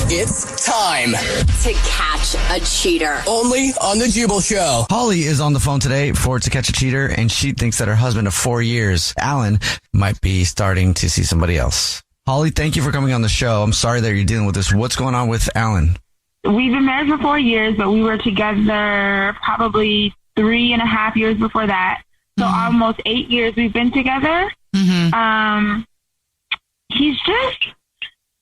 It's time to catch a cheater. only on the Jubal Show. Holly is on the phone today for To Catch a Cheater, and she thinks that her husband of 4 years, Alan, might be starting to see somebody else. Holly, thank you for coming on the show. I'm sorry that you're dealing with this. What's going on with Alan? We've been married for 4 years, but we were together probably 3.5 years before that. So almost 8 years we've been together. He's just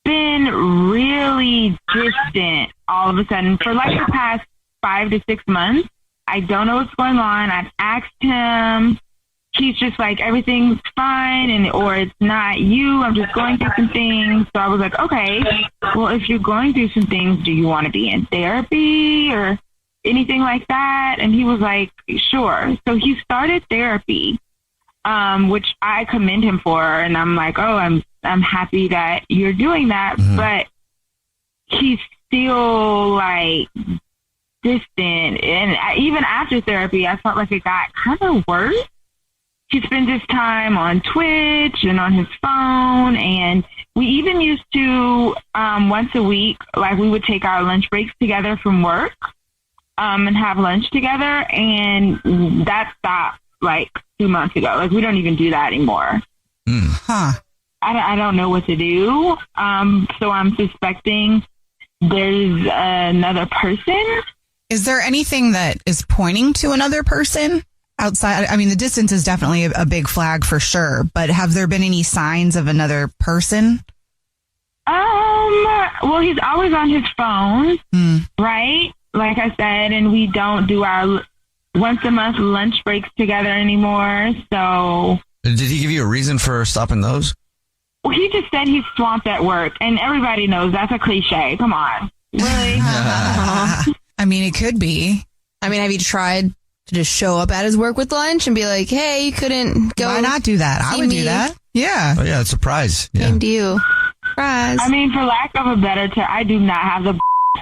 been really distant all of a sudden for like the past 5 to 6 months. I don't know what's going on. I've asked him. He's just like, everything's fine, or it's not you. I'm just going through some things. So I was like, okay, well, if you're going through some things, do you want to be in therapy or anything like that? And he was like, sure. So he started therapy, which I commend him for. And I'm like, oh, I'm happy that you're doing that. But he's still like distant. And even after therapy, I felt like it got kind of worse. He spends his time on Twitch and on his phone. And we even used to, once a week, like we would take our lunch breaks together from work and have lunch together. And that stopped like 2 months ago. Like we don't even do that anymore. I don't know what to do. So I'm suspecting there's another person. Is there anything that is pointing to another person outside? I mean, the distance is definitely a big flag for sure, but have there been any signs of another person? Well, he's always on his phone, right? Like I said, and we don't do our once a month lunch breaks together anymore. So Did he give you a reason for stopping those? well, he just said he's swamped at work, and everybody knows that's a cliche. Come on. Really? I mean, it could be. I mean, have you tried to just show up at his work with lunch and be like, hey, you couldn't go? Why not do that? I would do that. Yeah. Oh, yeah, it's a surprise. Yeah. Came to you. Surprise. I mean, for lack of a better term, I do not have the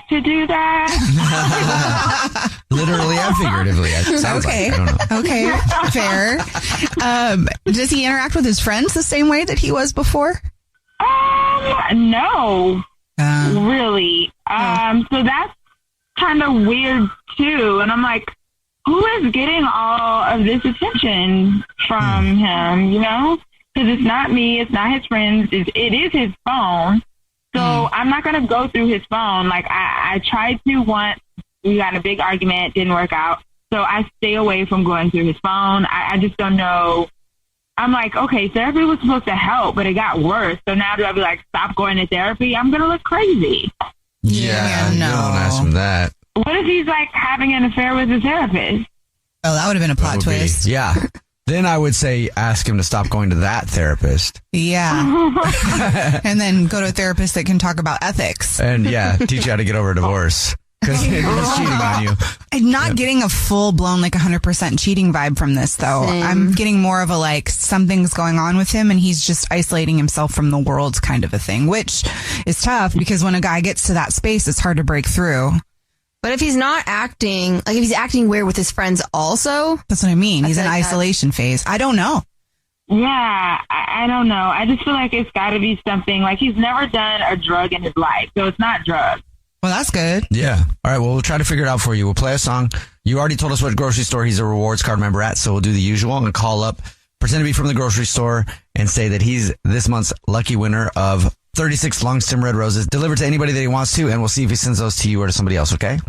to do that. Literally and figuratively. It sounds Okay. like. I don't know. Okay. Fair. Does he interact with his friends the same way that he was before? No, really. So that's kind of weird too. And I'm like, who is getting all of this attention from him? You know, because it's not me, it's not his friends, it is his phone. So I'm not going to go through his phone. Like I tried to once, we got in a big argument, didn't work out. So I stay away from going through his phone. I just don't know. I'm like, okay, therapy was supposed to help, but it got worse. So now do I be like, stop going to therapy? I'm going to look crazy. Yeah, no. you don't ask him that. What if he's like having an affair with his therapist? Oh, that would have been a plot That would be- twist. Yeah. Then I would say ask him to stop going to that therapist. Yeah. And then go to a therapist that can talk about ethics. And yeah, teach you how to get over a divorce. Because he's cheating on you. I'm not getting a full-blown, like 100% cheating vibe from this, though. Same. I'm getting more of a, like, something's going on with him and he's just isolating himself from the world kind of a thing, which is tough because when a guy gets to that space, it's hard to break through. But if he's not acting, like if he's acting weird with his friends also. That's what I mean. He's in like isolation phase. I don't know. Yeah, I don't know. I just feel like it's got to be something. Like he's never done a drug in his life, so it's not drugs. Well, that's good. Yeah. All right. Well, we'll try to figure it out for you. We'll play a song. You already told us what grocery store he's a rewards card member at, so we'll do the usual and call up, pretend to be from the grocery store, and say that he's this month's lucky winner of 36 long stem red roses delivered to anybody that he wants to, and we'll see if he sends those to you or to somebody else, okay?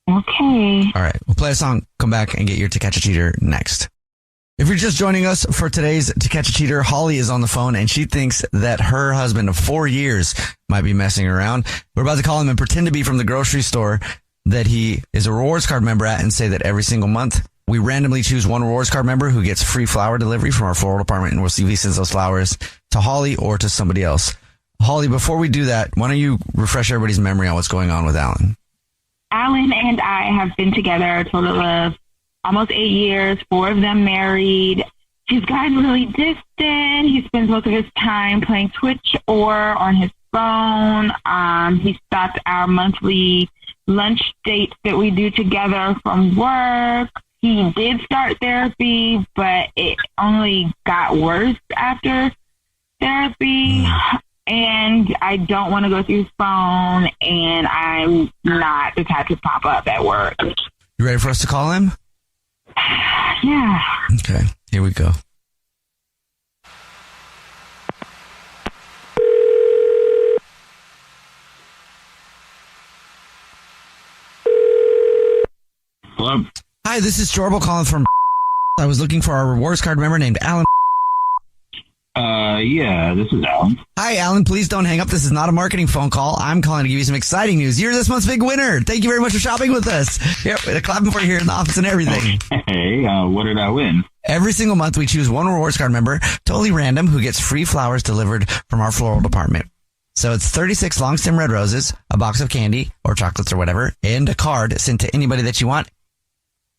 Okay. All right. We'll play a song, come back, and get your To Catch a Cheater next. If you're just joining us for today's To Catch a Cheater, Holly is on the phone, and she thinks that her husband of 4 years might be messing around. We're about to call him and pretend to be from the grocery store that he is a rewards card member at and say that every single month we randomly choose one rewards card member who gets free flower delivery from our floral department, and we'll see if he sends those flowers to Holly or to somebody else. Holly, before we do that, why don't you refresh everybody's memory on what's going on with Alan? Alan and I have been together a total of almost 8 years, 4 of them married. He's gotten really distant. He spends most of his time playing Twitch or on his phone. He stopped our monthly lunch dates that we do together from work. He did start therapy, but it only got worse after therapy. And I don't want to go through his phone, and I'm not the type to pop up at work. You ready for us to call him? Yeah. Okay, here we go. Hello? Hi, this is Jubal calling from. I was looking for our rewards card member named Alan. Yeah, this is Alan. Hi, Alan. Please don't hang up. This is not a marketing phone call. I'm calling to give you some exciting news. You're this month's big winner. Thank you very much for shopping with us. Yep, clapping for you here in the office and everything. Hey, what did I win? Every single month, we choose one rewards card member, totally random, who gets free flowers delivered from our floral department. So it's 36 long stem red roses, a box of candy or chocolates or whatever, and a card sent to anybody that you want.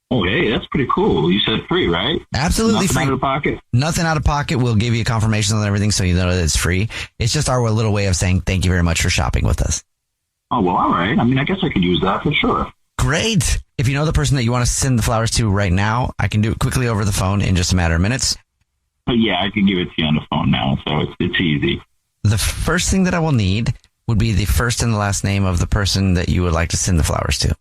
Oh, hey, that's pretty cool. You said free, right? Absolutely Nothing free. out of pocket? Nothing out of pocket. We'll give you confirmation on everything so you know that it's free. It's just our little way of saying thank you very much for shopping with us. Oh, well, all right. I mean, I guess I could use that for sure. Great. If you know the person that you want to send the flowers to right now, I can do it quickly over the phone in just a matter of minutes. But yeah, I can give it to you on the phone now, so it's easy. The first thing that I will need would be the first and the last name of the person that you would like to send the flowers to.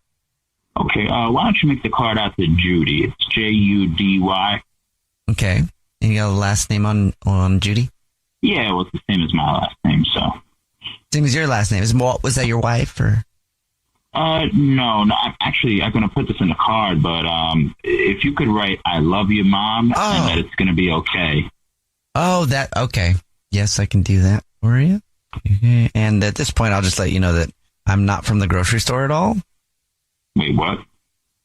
Okay, why don't you make the card out to Judy? It's Judy. Okay. And you got a last name on Judy? Yeah, well, it's the same as my last name, so. Same as your last name. Was that your wife or? No, I'm going to put this in the card, but if you could write, I love you, Mom, and that it's going to be okay. Oh, okay. Yes, I can do that for you. Okay. And at this point, I'll just let you know that I'm not from the grocery store at all. Wait, what?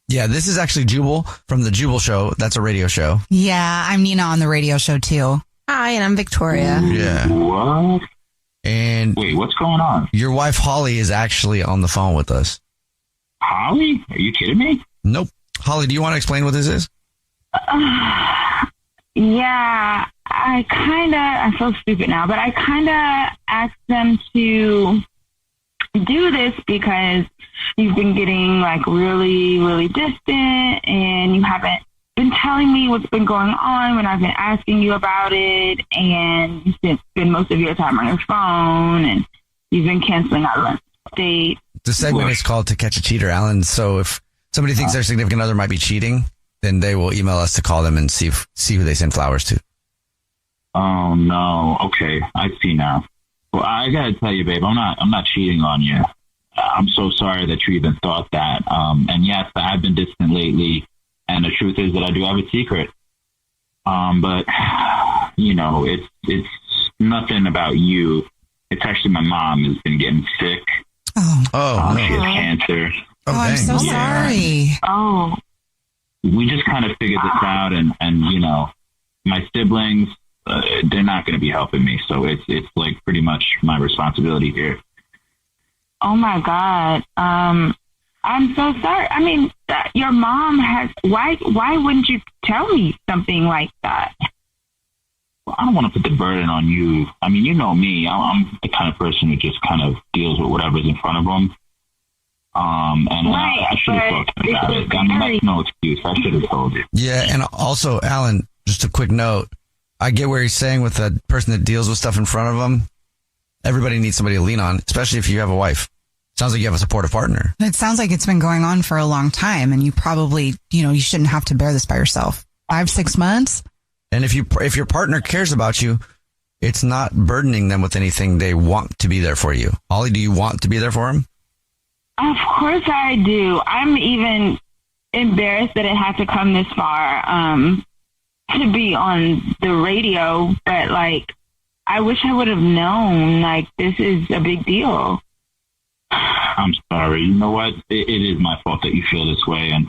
Yeah, this is actually Jubal from the Jubal Show. That's a radio show. Yeah, I'm Nina on the radio show too. Hi, and I'm Victoria. Yeah. What? And wait, what's going on? Your wife, Holly, is actually on the phone with us. Holly? Are you kidding me? Nope. Holly, do you want to explain what this is? Yeah, I feel stupid now, but I kind of asked them to do this because you've been getting like really, really distant and you haven't been telling me what's been going on when I've been asking you about it, and you spend most of your time on your phone and you've been canceling our date. The segment is called To Catch a Cheater, Alan. So if somebody thinks their significant other might be cheating, then they will email us to call them and see who they send flowers to. Oh no. Okay, I see now. Well, I gotta tell you, babe, I'm not cheating on you. I'm so sorry that you even thought that. And yes, I have been distant lately, and the truth is that I do have a secret. But you know, it's nothing about you. It's actually my mom has been getting sick. Oh, she has cancer. I'm so sorry. Oh. We just kind of figured this out, and you know, my siblings, they're not going to be helping me, so it's like pretty much my responsibility here. Oh my God. I'm so sorry. I mean, your mom has, why wouldn't you tell me something like that? Well, I don't want to put the burden on you. I mean, you know me, I'm the kind of person who just kind of deals with whatever's in front of them. And right, I should have talked about it. I mean, that's no excuse. I should have told you. Yeah, and also, Alan, just a quick note. I get where he's saying with the person that deals with stuff in front of them. Everybody needs somebody to lean on, especially if you have a wife. Sounds like you have a supportive partner. It sounds like it's been going on for a long time, and you probably, you shouldn't have to bear this by yourself. 5-6 months. And if your partner cares about you, it's not burdening them with anything. They want to be there for you. Holly, do you want to be there for him? Of course I do. I'm even embarrassed that it had to come this far to be on the radio. But, like, I wish I would have known, like, this is a big deal. I'm sorry. You know what? It is my fault that you feel this way. And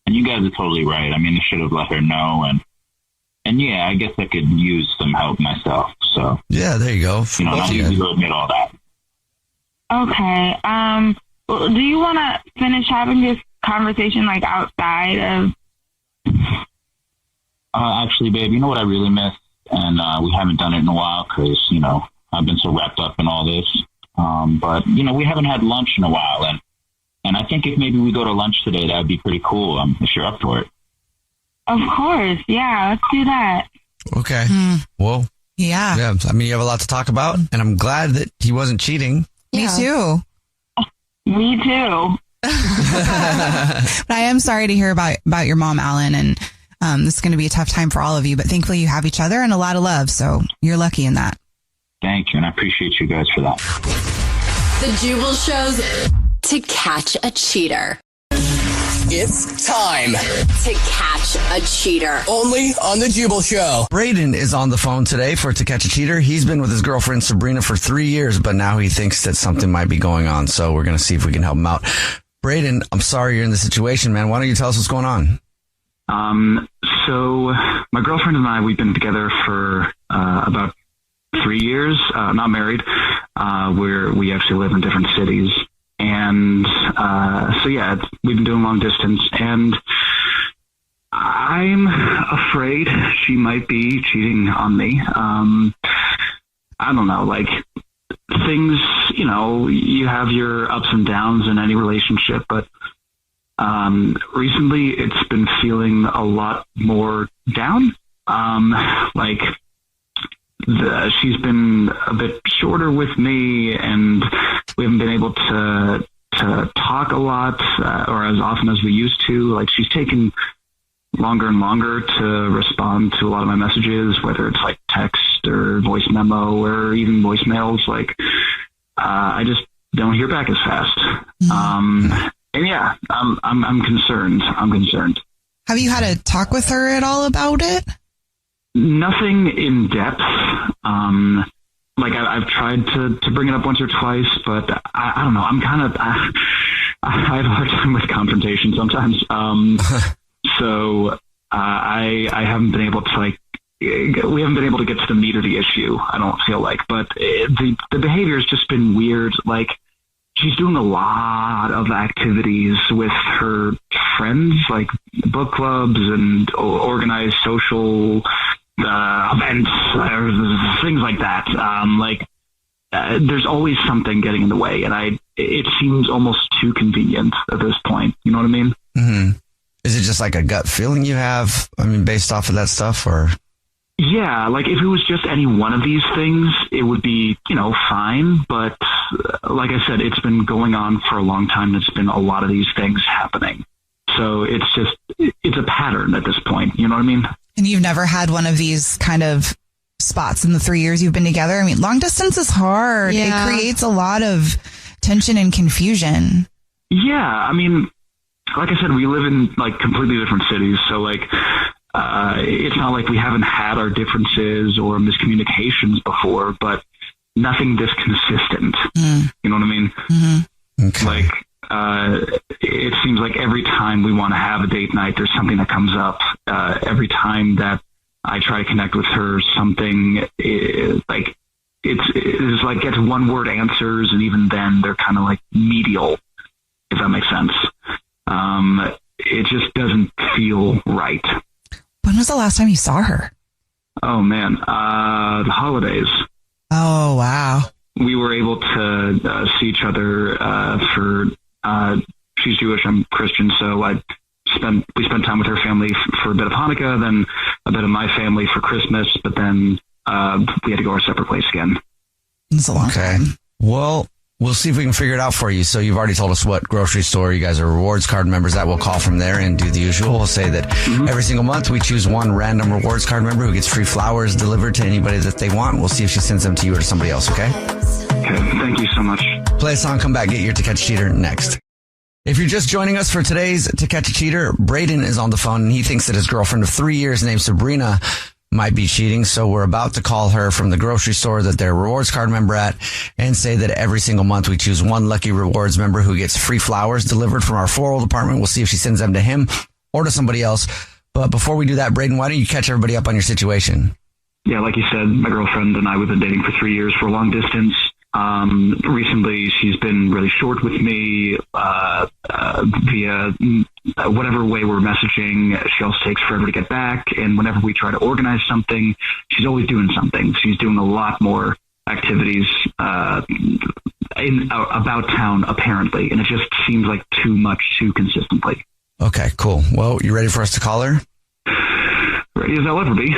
you guys are totally right. I mean, I should have let her know. And yeah, I guess I could use some help myself. So yeah, there you go. Not easy to admit all that. Okay. Well, do you want to finish having this conversation like outside of? Actually, babe, you know what I really miss, and we haven't done it in a while because I've been so wrapped up in all this. But we haven't had lunch in a while, and I think if maybe we go to lunch today, that would be pretty cool. If you're up for it. Of course, yeah, let's do that. Okay. Well, Yeah. Yeah. I mean, you have a lot to talk about, and I'm glad that he wasn't cheating. Me too. Me too. But I am sorry to hear about your mom, Alan, and this is going to be a tough time for all of you, but thankfully you have each other and a lot of love, so you're lucky in that. Thank you, and I appreciate you guys for that. The Jubal Show's To Catch a Cheater. It's time. To catch a cheater. Only on The Jubal Show. Braden is on the phone today for To Catch a Cheater. He's been with his girlfriend Sabrina for 3 years, but now he thinks that something might be going on, so we're going to see if we can help him out. Braden, I'm sorry you're in this situation, man. Why don't you tell us what's going on? So my girlfriend and I, we've been together for about 3 years, not married. We actually live in different cities. And we've been doing long distance, and I'm afraid she might be cheating on me. I don't know, like things, you have your ups and downs in any relationship, but recently it's been feeling a lot more down. She's been a bit shorter with me, and we haven't been able to talk a lot or as often as we used to. Like, she's taken longer and longer to respond to a lot of my messages, whether it's like text or voice memo or even voicemails. Like, I just don't hear back as fast. And yeah, I'm concerned. Have you had a talk with her at all about it? Nothing in depth. I've tried to bring it up once or twice, but I don't know. I have a hard time with confrontation sometimes. So I haven't been able to we haven't been able to get to the meat of the issue. I don't feel like, but the behavior has just been weird. Like, she's doing a lot of activities with her friends, like book clubs and organized social events, things like that. There's always something getting in the way, and it seems almost too convenient at this point. You know what I mean? Mm-hmm. Is it just like a gut feeling you have? I mean, based off of that stuff, or? Yeah, like if it was just any one of these things, it would be, fine. But like I said, it's been going on for a long time. It's been a lot of these things happening. So it's a pattern at this point. You know what I mean? And you've never had one of these kind of spots in the 3 years you've been together? I mean, long distance is hard. Yeah. It creates a lot of tension and confusion. Yeah. I mean, like I said, we live in completely different cities. So it's not like we haven't had our differences or miscommunications before, but nothing this consistent. You know what I mean? Mm-hmm. Okay. It seems like every time we want to have a date night, there's something that comes up. Every time that I try to connect with her, something it's gets one word answers, and even then they're kind of medial, if that makes sense. It just doesn't feel right. When was the last time you saw her? Oh man, the holidays. Oh wow. We were able to see each other for. She's Jewish, I'm Christian, so we spent time with her family for a bit of Hanukkah, then a bit of my family for Christmas, but then we had to go our separate ways again. It's a long time. Well, we'll see if we can figure it out for you. So you've already told us what grocery store you guys are rewards card members at. We'll call from there and do the usual. We'll say that every single month we choose one random rewards card member who gets free flowers delivered to anybody that they want. We'll see if she sends them to you or to somebody else, okay? Okay, thank you so much. Play a song, come back, get your To Catch a Cheater next. If you're just joining us for today's To Catch a Cheater, Braden is on the phone, and he thinks that his girlfriend of 3 years named Sabrina might be cheating. So we're about to call her from the grocery store that they're a rewards card member at and say that every single month we choose one lucky rewards member who gets free flowers delivered from our floral department. We'll see if she sends them to him or to somebody else. But before we do that, Braden, why don't you catch everybody up on your situation? Yeah, like you said, my girlfriend and I, we've been dating for 3 years for long distance. Recently she's been really short with me, via whatever way we're messaging. She also takes forever to get back. And whenever we try to organize something, she's always doing something. She's doing a lot more activities, about town, apparently. And it just seems like too much, too consistently. Okay, cool. Well, you ready for us to call her? Ready as I'll ever be.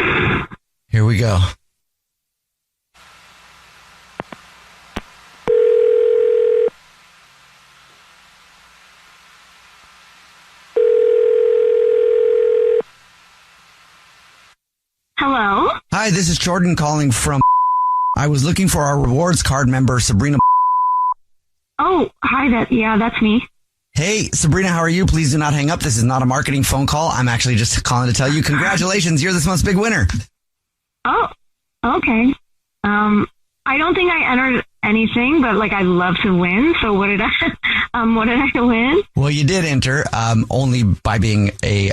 Here we go. Hi, this is Jordan calling from. I was looking for our rewards card member, Sabrina. Oh, hi, that's me. Hey, Sabrina, how are you? Please do not hang up. This is not a marketing phone call. I'm actually just calling to tell you congratulations. You're this month's big winner. Oh, okay. I don't think I entered anything, but like I'd love to win. So what did I win? Well, you did enter, only by being a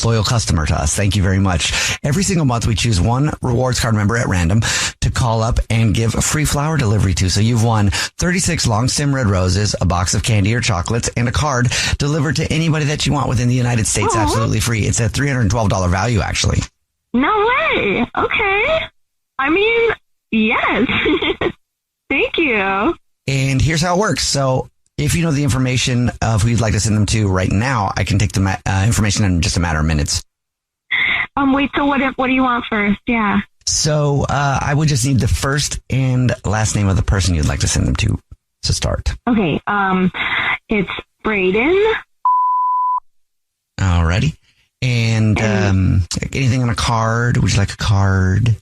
loyal customer to us. Thank you very much. Every single month we choose one rewards card member at random to call up and give a free flower delivery to. So you've won 36 long stem red roses, a box of candy or chocolates, and a card delivered to anybody that you want within the United States. Aww. Absolutely free. It's a $312 value, actually. No way. Okay. I mean, yes. Thank you. And here's how it works. So if you know the information of who you'd like to send them to right now, I can take the information in just a matter of minutes. Wait, so what do you want first? Yeah. So I would just need the first and last name of the person you'd like to send them to start. Okay. It's Brayden. Alrighty. And anything on a card? Would you like a card?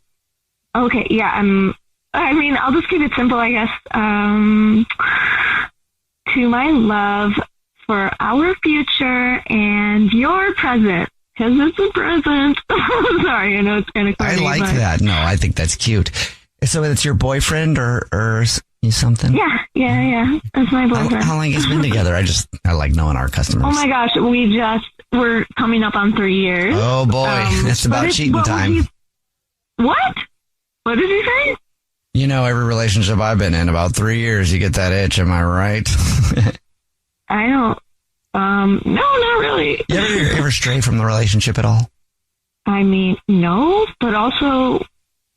Okay. Yeah. I'll just keep it simple, I guess. To my love for our future and your present. Because it's a present. Sorry, I know it's kind of corny. I like that. No, I think that's cute. So it's your boyfriend or something? Yeah. That's my boyfriend. How long has been together? I like knowing our customers. Oh my gosh, we're coming up on 3 years. Oh boy, that's about cheating time. What? What did you say? You know, every relationship I've been in, about 3 years, you get that itch. Am I right? I don't. No, not really. You ever stray from the relationship at all? I mean, no, but also,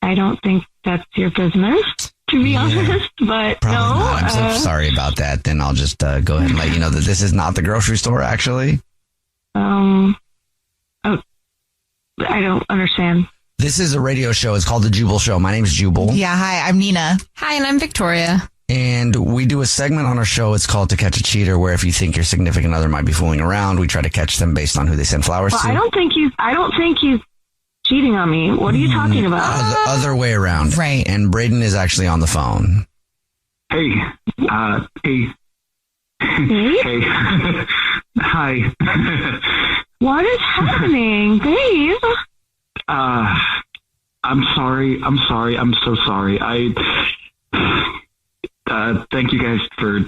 I don't think that's your business, to be honest. But probably no. Not. I'm so sorry about that. Then I'll just go ahead and let you know that this is not the grocery store, actually. Oh, I don't understand. This is a radio show. It's called The Jubal Show. My name's Jubal. Yeah, hi, I'm Nina. Hi, and I'm Victoria. And we do a segment on our show. It's called To Catch a Cheater, where if you think your significant other might be fooling around, we try to catch them based on who they send flowers to. I don't think he's cheating on me. What are you talking about? The other way around. Right. And Brayden is actually on the phone. Hey. Hey. Hey. Hi. What is happening, babe? I'm sorry. I'm so sorry. Thank you guys for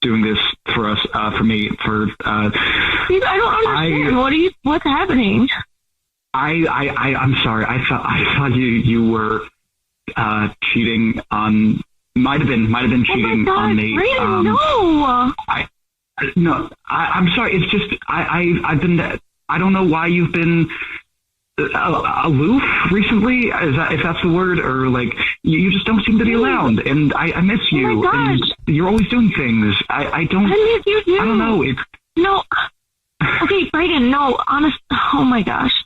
doing this for us, for me, for Steve, I don't understand. What's happening? I'm sorry. I thought you were cheating on. Might have been cheating on me. Brayden, no. I'm sorry. It's just I've been. I don't know why you've been aloof recently, if that's the word, or like you just don't seem to be around, and I miss you. And you're always doing things. I miss you too. I don't know. No. Okay, Brayden, no, honest. Oh my gosh.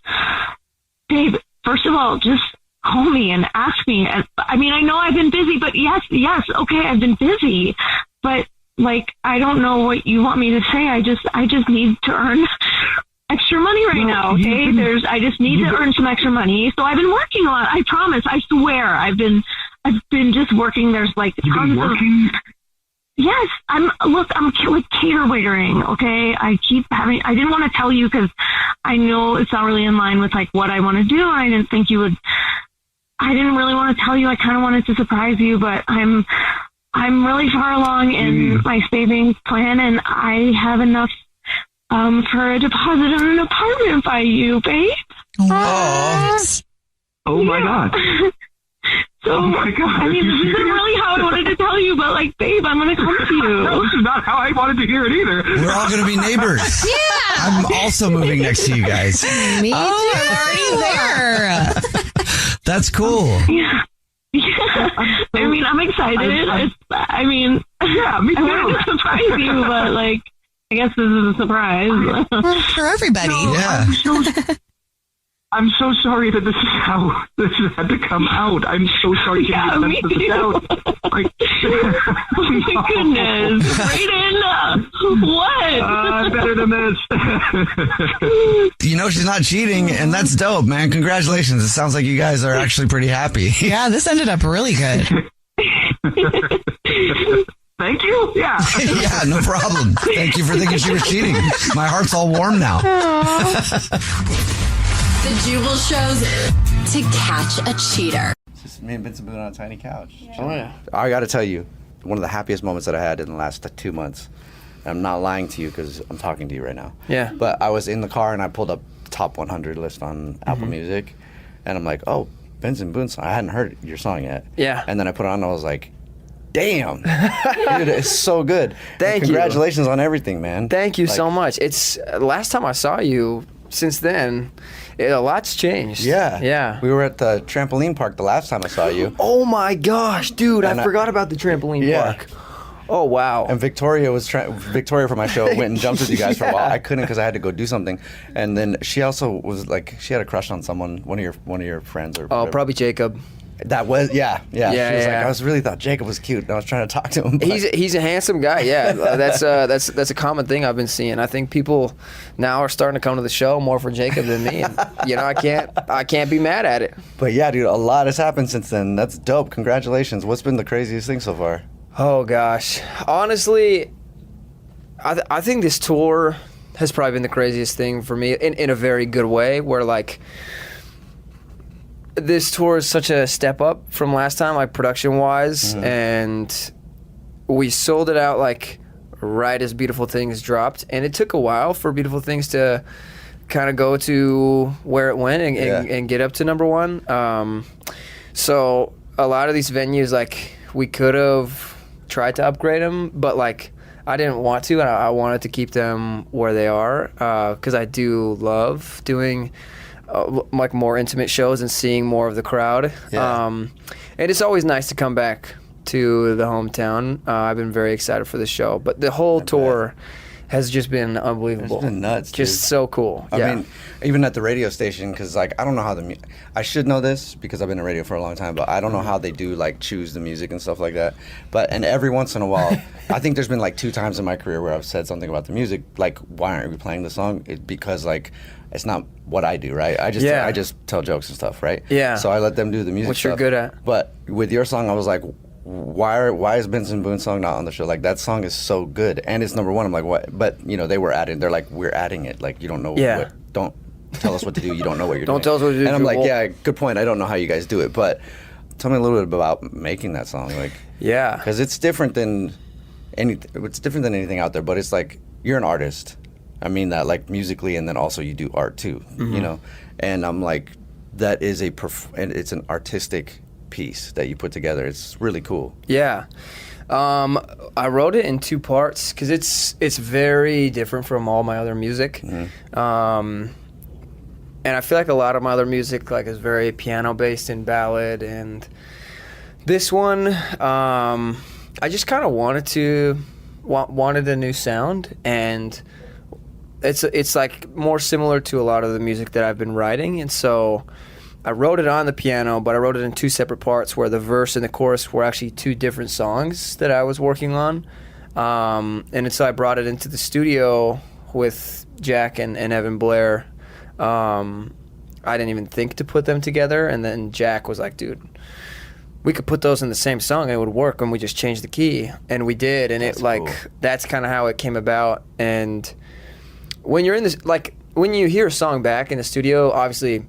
Babe, first of all, just call me and ask me. I mean, I know I've been busy, but yes, okay, I've been busy. But, like, I don't know what you want me to say. I just need to earn extra money right now, okay? I just need to earn some extra money. So I've been working a lot. I promise. I swear. I've been just working. There's, like, tons of... working? Yes, I'm like cater waitering, okay? I didn't want to tell you because I know it's not really in line with like what I want to do. And I didn't think you would, I didn't really want to tell you. I kind of wanted to surprise you, but I'm really far along in my savings plan and I have enough, for a deposit on an apartment by you, babe. What? Oh my God. So, oh my God. I mean, this isn't really how I wanted to tell you, but like, babe, I'm going to come to you. This is not how I wanted to hear it either. We're all going to be neighbors. Yeah. I'm also moving next to you guys. Me too. Already there. That's cool. Yeah. I mean, I'm excited. Me too. I wanted to surprise you, but like, I guess this is a surprise. For everybody. No, Yeah. I'm so sorry that this is how this had to come out. I'm so sorry to Yeah, me too. out. Like, Oh my goodness. Brayden. What? I'm better than this. You know she's not cheating, and that's dope, man. Congratulations. It sounds like you guys are actually pretty happy. Yeah, this ended up really good. Thank you. Yeah. Yeah, no problem. Thank you for thinking she was cheating. My heart's all warm now. The Jubal Show's To Catch a Cheater. It's just me and Vincent Boone on a tiny couch. Oh, yeah. I got to tell you, one of the happiest moments that I had in the last 2 months. I'm not lying to you because I'm talking to you right now. Yeah. But I was in the car and I pulled up top 100 list on Apple Music, and I'm like, oh, Vincent Boone song. I hadn't heard your song yet. Yeah. And then I put it on and I was like, damn, dude, it's so good. Thank you. Congratulations on everything, man. Thank you Like, so much. It's last time I saw you. Since then, a lot's changed. Yeah. Yeah. We were at the trampoline park the last time I saw you. Oh my gosh, dude! And I forgot about the trampoline Yeah. park. Oh wow. And Victoria Victoria from my show went and jumped with you guys for a while. Yeah. I couldn't because I had to go do something. And then she also was like, she had a crush on someone, one of your friends or Oh, whatever. probably Jacob. That was Yeah, She was yeah. like, I really thought Jacob was cute, and I was trying to talk to him. But He's a handsome guy. Yeah, that's a common thing I've been seeing. I think people now are starting to come to the show more for Jacob than me. And, I can't be mad at it. But yeah, dude, a lot has happened since then. That's dope. Congratulations. What's been the craziest thing so far? Oh gosh, honestly, I think this tour has probably been the craziest thing for me in a very good way. Where like, this tour is such a step up from last time, like production wise, and we sold it out like right as Beautiful Things dropped, and it took a while for Beautiful Things to kind of go to where it went and get up to number one. So a lot of these venues, like, we could have tried to upgrade them, but like, I didn't want to, and I wanted to keep them where they are, because I do love doing like more intimate shows and seeing more of the crowd. Yeah. And it's always nice to come back to the hometown. I've been very excited for the show, but the whole tour has just been unbelievable. It's been nuts, Just dude. so cool. I mean, even at the radio station, because like I don't know how I should know this because I've been in radio for a long time, but I don't know how they do like choose the music and stuff like that. And every once in a while, I think there's been like 2 times in my career where I've said something about the music, like, why aren't we playing the song? Because like, it's not what I do, right? I just tell jokes and stuff, right? Yeah. So I let them do the music What stuff. you're good at. But with your song, I was like, why is Benson Boone's song not on the show? Like, that song is so good and it's number 1. I'm like, what? But they were adding. They're like, we're adding it. Like, you don't know what. Don't tell us what to do. You don't know what you're doing. Don't tell us what to do. And I'm like, Jubal. yeah, good point. I don't know how you guys do it, but tell me a little bit about making that song, like, Yeah. because it's different than anything out there. But it's like, you're an artist. I mean that, like, musically, and then also you do art too. And I'm like, that is and it's an artistic piece that you put together. It's really cool. Yeah. I wrote it in 2 parts because it's very different from all my other music. And I feel like a lot of my other music like is very piano based and ballad, and this one I just kind of wanted a new sound, and it's like more similar to a lot of the music that I've been writing, and so I wrote it on the piano, but I wrote it in 2 separate parts where the verse and the chorus were actually 2 different songs that I was working on. And so I brought it into the studio with Jack and Evan Blair. I didn't even think to put them together. And then Jack was like, dude, we could put those in the same song and it would work, and we just changed the key. And we did. And that's kind of how it came about. And when you're in this, like, when you hear a song back in the studio, obviously,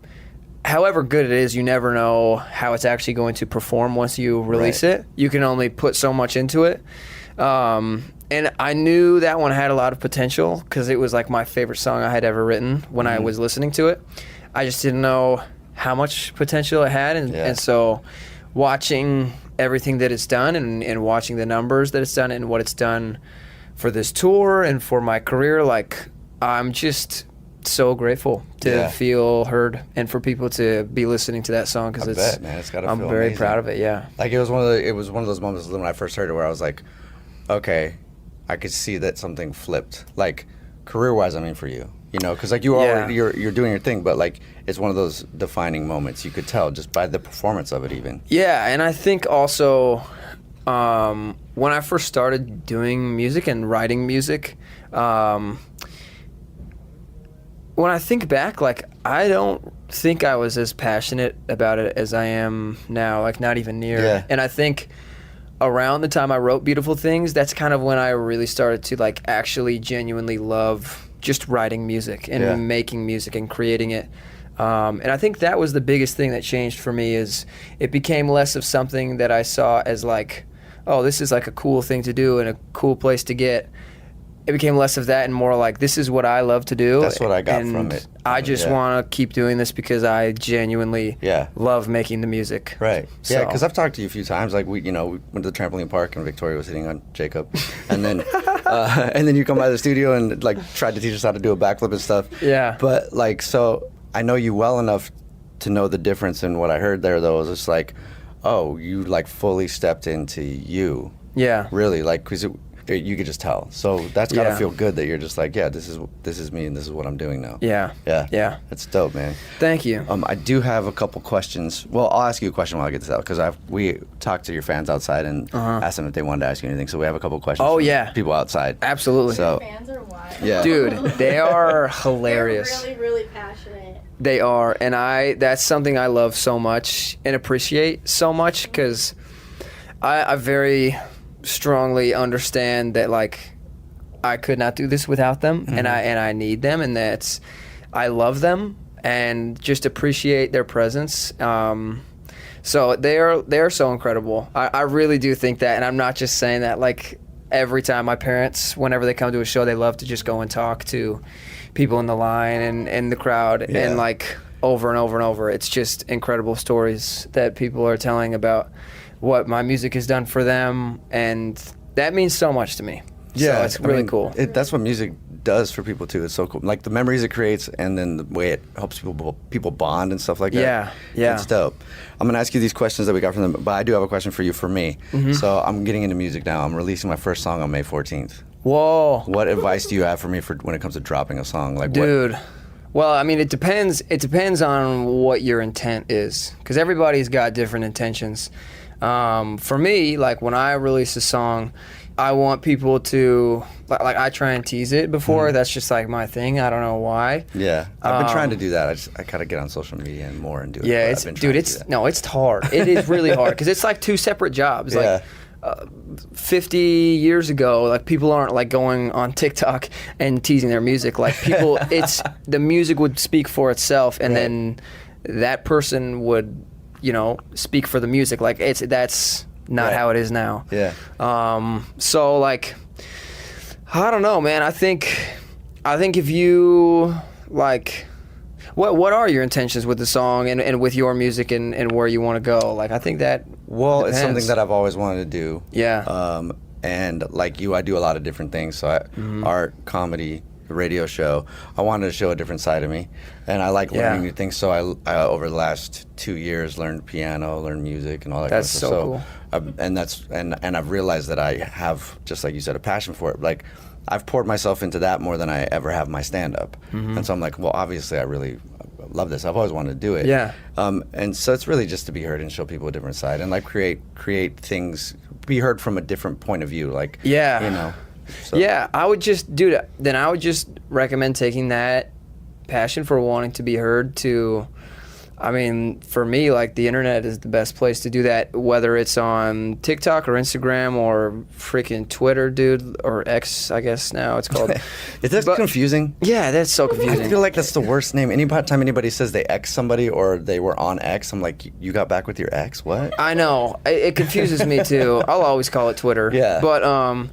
however good it is, you never know how it's actually going to perform once you release it. You can only put so much into it. And I knew that one had a lot of potential because it was like my favorite song I had ever written when I was listening to it. I just didn't know how much potential it had. And so watching everything that it's done and watching the numbers that it's done and what it's done for this tour and for my career, like, I'm just so grateful to feel heard and for people to be listening to that song because I'm very proud of it. Yeah, like it was one of those moments when I first heard it where I was like, okay, I could see that something flipped, like career wise. I mean, for you, because like you're doing your thing, but like it's one of those defining moments. You could tell just by the performance of it, even. Yeah, and I think also When I first started doing music and writing music, when I think back, like, I don't think I was as passionate about it as I am now, like, not even near. Yeah. And I think around the time I wrote Beautiful Things, that's kind of when I really started to, like, actually genuinely love just writing music and making music and creating it. And I think that was the biggest thing that changed for me, is it became less of something that I saw as like, oh, this is like a cool thing to do and a cool place to get. It became less of that and more like, this is what I love to do. That's what I got and from it. I just want to keep doing this because I genuinely love making the music. Right. So. Yeah, because I've talked to you a few times. Like, we went to the trampoline park and Victoria was hitting on Jacob. And then you come by the studio and, like, tried to teach us how to do a backflip and stuff. Yeah. But, like, so I know you well enough to know the difference in what I heard there, though. Is just like, oh, you, like, fully stepped into you. Yeah. Really, like, because you could just tell. So that's gotta feel good that you're just like, yeah, this is me and this is what I'm doing now. Yeah. Yeah. That's dope, man. Thank you. I do have a couple questions. Well, I'll ask you a question while I get this out, because we talked to your fans outside and asked them if they wanted to ask you anything. So we have a couple questions. Oh, from people outside. Absolutely. So, Fans are wild. yeah. Dude, they are hilarious. They're really, really passionate. They are, and that's something I love so much and appreciate so much, because I very strongly understand that, like, I could not do this without them, and I need them, and I love them and just appreciate their presence. So they are so incredible. I really do think that, and I'm not just saying that. Like, every time my parents, whenever they come to a show, they love to just go and talk to people in the line and the crowd, and, like, over and over and over. It's just incredible stories that people are telling about what my music has done for them, and that means so much to me. Yeah, so it's really cool. That's what music does for people too. It's so cool, like the memories it creates, and then the way it helps people bond and stuff like that. Yeah. It's dope. I'm gonna ask you these questions that we got from them, but I do have a question for you for me. So I'm getting into music now. I'm releasing my first song on May 14th. Whoa. What advice do you have for me for when it comes to dropping a song? Like, dude. Well, I mean, it depends. It depends on what your intent is, because everybody's got different intentions. For me, like, when I release a song, I want people to, like, I try and tease it before. That's just, like, my thing. I don't know why. Yeah, I've been trying to do that. I gotta get on social media and more and do it. Yeah, it's hard. It is really hard, because it's like two separate jobs. Yeah. Like, 50 years ago, like, people aren't, like, going on TikTok and teasing their music. Like, people, the music would speak for itself, and then that person would, speak for the music. Like, that's not how it is now. Yeah. So, like, I don't know, man. I think if you, like, what are your intentions with the song and with your music and where you want to go? Like, I think that depends. It's something that I've always wanted to do. Yeah. And like you, I do a lot of different things. So art, comedy, radio show. I wanted to show a different side of me, and I like learning new things. So I over the last 2 years learned piano, learned music, and all that. That's kind of so stuff. Cool. And I've realized that I have, just like you said, a passion for it. Like, I've poured myself into that more than I ever have my stand-up. And so I'm like, well, obviously I really love this. I've always wanted to do it. Yeah. And so it's really just to be heard and show people a different side, and like create things, be heard from a different point of view. Like, So. Yeah, I would just recommend taking that passion for wanting to be heard to, I mean, for me, like, the internet is the best place to do that, whether it's on TikTok or Instagram or freaking Twitter, dude, or X, I guess now it's called. Is that confusing? Yeah, that's so confusing. I feel like that's the worst name. Anytime anybody says they X somebody or they were on X, I'm like, you got back with your ex? What? I know. It confuses me too. I'll always call it Twitter. Yeah. But,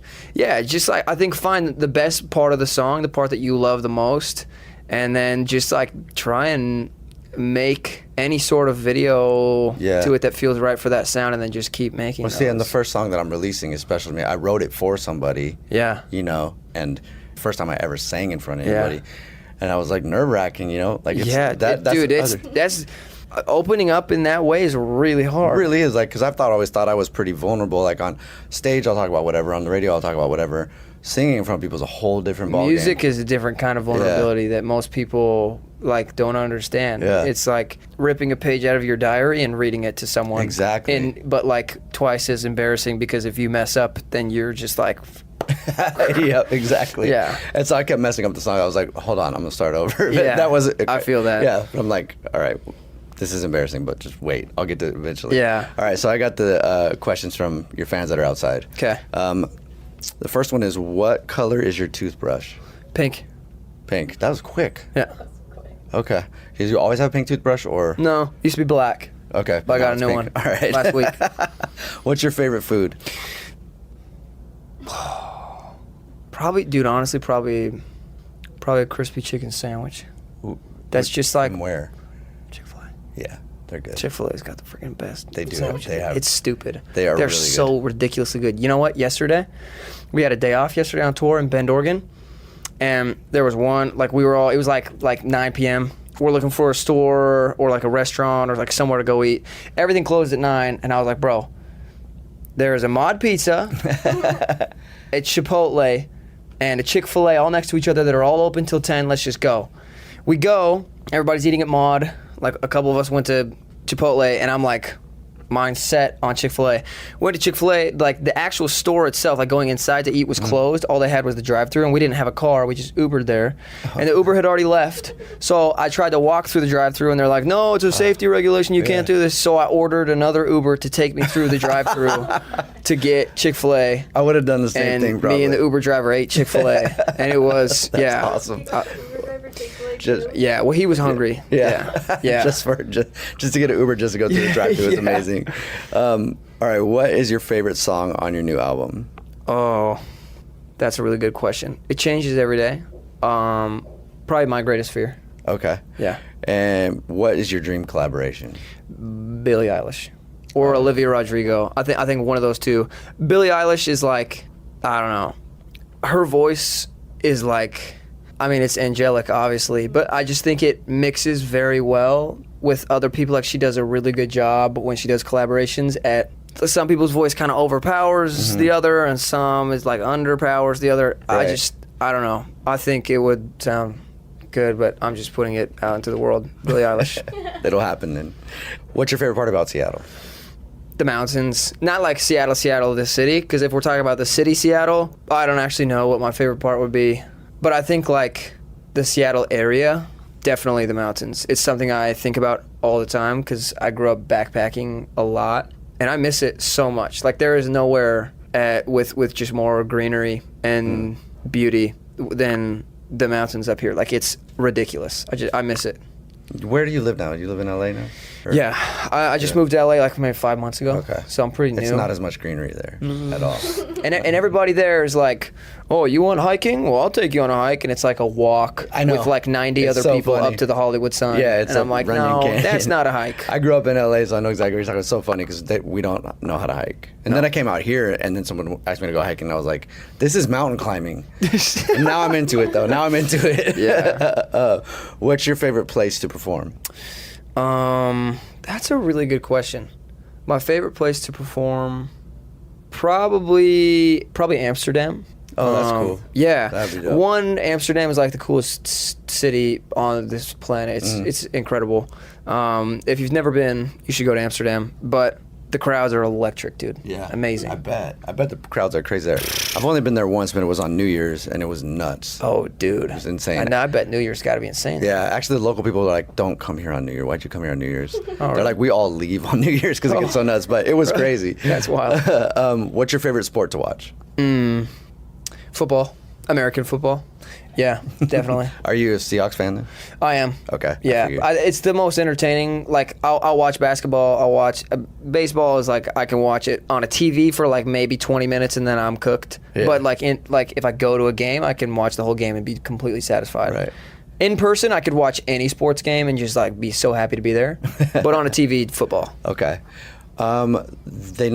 just, like, I think find the best part of the song, the part that you love the most, and then just, like, try and make any sort of video to it that feels right for that sound, and then just keep making those. See, and the first song that I'm releasing is special to me. I wrote it for somebody. Yeah. And first time I ever sang in front of anybody. And I was like nerve-wracking, like, it's, that's opening up in that way is really hard. It really is, like, because I've always thought I was pretty vulnerable. Like, on stage I'll talk about whatever, on the radio I'll talk about whatever. Singing in front of people is a whole different ballgame. Music is a different kind of vulnerability that most people like don't understand. Yeah. It's like ripping a page out of your diary and reading it to someone. Exactly. But like twice as embarrassing, because if you mess up, then you're just like. Yeah, exactly. Yeah. And so I kept messing up the song. I was like, hold on, I'm gonna start over. Yeah, That was. I feel that. Yeah. But I'm like, all right, this is embarrassing, but just wait. I'll get to it eventually. Yeah. All right. So I got the questions from your fans that are outside. Okay. The first one is, what color is your toothbrush? Pink. Pink. That was quick. Yeah. Okay. Did you always have a pink toothbrush, or? No, used to be black. Okay. But I now got a it's new pink. one. All right. Last week. What's your favorite food? Probably, dude. Honestly, probably a crispy chicken sandwich. Ooh, That's just like from where? Chick-fil-A. Yeah, they're good. Chick-fil-A's got the freaking best. They do. sandwiches. They have- It's stupid. They are They're really so ridiculously good. You know what? Yesterday, we had a day off yesterday on tour in Bend, Oregon, and there was one, like, we were all, it was like 9 p.m. We're looking for a store or like a restaurant or like somewhere to go eat. Everything closed at 9, and I was like, bro, there's a Mod Pizza, a Chipotle, and a Chick-fil-A all next to each other that are all open till 10. Let's just go. We go. Everybody's eating at Mod. Like, a couple of us went to Chipotle, and I'm like, mine's set on Chick-fil-A. Went to Chick-fil-A. Like, the actual store itself, like going inside to eat, was closed. All they had was the drive-thru, and we didn't have a car. We just Ubered there. And the Uber had already left. So I tried to walk through the drive-thru, and they're like, no, it's a safety regulation. You can't do this. So I ordered another Uber to take me through the drive-thru to get Chick-fil-A. I would have done the same thing, And probably. me and the Uber driver ate Chick-fil-A. And it was, That's awesome. Just, yeah, well, he was hungry. yeah. Yeah. just to get an Uber just to go through the drive-thru is amazing. All right, what is your favorite song on your new album? Oh, that's a really good question. It changes every day. Probably My Greatest Fear. Okay. Yeah. And what is your dream collaboration? Billie Eilish or Olivia Rodrigo. I think one of those two. Billie Eilish is like, I don't know. Her voice is like, I mean, it's angelic, obviously, but I just think it mixes very well with other people. Like, she does a really good job when she does collaborations at, some people's voice kind of overpowers the other, and some is like underpowers the other. Right. I don't know. I think it would sound good, but I'm just putting it out into the world. Billie Eilish. It'll happen then. What's your favorite part about Seattle? The mountains. Not like Seattle, the city, because if we're talking about the city Seattle, I don't actually know what my favorite part would be. But I think like the Seattle area, definitely the mountains. It's something I think about all the time because I grew up backpacking a lot, and I miss it so much. Like, there is nowhere with just more greenery and beauty than the mountains up here. Like, it's ridiculous. I miss it. Where do you live now? Do you live in LA now? Or- Yeah, I just moved to LA like maybe 5 months ago. Okay. So I'm pretty new. It's not as much greenery there at all. And everybody there is like, oh, you want hiking? Well, I'll take you on a hike. And it's like a walk I know. with like 90 It's other so people funny. up to the Hollywood Sun. Yeah, it's and a I'm like, Runyon no, Canyon. that's not a hike. I grew up in LA, so I know exactly what you're talking about. It's so funny because we don't know how to hike. And then I came out here, and then someone asked me to go hiking, and I was like, this is mountain climbing. And now I'm into it, though. Now I'm into it. Yeah. What's your favorite place to perform? That's a really good question. My favorite place to perform, probably Amsterdam. Oh, that's cool. Yeah. That'd be dope. One, Amsterdam is like the coolest city on this planet. It's incredible. If you've never been, you should go to Amsterdam. But the crowds are electric, dude. Yeah. Amazing. I bet the crowds are crazy there. I've only been there once, but it was on New Year's, and it was nuts. Oh, dude. It was insane. I bet New Year's got to be insane. Yeah, actually, the local people are like, don't come here on New Year. Why'd you come here on New Year's? really? They're like, we all leave on New Year's because it gets so nuts, but it was crazy. That's wild. What's your favorite sport to watch? Football. American football. Yeah, definitely. Are you a Seahawks fan then? I am. Okay. I Yeah, figured. it's the most entertaining. Like, I'll watch basketball. I'll watch baseball. Is like I can watch it on a TV for like maybe 20 minutes and then I'm cooked. Yeah. But like if I go to a game, I can watch the whole game and be completely satisfied. Right. In person, I could watch any sports game and just like be so happy to be there. But on a TV, football. Okay. Somebody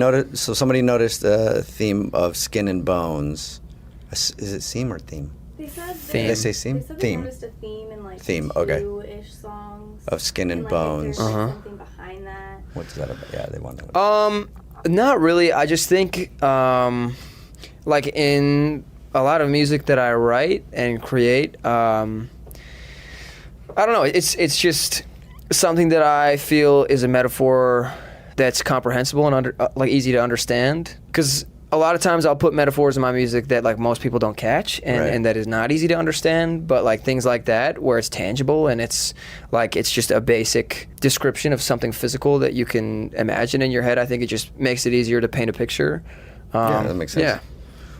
noticed the theme of Skin and Bones. Is it seam or theme? They said Theme. Did they say seam? They said Theme. they noticed a theme in like Theme, okay. 2-ish songs Of Skin and like, Bones. If there's like, something behind that. What's that about? Yeah, they want to. Not really. I just think like in a lot of music that I write and create, I don't know. It's just something that I feel is a metaphor that's comprehensible and easy to understand. Because a lot of times I'll put metaphors in my music that like most people don't catch, and that is not easy to understand. But like things like that, where it's tangible and it's just a basic description of something physical that you can imagine in your head. I think it just makes it easier to paint a picture. Yeah, that makes sense. Yeah.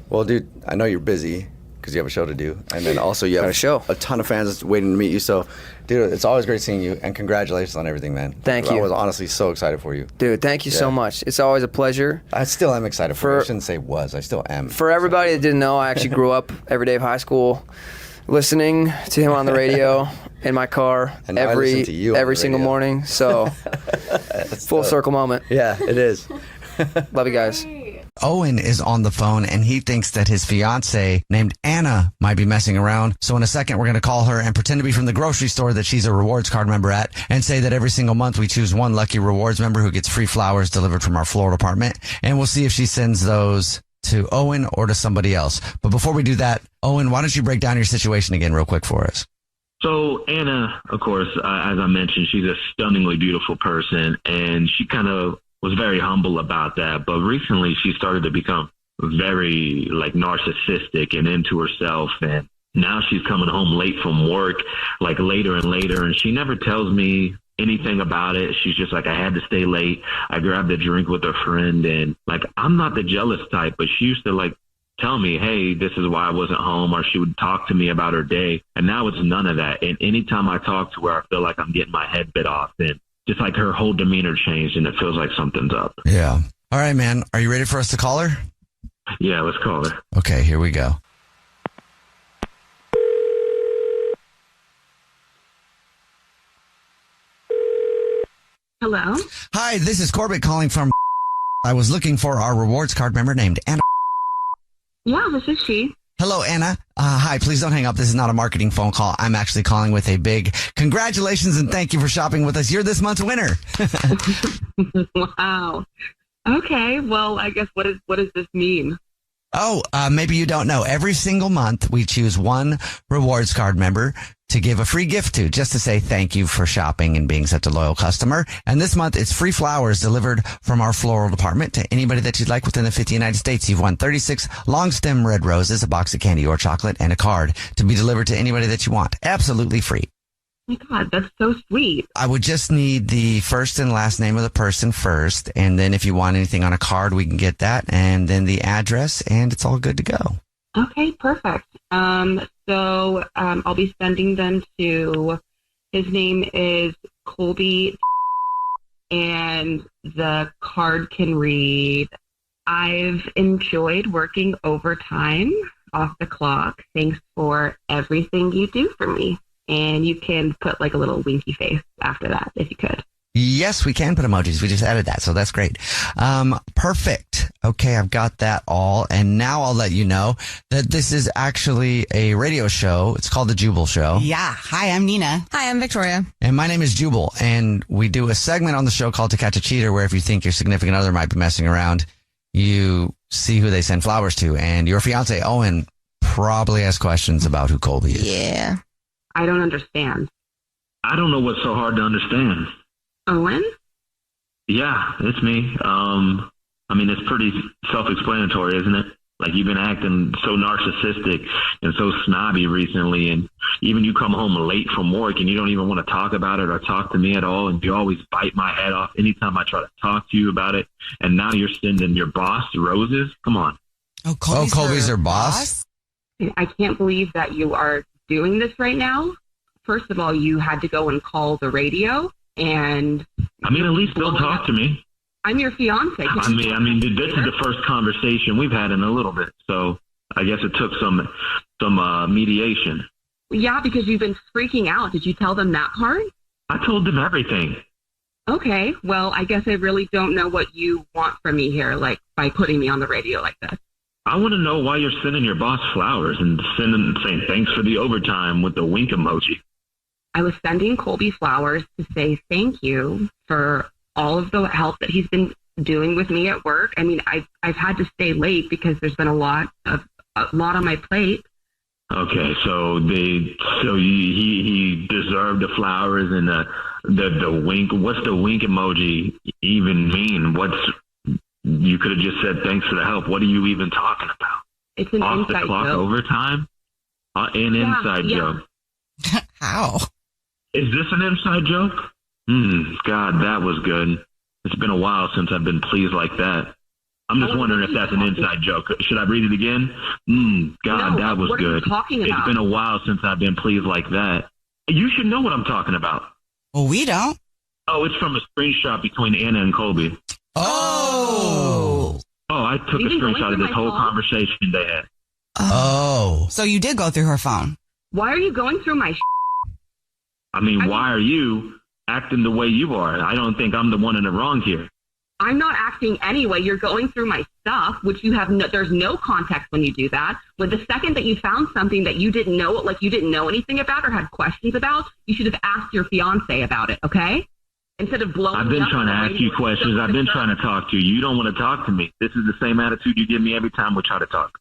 Well, dude, I know you're busy because you have a show to do, and then also you have a ton of fans waiting to meet you. So, dude, it's always great seeing you, and congratulations on everything, man. Thank you. I was honestly so excited for you. Dude, thank you so much. It's always a pleasure. I still am excited for you. I shouldn't say was. I still am. For everybody that didn't know, I actually grew up every day of high school listening to him on the radio in my car and every single morning. So, full circle moment. Yeah, it is. Love you guys. Owen is on the phone, and he thinks that his fiance named Anna might be messing around. So in a second, we're going to call her and pretend to be from the grocery store that she's a rewards card member at, and say that every single month we choose one lucky rewards member who gets free flowers delivered from our floral department. And we'll see if she sends those to Owen or to somebody else. But before we do that, Owen, why don't you break down your situation again real quick for us? So Anna, of course, as I mentioned, she's a stunningly beautiful person, and she kind of was very humble about that. But recently she started to become very like narcissistic and into herself. And now she's coming home late from work, like later and later. And she never tells me anything about it. She's just like, I had to stay late. I grabbed a drink with a friend. And like, I'm not the jealous type, but she used to like tell me, hey, this is why I wasn't home. Or she would talk to me about her day. And now it's none of that. And anytime I talk to her, I feel like I'm getting my head bit off. And just like her whole demeanor changed, and it feels like something's up. Yeah. All right, man. Are you ready for us to call her? Yeah, let's call her. Okay, here we go. Hello? Hi, this is Corbett calling from... I was looking for our rewards card member named Anna. Yeah, this is she. Hello, Anna. Hi, please don't hang up. This is not a marketing phone call. I'm actually calling with a big congratulations and thank you for shopping with us. You're this month's winner. Wow. Okay. Well, I guess what does this mean? Oh, maybe you don't know. Every single month we choose one rewards card member to give a free gift to, just to say thank you for shopping and being such a loyal customer. And this month it's free flowers delivered from our floral department to anybody that you'd like within the 50 United States. You've won 36 long stem red roses, a box of candy or chocolate, and a card to be delivered to anybody that you want. Absolutely free. Oh my God, that's so sweet. I would just need the first and last name of the person first. And then if you want anything on a card, we can get that. And then the address, and it's all good to go. Okay, perfect. So I'll be sending them to, his name is Colby, and the card can read, I've enjoyed working overtime off the clock. Thanks for everything you do for me. And you can put like a little winky face after that if you could. Yes, we can put emojis. We just added that, so that's great. Perfect. Okay, I've got that all. And now I'll let you know that this is actually a radio show. It's called The Jubal Show. Yeah. Hi, I'm Nina. Hi, I'm Victoria. And my name is Jubal. And we do a segment on the show called To Catch a Cheater, where if you think your significant other might be messing around, you see who they send flowers to. And your fiance, Owen, probably has questions about who Colby is. Yeah. I don't understand. I don't know what's so hard to understand. Owen? Yeah, it's me. I mean, it's pretty self-explanatory, isn't it? Like, you've been acting so narcissistic and so snobby recently, and even you come home late from work and you don't even want to talk about it or talk to me at all, and you always bite my head off anytime I try to talk to you about it, and now you're sending your boss roses? Come on. Oh, Colby's her boss? I can't believe that you are doing this right now. First of all, you had to go and call the radio, and I mean, at least they'll talk to me. I'm your fiance. I mean, this is the first conversation we've had in a little bit, so I guess it took some mediation. Yeah, because you've been freaking out. Did you tell them that part? I told them everything. Okay, well, I guess I really don't know what you want from me here, like by putting me on the radio like this. I want to know why you're sending your boss flowers and saying thanks for the overtime with the wink emoji. I was sending Colby flowers to say thank you for all of the help that he's been doing with me at work. I mean, I've had to stay late because there's been a lot of a lot on my plate. Okay, so he deserved the flowers and the wink. What's the wink emoji even mean? You could have just said thanks for the help. What are you even talking about? It's an Off inside the clock joke. overtime? An inside joke. How? Is this an inside joke? God, that was good. It's been a while since I've been pleased like that. I'm just wondering if that's an inside joke. Should I read it again? God, that was what good. Are you talking about? It's been a while since I've been pleased like that. You should know what I'm talking about. Well, we don't. Oh, it's from a screenshot between Anna and Colby. Oh, I took a screenshot of this whole conversation they had. Oh. So you did go through her phone. Why are you going through my I mean, why are you acting the way you are? I don't think I'm the one in the wrong here. I'm not acting anyway. You're going through my stuff, which you have there's no context when you do that. With the second that you found something that you didn't know, like you didn't know anything about or had questions about, you should have asked your fiance about it, okay? Instead of blowing I've been up trying to ask you questions. I've been trying to talk to you. You don't want to talk to me. This is the same attitude you give me every time we try to talk.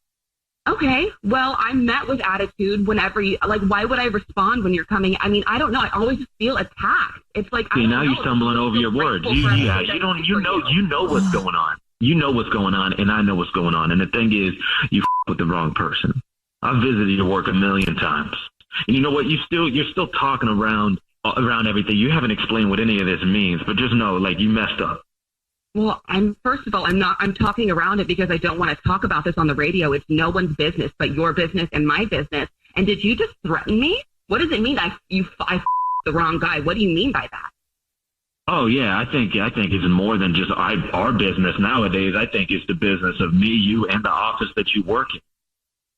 Okay, well, I'm met with attitude whenever you, like, why would I respond when you're coming? I mean, I don't know. I always just feel attacked. It's like, See, now you're stumbling over your words. You know what's going on. You know what's going on, and I know what's going on. And the thing is, you with the wrong person. I've visited your work a million times. And you know what? You're still talking around everything. You haven't explained what any of this means, but just know, like, you messed up. Well, I'm talking around it because I don't want to talk about this on the radio. It's no one's business but your business and my business. And did you just threaten me? What does it mean I the wrong guy? What do you mean by that? Oh yeah, I think it's more than just our business nowadays. I think it's the business of me, you, and the office that you work in.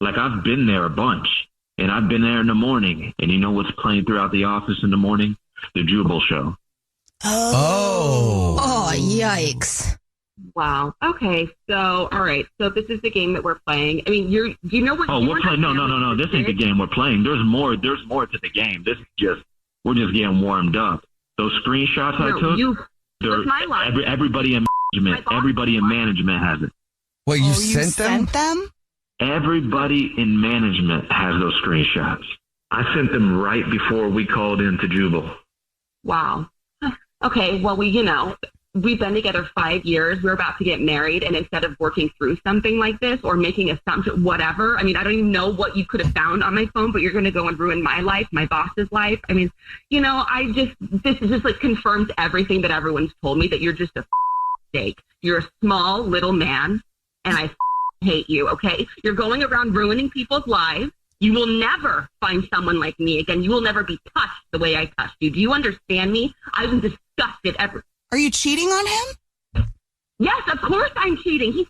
Like, I've been there a bunch, and I've been there in the morning. And you know what's playing throughout the office in the morning? The Jubal Show. Oh, yikes. Wow. Okay. So, all right. So this is the game that we're playing. I mean, do you know what? Oh, we're playing. No. This ain't the game we're playing. There's more to the game. This is we're just getting warmed up. Those screenshots I took, my life. Everybody in management has it. Well, you sent them? Everybody in management has those screenshots. I sent them right before we called in to Jubal. Wow. Okay, well, we've been together 5 years. We're about to get married. And instead of working through something like this or making assumptions, whatever, I mean, I don't even know what you could have found on my phone, but you're going to go and ruin my life, my boss's life. I mean, this is just like confirms everything that everyone's told me, that you're just a steak. You're a small little man, and I hate you, okay? You're going around ruining people's lives. You will never find someone like me again. You will never be touched the way I touched you. Do you understand me? I'm disgusted. Are you cheating on him? Yes, of course I'm cheating. He's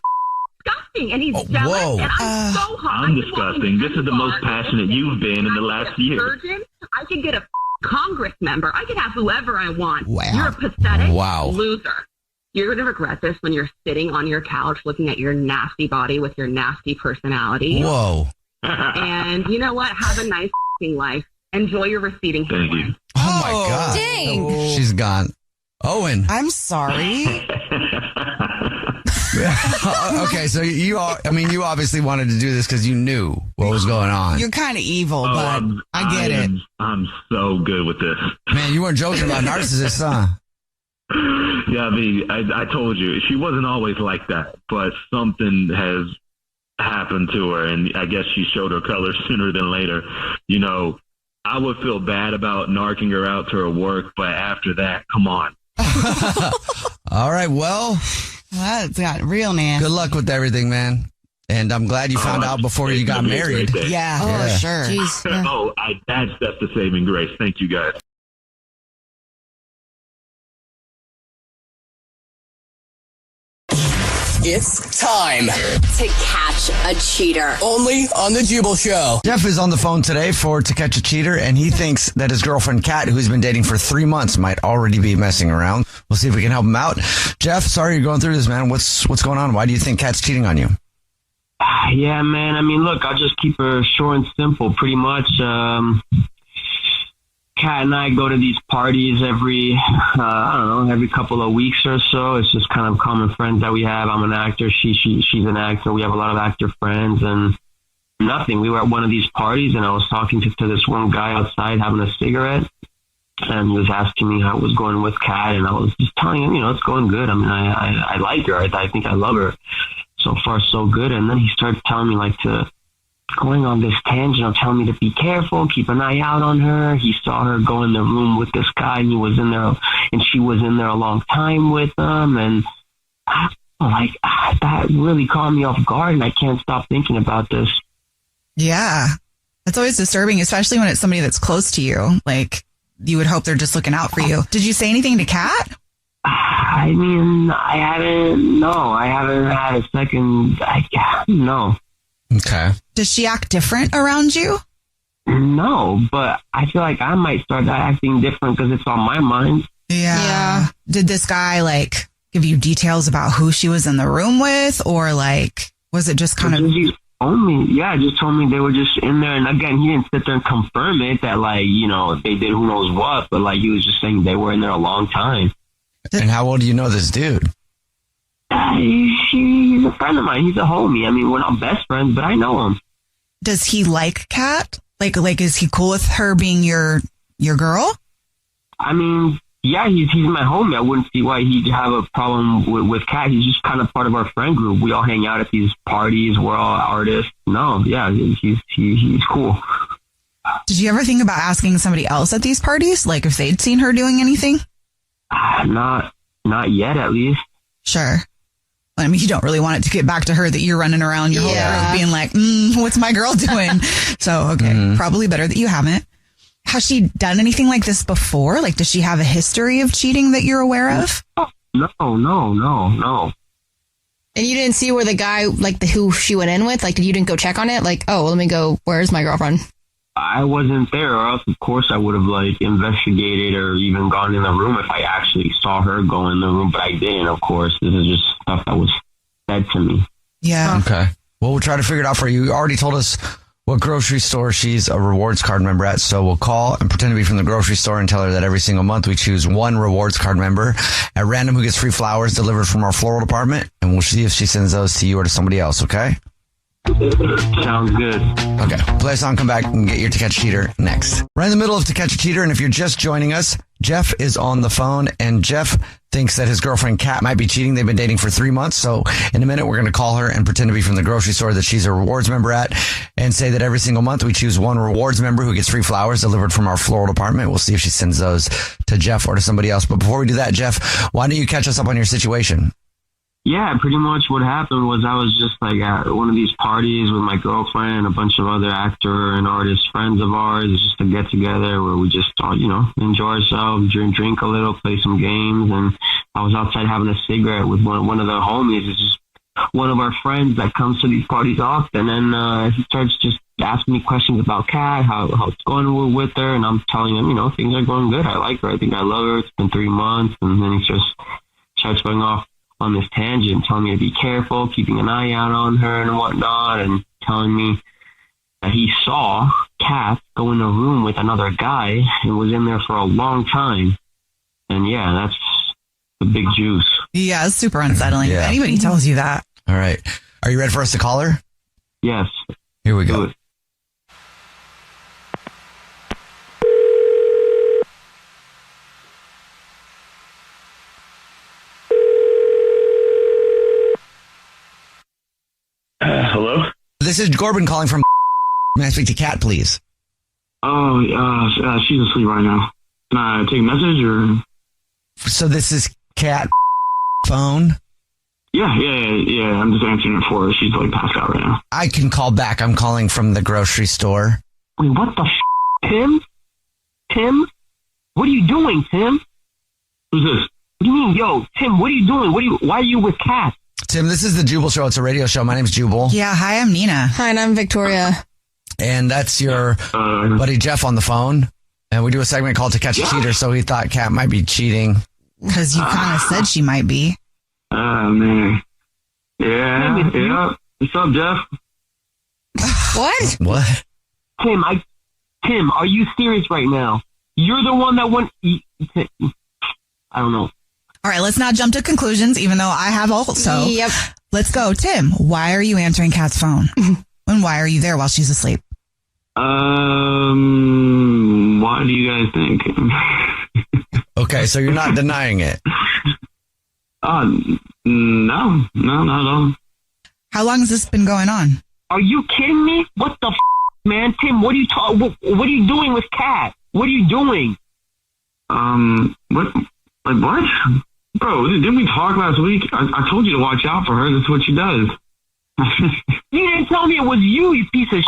disgusting, and he's jealous, and I'm so hot. I'm disgusting. This is the most passionate you've been in the last year. Surgeon, I could get a Congress member. I could have whoever I want. Wow. You're a pathetic Wow. loser. You're going to regret this when you're sitting on your couch looking at your nasty body with your nasty personality. Whoa. And you know what? Have a nice life. Enjoy your receding hairline. Thank you. Oh my God. Dang. She's gone. Owen. I'm sorry. Okay, so you obviously wanted to do this because you knew what was going on. You're kind of evil, but I get it. I'm so good with this. Man, you weren't joking about narcissists, huh? Yeah, I told you, she wasn't always like that, but something has happened to her, and I guess she showed her colors sooner than later. You know, I would feel bad about narking her out to her work, but after that, come on. All right, well, That's got real nasty. good luck with everything, man. And I'm glad you found out before you got married. Yeah, Yeah. for sure. Jeez. Yeah. Oh, that's the saving grace. Thank you, guys. It's time. To catch a cheater. Only on The Jubal Show. Jeff is on the phone today for To Catch a Cheater, and he thinks that his girlfriend Kat, who's been dating for 3 months, might already be messing around. We'll see if we can help him out. Jeff, sorry you're going through this, man. What's going on? Why do you think Kat's cheating on you? Yeah, man. I mean, look, I'll just keep her short and simple. Pretty much, Kat and I go to these parties every couple of weeks or so. It's just kind of common friends that we have. I'm an actor. She's an actor. We have a lot of actor friends, and nothing. We were at one of these parties, and I was talking to this one guy outside having a cigarette, and he was asking me how it was going with Kat, and I was just telling him, it's going good. I mean, I like her. I think I love her. So far, so good. And then he started telling me, going on this tangent of telling me to be careful, keep an eye out on her. He saw her go in the room with this guy, and he was in there, and she was in there a long time with him, and that really caught me off guard, and I can't stop thinking about this. Yeah. That's always disturbing, especially when it's somebody that's close to you. You would hope they're just looking out for you. Did you say anything to Kat? I mean, I haven't had a second. No. Okay. Does she act different around you? No, but I feel like I might start acting different because it's on my mind. Yeah. Did this guy give you details about who she was in the room with, or was it just kind of? Just told me they were just in there, and again, he didn't sit there and confirm it that they did who knows what, but he was just saying they were in there a long time. And how well do you know this dude? He's a friend of mine. He's a homie. I mean, we're not best friends, but I know him. Does he like Kat? Is he cool with her being your girl? I mean, yeah, he's my homie. I wouldn't see why he'd have a problem with Kat. He's just kind of part of our friend group. We all hang out at these parties. We're all artists. No, yeah, he's cool. Did you ever think about asking somebody else at these parties? If they'd seen her doing anything? Not yet, at least. Sure. I mean, you don't really want it to get back to her that you're running around your whole group being what's my girl doing? So, okay, probably better that you haven't. Has she done anything like this before? Does she have a history of cheating that you're aware of? No. And you didn't see where the guy, who she went in with? You didn't go check on it? Let me go, where's my girlfriend? I wasn't there, or else, of course, I would have, investigated or even gone in the room if I actually saw her go in the room, but I didn't, of course. This is just stuff that was said to me. Yeah. Okay. Well, we'll try to figure it out for you. You already told us what grocery store she's a rewards card member at, so we'll call and pretend to be from the grocery store and tell her that every single month we choose one rewards card member at random who gets free flowers delivered from our floral department, and we'll see if she sends those to you or to somebody else, okay? Sounds good. Okay. Play a song, come back and get your To Catch a Cheater next. Right in the middle of To Catch a Cheater, and if you're just joining us, Jeff is on the phone, and Jeff thinks that his girlfriend Kat might be cheating. They've been dating for 3 months, so in a minute we're going to call her and pretend to be from the grocery store that she's a rewards member at, and say that every single month we choose one rewards member who gets free flowers delivered from our floral department. We'll see if she sends those to Jeff or to somebody else. But before we do that, Jeff, why don't you catch us up on your situation? Yeah, pretty much what happened was I was just at one of these parties with my girlfriend and a bunch of other actor and artist friends of ours. It's just a get together where we just enjoy ourselves, drink a little, play some games. And I was outside having a cigarette with one of the homies. It's just one of our friends that comes to these parties often. And he starts just asking me questions about Kat, how it's going with her. And I'm telling him, things are going good. I like her. I think I love her. It's been 3 months. And then he just starts going off on this tangent, telling me to be careful, keeping an eye out on her and whatnot, and telling me that he saw Kat go in a room with another guy and was in there for a long time. And yeah, that's the big juice. Yeah, it's super unsettling. Yeah. Anybody tells you that. All right. Are you ready for us to call her? Yes. Here we go. Hello? This is Corbin calling from... May I speak to Kat, please? Oh, she's asleep right now. Can I take a message, or...? So this is Kat phone? Yeah. I'm just answering it for her. She's passed out right now. I can call back. I'm calling from the grocery store. Wait, what the Tim? Tim? What are you doing, Tim? Who's this? What do you mean, yo, Tim, what are you doing? Why are you with Kat? Tim, this is the Jubal Show. It's a radio show. My name's Jubal. Yeah, hi, I'm Nina. Hi, and I'm Victoria. And that's your buddy Jeff on the phone. And we do a segment called To Catch a Cheater, so he thought Kat might be cheating. Because you kind of said she might be. Oh, man. Yeah. What's up, Jeff? What? What? Tim, are you serious right now? You're the one that went... I don't know. All right, let's not jump to conclusions, even though I have also. Yep. Let's go. Tim, why are you answering Kat's phone? And why are you there while she's asleep? Why do you guys think? Okay, so you're not denying it. No, not at all. How long has this been going on? Are you kidding me? What the man? Tim, what are you what are you doing with Kat? What are you doing? What? Like what? Bro, didn't we talk last week? I told you to watch out for her. That's what she does. You didn't tell me it was you piece of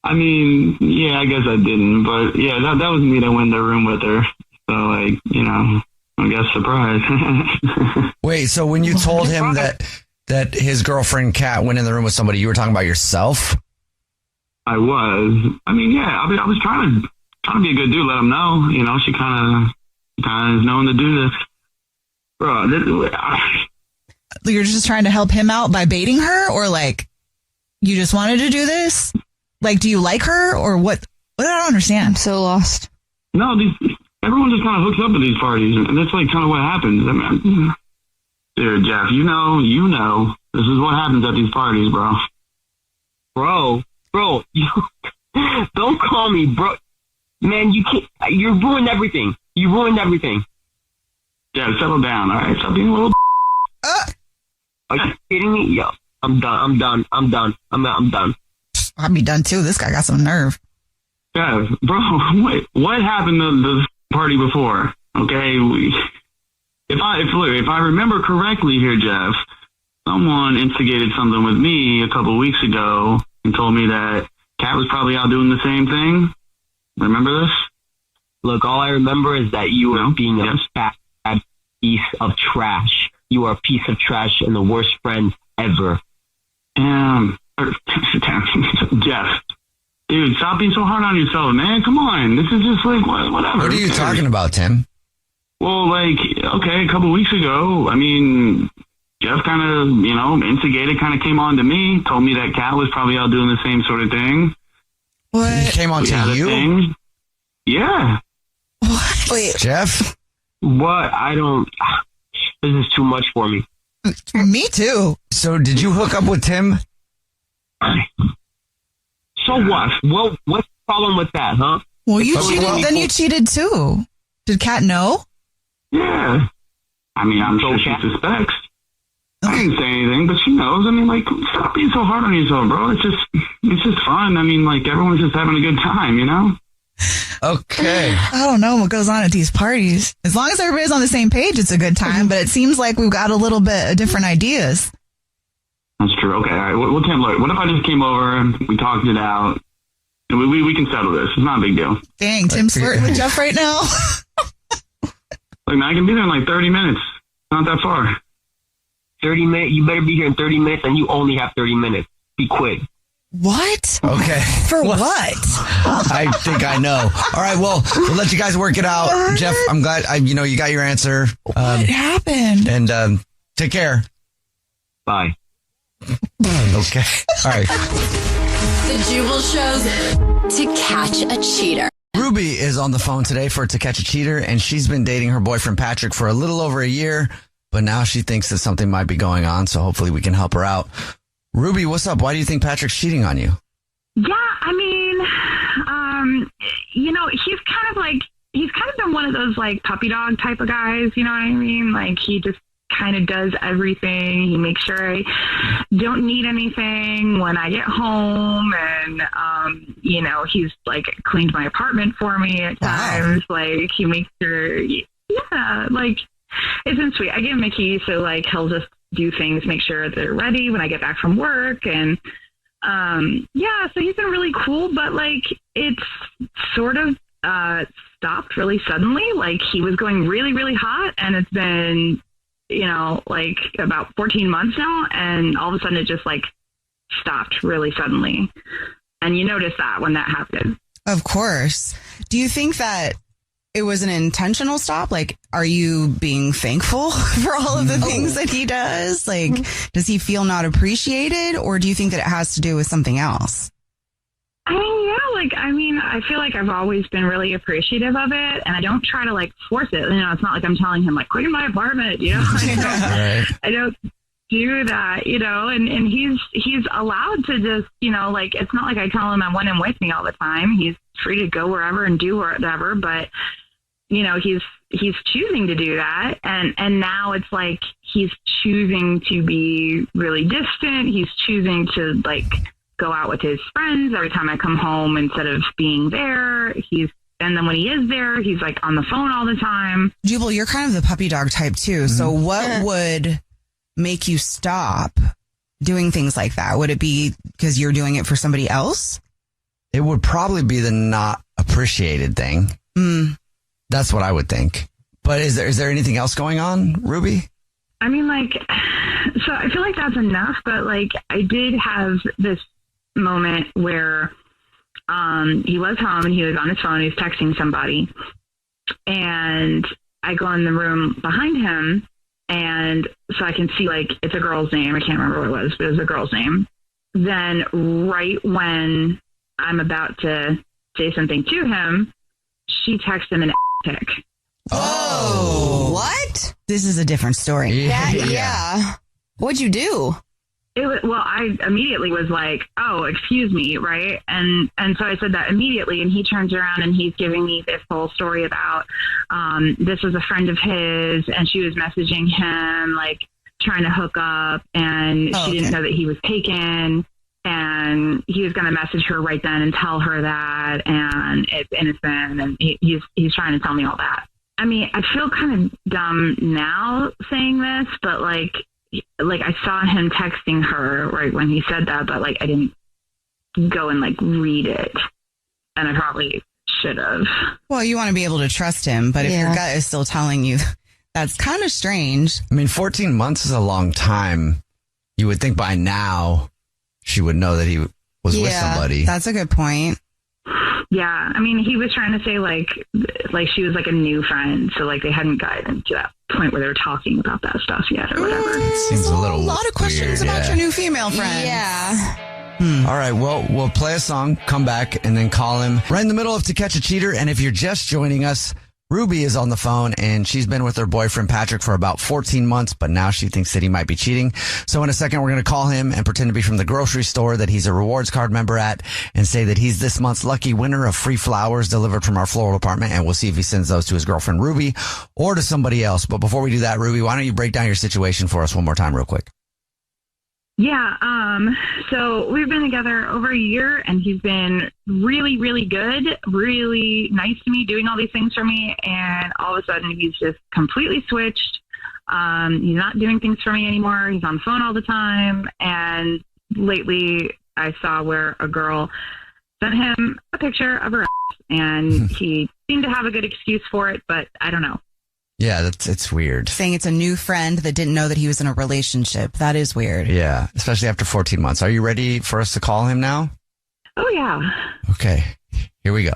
I mean, yeah, I guess I didn't. But yeah, that was me that went in the room with her. So, like, you know, I guess surprise. Wait, so when you told him that his girlfriend Kat went in the room with somebody, you were talking about yourself? I was. I mean, yeah, I was trying to be a good dude, let him know. You know, she kind of is known to do this. Bro, You're just trying to help him out by baiting her, or like you just wanted to do this? Like, do you like her, or what? What? I don't understand. I'm so lost. No, everyone just kind of hooks up at these parties, and that's like kind of what happens. I mean, dude, Jeff, you know, this is what happens at these parties, bro. Bro, you don't call me, bro. Man, you can't. You ruined everything. Yeah, settle down, all right? Stop being a little. Are you kidding me? Yo, I'm done. I'd be done too. This guy got some nerve. Jeff, bro, what happened to the party before? Okay, if I remember correctly here, Jeff, someone instigated something with me a couple weeks ago and told me that Kat was probably out doing the same thing. Remember this? Look, all I remember is that you were being a fat piece of trash. You are a piece of trash and the worst friend ever. Jeff, dude, stop being so hard on yourself, man. Come on. This is just like, whatever. What are you talking about, Tim? Well, like, okay, a couple weeks ago, I mean, Jeff kind of, you know, instigated, kind of came on to me, told me that Kat was probably out doing the same sort of thing. What? He came on to you? Thing. Yeah. What? Wait. Jeff? What? This is too much for me. Me too. So did you hook up with Tim? So what? Well, what's the problem with that, huh? Well, you cheated. Then you cheated too. Did Kat know? Yeah. I mean, I'm sure she suspects. I didn't say anything, but she knows. I mean, like, stop being so hard on yourself, bro. It's just fun. I mean, like, everyone's just having a good time, you know? Okay. I don't know what goes on at these parties. As long as everybody's on the same page, it's a good time. But it seems like we've got a little bit of different ideas. That's true. Okay, all right. Well, Tim, look, what if I just came over and we talked it out? And we can settle this. It's not a big deal. Dang, Tim's flirting with Jeff right now. Look, man, I can be there in like 30 minutes. Not that far. 30 minutes? You better be here in 30 minutes, and you only have 30 minutes. Be quick. What? Okay. For what? I think I know. All right, well, we'll let you guys work it out. Jeff, I'm glad you got your answer. What happened? And take care. Bye. Okay. All right. The Jubal Show's To Catch a Cheater. Ruby is on the phone today for To Catch a Cheater, and she's been dating her boyfriend Patrick for a little over a year, but now she thinks that something might be going on, so hopefully we can help her out. Ruby, what's up? Why do you think Patrick's cheating on you? Yeah, I mean, he's kind of been one of those like puppy dog type of guys, you know what I mean? Like he just kind of does everything. He makes sure I don't need anything when I get home. And, he's like cleaned my apartment for me at times. Like he makes sure, like it's been sweet. I give him a key. So like, he'll just do things, make sure they're ready when I get back from work. And, so he's been really cool, but like, it's sort of, stopped really suddenly. Like he was going really, really hot, and it's been, like about 14 months now, and all of a sudden it just like stopped really suddenly. And you notice that when that happens. Of course. Do you think that it was an intentional stop? Like, are you being thankful for all of the things that he does? Like, does he feel not appreciated, or do you think that it has to do with something else? I mean, I feel like I've always been really appreciative of it, and I don't try to like force it. It's not like I'm telling him like, clean my apartment, I don't do that, and he's allowed to just, like, it's not like I tell him I want him with me all the time. He's free to go wherever and do whatever, but he's choosing to do that. And now it's like, he's choosing to be really distant. He's choosing to like go out with his friends every time I come home instead of being there. And then when he is there, he's like on the phone all the time. Jubal, you're kind of the puppy dog type too. So what would make you stop doing things like that? Would it be because you're doing it for somebody else? It would probably be the not appreciated thing. That's what I would think. But is there anything else going on, Ruby? I mean, like, so I feel like that's enough, but like I did have this moment where he was home and he was on his phone, he was texting somebody, and I go in the room behind him, and so I can see, like, it's a girl's name. I can't remember what it was, but it was a girl's name. Then right when I'm about to say something to him, she texts him an pic. Oh, what? This is a different story. Yeah. What'd you do? I immediately was like, oh, excuse me, right? And so I said that immediately, and he turns around and he's giving me this whole story about this was a friend of his, and she was messaging him, like, trying to hook up, and she didn't know that he was taken, and he was going to message her right then and tell her that, and it's innocent, and he's trying to tell me all that. I mean, I feel kind of dumb now saying this, but like I saw him texting her right when he said that, but like I didn't go and like read it, and I probably should have. Well, you want to be able to trust him, but if your gut is still telling you, that's kind of strange. I mean, 14 months is a long time. You would think by now she would know that he was with somebody. That's a good point. Yeah, I mean, he was trying to say like she was like a new friend, so like they hadn't gotten to that point where they were talking about that stuff yet or whatever. It seems a lot of questions about your new female friend. Yeah. All right, well, we'll play a song, come back, and then call him right in the middle of To Catch a Cheater. And if you're just joining us, Ruby is on the phone, and she's been with her boyfriend, Patrick, for about 14 months, but now she thinks that he might be cheating. So in a second, we're going to call him and pretend to be from the grocery store that he's a rewards card member at, and say that he's this month's lucky winner of free flowers delivered from our floral department, and we'll see if he sends those to his girlfriend, Ruby, or to somebody else. But before we do that, Ruby, why don't you break down your situation for us one more time real quick? Yeah, so we've been together over a year, and he's been really, really good, really nice to me, doing all these things for me, and all of a sudden he's just completely switched. He's not doing things for me anymore. He's on the phone all the time, and lately I saw where a girl sent him a picture of her ass, and he seemed to have a good excuse for it, but I don't know. Yeah, it's weird. Saying it's a new friend that didn't know that he was in a relationship. That is weird. Yeah, especially after 14 months. Are you ready for us to call him now? Oh, yeah. Okay, here we go.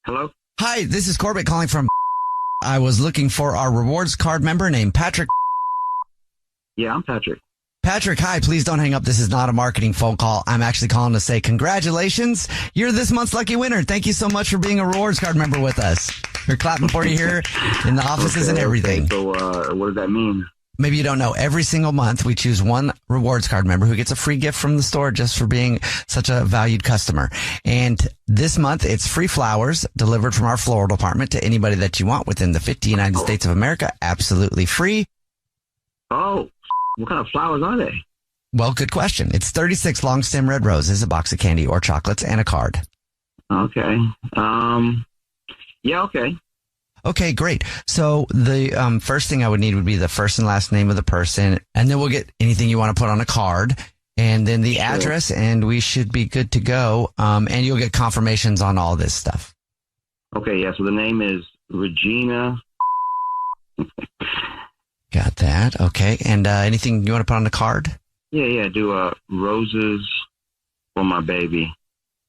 Hello? Hi, this is Corbett calling from... I was looking for our rewards card member named Patrick. Yeah, I'm Patrick. Patrick, hi, please don't hang up. This is not a marketing phone call. I'm actually calling to say congratulations. You're this month's lucky winner. Thank you so much for being a rewards card member with us. We're clapping for you here in the offices and everything. Okay. So what does that mean? Maybe you don't know. Every single month, we choose one rewards card member who gets a free gift from the store just for being such a valued customer. And this month, it's free flowers delivered from our floral department to anybody that you want within the 50 United States of America. Absolutely free. Oh. What kind of flowers are they? Well, good question. It's 36 long stem red roses, a box of candy or chocolates, and a card. Okay. Yeah, okay. Okay, great. So the first thing I would need would be the first and last name of the person, and then we'll get anything you want to put on a card, and then the address, and we should be good to go. And you'll get confirmations on all this stuff. Okay, yeah, so the name is Regina. Got that. Okay. And anything you want to put on the card? Yeah. Do roses for my baby.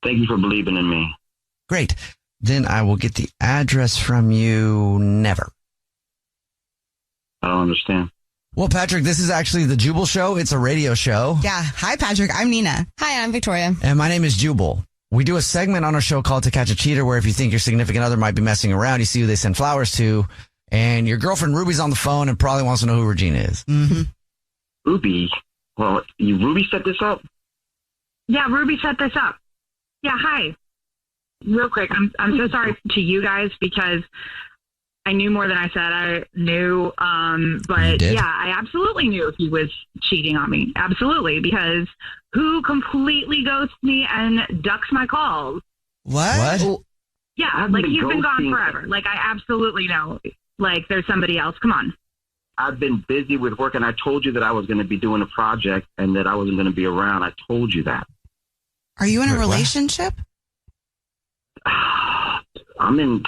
Thank you for believing in me. Great. Then I will get the address from you. Never. I don't understand. Well, Patrick, this is actually the Jubal Show. It's a radio show. Yeah. Hi, Patrick. I'm Nina. Hi, I'm Victoria. And my name is Jubal. we do a segment on our show called To Catch a Cheater, where if you think your significant other might be messing around, you see who they send flowers to, and your girlfriend Ruby's on the phone and probably wants to know who Regina is. Mm-hmm. Ruby? Well, Ruby set this up? Yeah, Ruby set this up. Yeah, hi. Real quick, I'm so sorry to you guys because I knew more than I said I knew. But yeah, I absolutely knew he was cheating on me. Absolutely. Because who completely ghosts me and ducks my calls? What? Yeah, like he's been gone forever. Like I absolutely know. Like there's somebody else. Come on. I've been busy with work, and I told you that I was going to be doing a project and that I wasn't going to be around. I told you that. Are you in a relationship? I'm in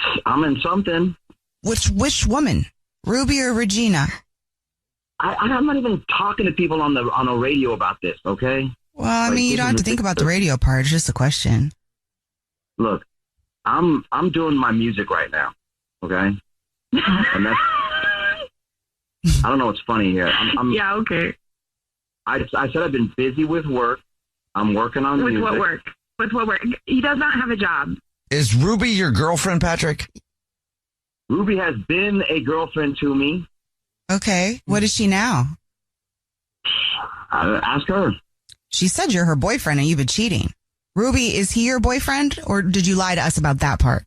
something. Which woman? Ruby or Regina? I'm not even talking to people on the radio about this, okay? Well, I mean, you don't have to think about the radio part. It's just a question. Look, I'm doing my music right now, okay? And that's, I don't know what's funny here. Yeah, okay. I said I've been busy with work. I'm working on music. With what work? He does not have a job. Is Ruby your girlfriend, Patrick? Ruby has been a girlfriend to me. Okay. What is she now? Ask her. She said you're her boyfriend and you've been cheating. Ruby, is he your boyfriend or did you lie to us about that part?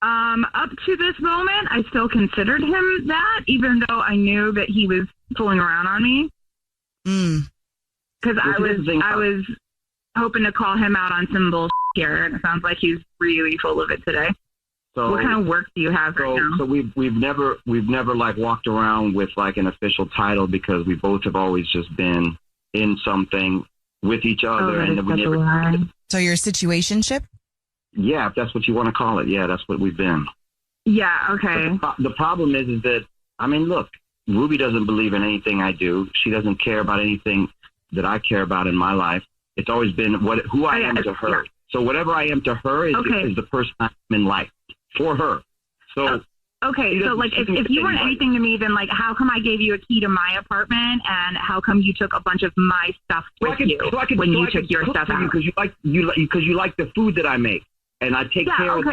Up to this moment, I still considered him that, even though I knew that he was fooling around on me. Because I was hoping to call him out on some bullshit here, and it sounds like he's really full of it today. So what kind of work do you have right now? So we've never like walked around with like an official title because we both have always just been in something with each other, and we never. So you're a situationship? Yeah, if that's what you want to call it. Yeah, that's what we've been. Yeah. Okay. The problem is that I mean, look, Ruby doesn't believe in anything I do. She doesn't care about anything that I care about in my life. It's always been who I am to her. Yeah. So whatever I am to her is the person I'm in life for her. So okay, so like if you weren't anything to me, then like how come I gave you a key to my apartment, and how come you took a bunch of my stuff with you when you took your stuff out? Because you like the food that I make, and I take care of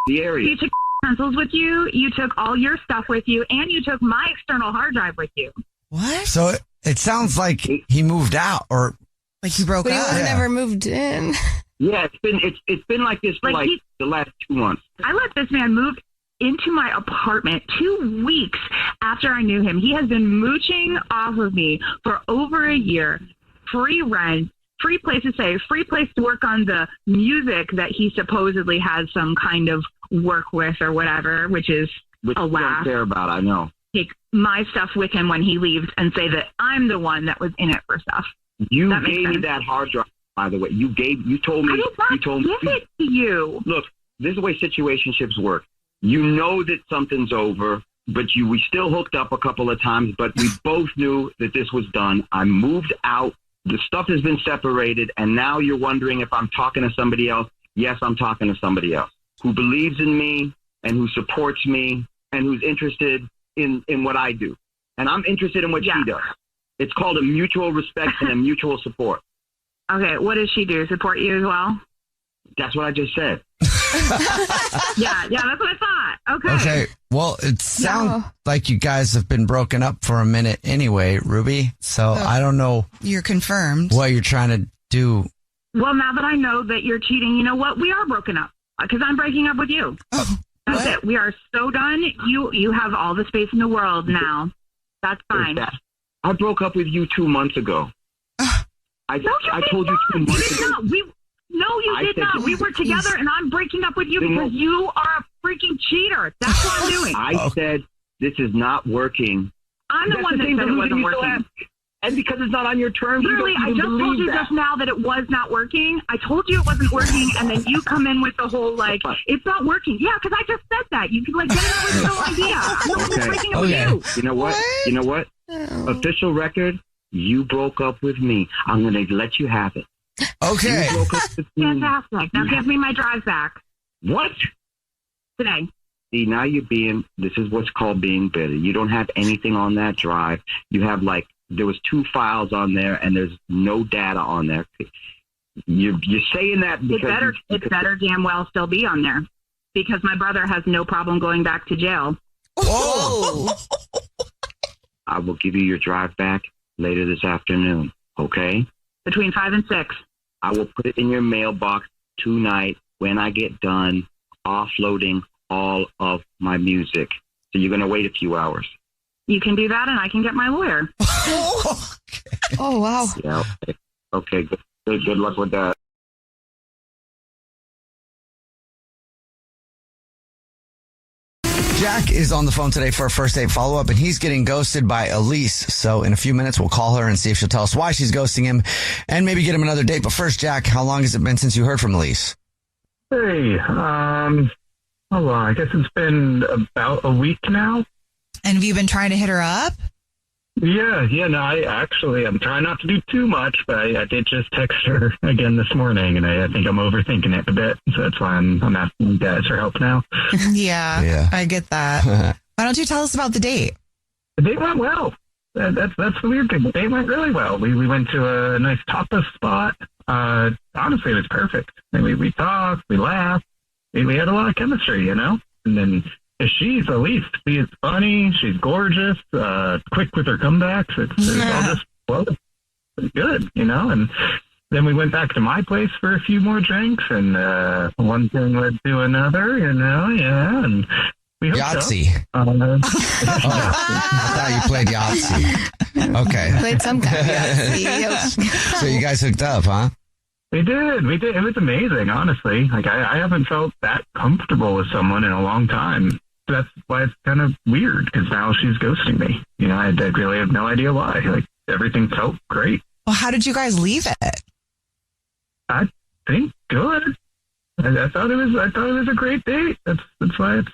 the area. You took pencils with you. You took all your stuff with you, and you took my external hard drive with you. What? So it sounds like he moved out, or like he broke up. He never moved in. Yeah, it's been like this for like the last 2 months. I let this man move into my apartment 2 weeks after I knew him. He has been mooching off of me for over a year. Free rent, free place to stay, free place to work on the music that he supposedly has some kind of work with or whatever, which a laugh. Don't care about, I know. Take my stuff with him when he leaves and say that I'm the one that was in it for stuff. You gave me that hard drive, by the way. You told me. I did not give it to you. Look, this is the way situationships work. You know that something's over, but we still hooked up a couple of times, but we both knew that this was done. I moved out. The stuff has been separated, and now you're wondering if I'm talking to somebody else. Yes, I'm talking to somebody else who believes in me and who supports me and who's interested in what I do. And I'm interested in what she does. It's called a mutual respect and a mutual support. Okay, what does she do? Support you as well? That's what I just said. yeah, that's what I thought. Okay. Well, it sounds like you guys have been broken up for a minute anyway, Ruby. So I don't know. You're confirmed. What you're trying to do. Well, now that I know that you're cheating, you know what? We are broken up because I'm breaking up with you. That's it. We are so done. You have all the space in the world now. That's fine. I broke up with you 2 months ago. I told you 2 months ago. No, you did not. We were together, and I'm breaking up with you because you are a freaking cheater. That's what I'm doing. I said this is not working. I'm the one that said it wasn't working. And because it's not on your terms, Literally, I just told you just now that it was not working. I told you it wasn't working, and then you come in with the whole, like, it's not working. Yeah, because I just said that. You could, like, get it with no idea. I'm breaking up with you. You know what? You know what? Official record, you broke up with me. I'm going to let you have it. Okay. You broke up with me. Fantastic. Now give me my drive back. What? Today. See, now this is what's called being bitter. You don't have anything on that drive. You have, like, there was 2 files on there, and there's no data on there. You're saying that because it better damn well still be on there because my brother has no problem going back to jail. Whoa! I will give you your drive back later this afternoon. Okay? Between 5 and 6. I will put it in your mailbox tonight when I get done offloading all of my music. So you're going to wait a few hours. You can do that and I can get my lawyer. Oh, wow. Yeah. Okay. Good luck with that. Jack is on the phone today for a first date follow-up, and he's getting ghosted by Elise. So in a few minutes, we'll call her and see if she'll tell us why she's ghosting him and maybe get him another date. But first, Jack, how long has it been since you heard from Elise? Hey, I guess it's been about a week now. And have you been trying to hit her up? Yeah, no, I'm trying not to do too much, but I did just text her again this morning, and I think I'm overthinking it a bit, so that's why I'm asking you guys for help now. Yeah, I get that. Why don't you tell us about the date? The date went well. That's the weird thing. The date went really well. We went to a nice tapas spot. Honestly, it was perfect. We talked, we laughed, we had a lot of chemistry, And then she's Elise. She is funny. She's gorgeous. Quick with her comebacks. It's all just it's good, And then we went back to my place for a few more drinks, and one thing led to another, Yeah, and we hooked Yahtzee. up. I thought you played Yahtzee. Okay. Played some kind of Yahtzee. So you guys hooked up, huh? We did. It was amazing, honestly. I haven't felt that comfortable with someone in a long time. That's why it's kind of weird, because now she's ghosting me. I really have no idea why. Everything felt great. Well, how did you guys leave it? I think good. I thought it was a great date. That's why it's.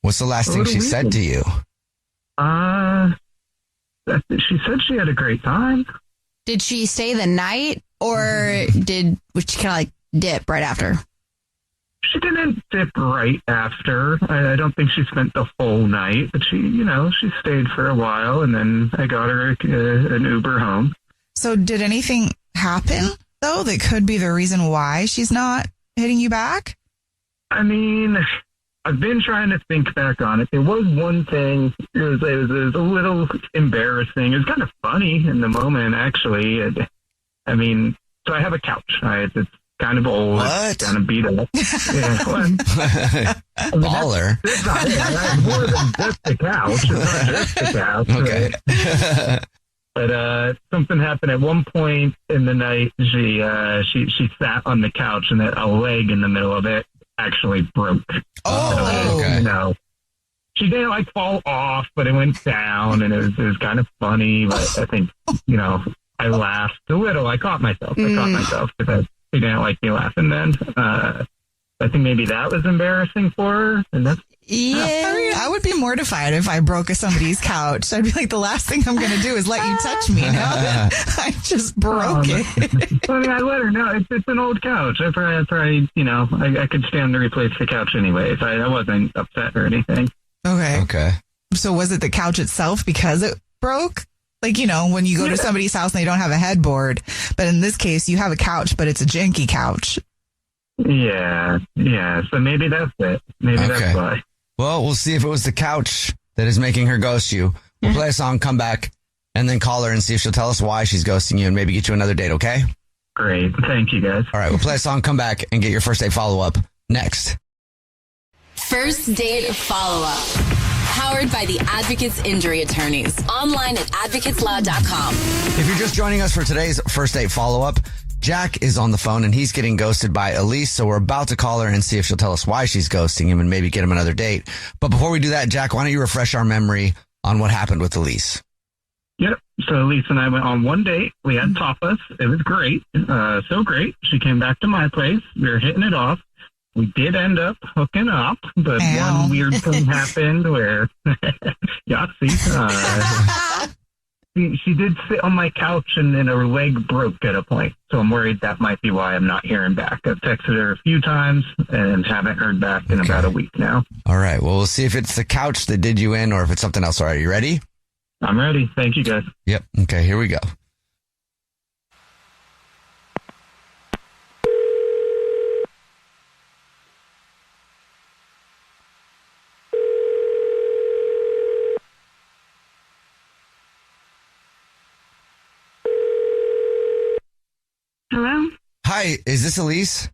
What's the last thing she said to you? She said she had a great time. Did she stay the night, or was she kind of dip right after? She didn't dip right after. I don't think she spent the whole night, but she stayed for a while, and then I got her an Uber home. So did anything happen, though, that could be the reason why she's not hitting you back? I mean, I've been trying to think back on it. There was one thing. It was a little embarrassing. It was kind of funny in the moment, actually. So I have a couch. It's kind of old. What? It's kind of beat up. Yeah, Baller. It's not it. I have more than just a couch. It's not just a couch. Okay. Right? But something happened at one point in the night. She sat on the couch, and a leg in the middle of it actually broke. Oh, okay. She didn't fall off, but it went down, and it was kind of funny. But I think I laughed a little. I caught myself because she didn't like me laughing then. I think maybe that was embarrassing for her, and that's. Yeah, I would be mortified if I broke somebody's couch. I'd be like, the last thing I'm going to do is let you touch me. Now I just broke it. I let her know it's an old couch. I probably I could stand to replace the couch anyways. I wasn't upset or anything. Okay. So was it the couch itself because it broke? When you go to somebody's house and they don't have a headboard, but in this case you have a couch, but it's a janky couch. Yeah. So maybe that's it. That's why. Well, we'll see if it was the couch that is making her ghost you. We'll play a song, come back, and then call her and see if she'll tell us why she's ghosting you and maybe get you another date, okay? Great. Thank you, guys. All right, we'll play a song, come back, and get your first date follow-up next. First date follow-up. Powered by the Advocates Injury Attorneys. Online at advocateslaw.com. If you're just joining us for today's first date follow-up, Jack is on the phone and he's getting ghosted by Elise, so we're about to call her and see if she'll tell us why she's ghosting him and maybe get him another date. But before we do that, Jack, why don't you refresh our memory on what happened with Elise? Yep. So Elise and I went on one date. We had tapas. It was great. So great. She came back to my place. We were hitting it off. We did end up hooking up, but one weird thing happened where Yahtzee. She did sit on my couch and then her leg broke at a point. So I'm worried that might be why I'm not hearing back. I've texted her a few times and haven't heard back in about a week now. All right. Well, we'll see if it's the couch that did you in or if it's something else. All right. You ready? I'm ready. Thank you, guys. Yep. Okay. Here we go. Hello? Hi, is this Elise?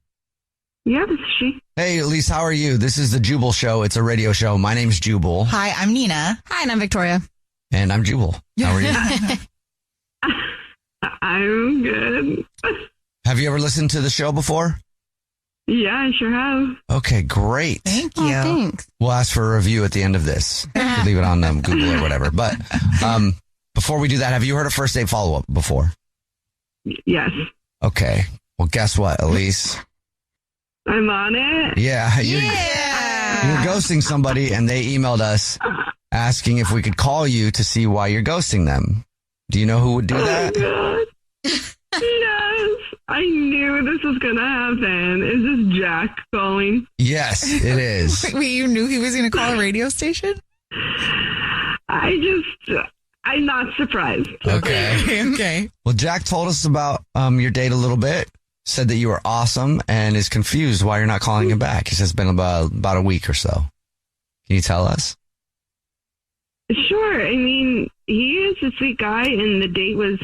Yeah, this is she. Hey, Elise, how are you? This is the Jubal Show. It's a radio show. My name's Jubal. Hi, I'm Nina. Hi, and I'm Victoria. And I'm Jubal. How are you? I'm good. Have you ever listened to the show before? Yeah, I sure have. Okay, great. Thank you. Thanks. We'll ask for a review at the end of this. We'll leave it on Google or whatever. But before we do that, have you heard a first date follow-up before? Yes. Okay. Well, guess what, Elise? I'm on it. Yeah. You're ghosting somebody, and they emailed us asking if we could call you to see why you're ghosting them. Do you know who would do that? Oh, God. Yes. I knew this was going to happen. Is this Jack calling? Yes, it is. Wait, you knew he was going to call a radio station? I'm not surprised. Okay. Well, Jack told us about your date a little bit, said that you were awesome, and is confused why you're not calling him back. He says it's been about a week or so. Can you tell us? Sure. I mean, he is a sweet guy, and the date was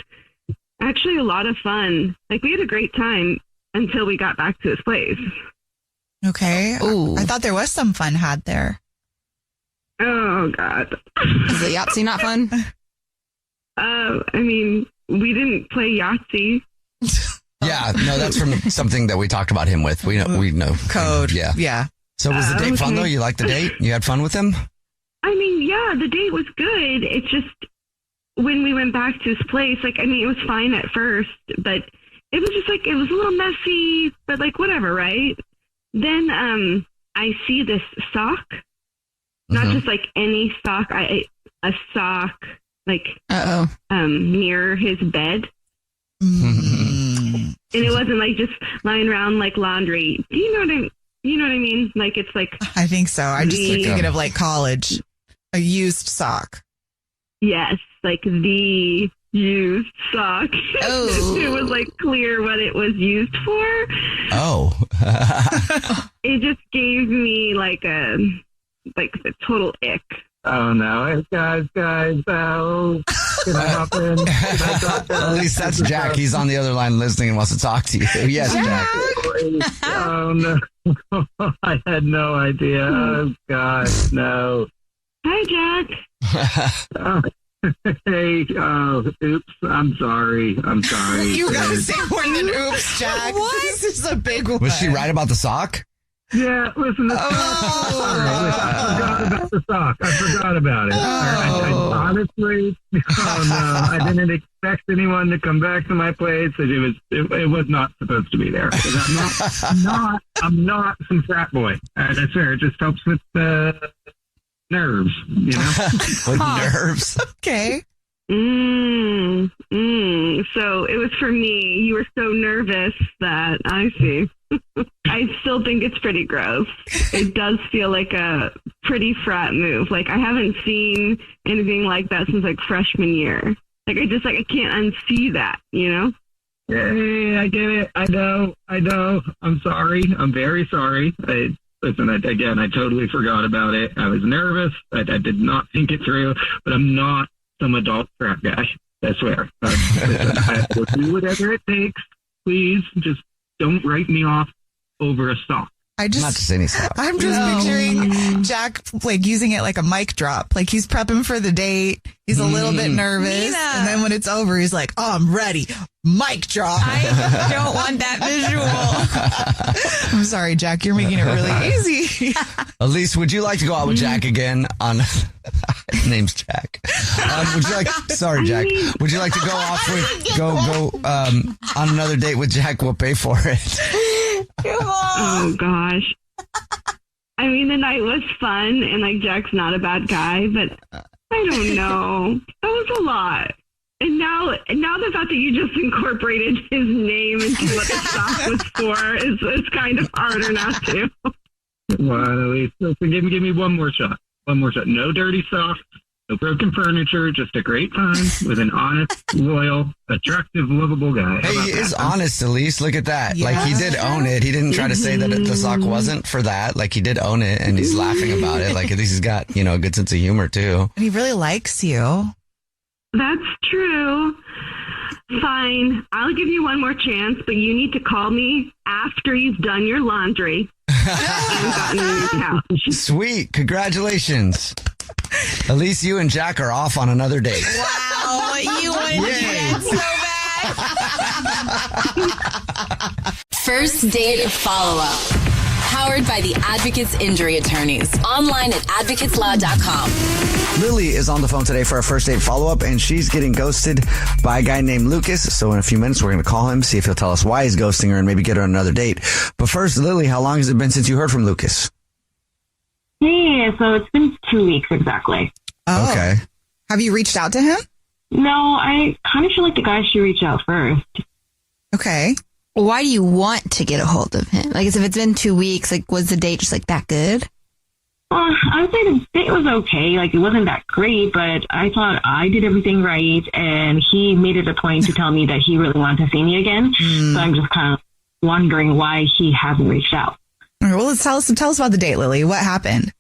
actually a lot of fun. Like, we had a great time until we got back to his place. Okay. Ooh. I thought there was some fun had there. Oh, God. Is the Yahtzee not fun? I mean, we didn't play Yahtzee. Yeah, no, that's from something that we talked about him with. We know. Code. Yeah. So was the date fun, okay. though? You liked the date? You had fun with him? I mean, yeah, the date was good. It's just when we went back to his place, like, I mean, it was fine at first, but it was just like, it was a little messy, but like, whatever, right? Then I see this sock, not just like any sock, a sock, like, near his bed. And it wasn't like just lying around like laundry. Do you know what I mean? Like, it's like, I think so. I just keep thinking of like college, a used sock. Yes, like the used sock. Oh. It was like clear what it was used for. Oh. It just gave me like the total ick. Oh no, guys, oh, can I hop in? At least that's Jack. He's on the other line listening and wants to talk to you. Yes, Jack. Oh no, I had no idea. Oh God, no. Hi, Jack. Hey, oops, I'm sorry. You gotta say more than oops, Jack. What? This is a big one. Was she right about the sock? Yeah, listen, I forgot about it. I honestly, I didn't expect anyone to come back to my place. It was not supposed to be there. I'm not some frat boy. I swear, it just helps with nerves, you know? With nerves? Okay. So it was for me. You were so nervous that I see. I still think it's pretty gross. It does feel like a pretty frat move. Like, I haven't seen anything like that since like freshman year. Like, I can't unsee that, you know? Hey, I get it. I know. I'm sorry. I'm very sorry. Listen, again, I totally forgot about it. I was nervous. I did not think it through, but I'm not some adult frat guy. I swear. Listen, I will do whatever it takes. Please, just don't write me off over a sock. Not just any sock. I'm just picturing Jack like using it like a mic drop. Like, he's prepping for the date. He's a little bit nervous. Nina. And then when it's over, he's like, oh, I'm ready. Mic drop. I don't want that visual. I'm sorry, Jack. You're making it really easy. Elise, would you like to go out with Jack again on... His name's Jack. Would you like... Sorry, Jack. Would you like to go off with... Go on another date with Jack? We'll pay for it. Oh, gosh. I mean, the night was fun, and like, Jack's not a bad guy, but I don't know. That was a lot. And now the fact that you just incorporated his name into what the sock was for is kind of harder not to. Well, Elise, listen, give me one more shot. No dirty socks, no broken furniture, just a great time with an honest, loyal, attractive, lovable guy. Hey, he is honest, Elise. Look at that. Yeah. Like, he did own it. He didn't try to say that the sock wasn't for that. Like, he did own it, and he's laughing about it. Like, at least he's got, a good sense of humor, too. And he really likes you. That's true. Fine. I'll give you one more chance, but you need to call me after you've done your laundry and gotten a new couch. Sweet. Congratulations. At least you and Jack are off on another date. Wow, you would get so bad. First date follow-up. Powered by the Advocates Injury Attorneys. Online at advocateslaw.com. Lily is on the phone today for our first date follow-up, and she's getting ghosted by a guy named Lucas. So in a few minutes, we're going to call him, see if he'll tell us why he's ghosting her, and maybe get her on another date. But first, Lily, how long has it been since you heard from Lucas? Hey, so it's been 2 weeks exactly. Oh. Okay. Have you reached out to him? No, I kind of feel like the guy should reach out first. Okay. Why do you want to get a hold of him? Like, if it's been 2 weeks, like, was the date just like that good? I would say the date was okay. Like, it wasn't that great, but I thought I did everything right, and he made it a point to tell me that he really wanted to see me again. So I'm just kind of wondering why he hasn't reached out. All right, well, tell us about the date, Lily. What happened?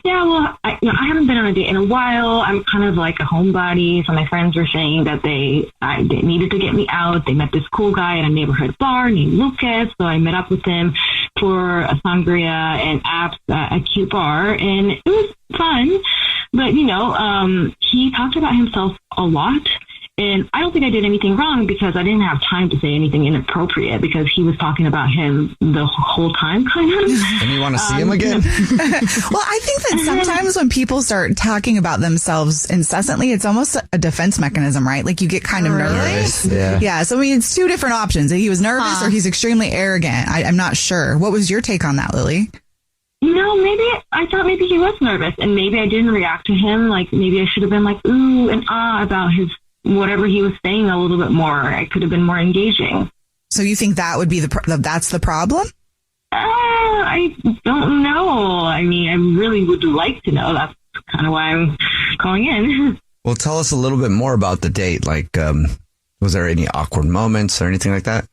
Yeah, well, I haven't been on a date in a while. I'm kind of like a homebody, so my friends were saying that they needed to get me out. They met this cool guy at a neighborhood bar named Lucas, so I met up with him for a sangria and apps at a cute bar, and it was fun. But, he talked about himself a lot. And I don't think I did anything wrong because I didn't have time to say anything inappropriate because he was talking about him the whole time, kind of. And you want to see him again? Well, I think that sometimes when people start talking about themselves incessantly, it's almost a defense mechanism, right? Like you get kind of nervous. Yeah. So, I mean, it's two different options. He was nervous or he's extremely arrogant. I'm not sure. What was your take on that, Lily? Maybe I thought maybe he was nervous and maybe I didn't react to him. Like maybe I should have been like, ooh and ah about his whatever he was saying a little bit more. I could have been more engaging. So you think that would be that's the problem? I don't know. I mean, I really would like to know. That's kind of why I'm calling in. Well, tell us a little bit more about the date. Like, was there any awkward moments or anything like that?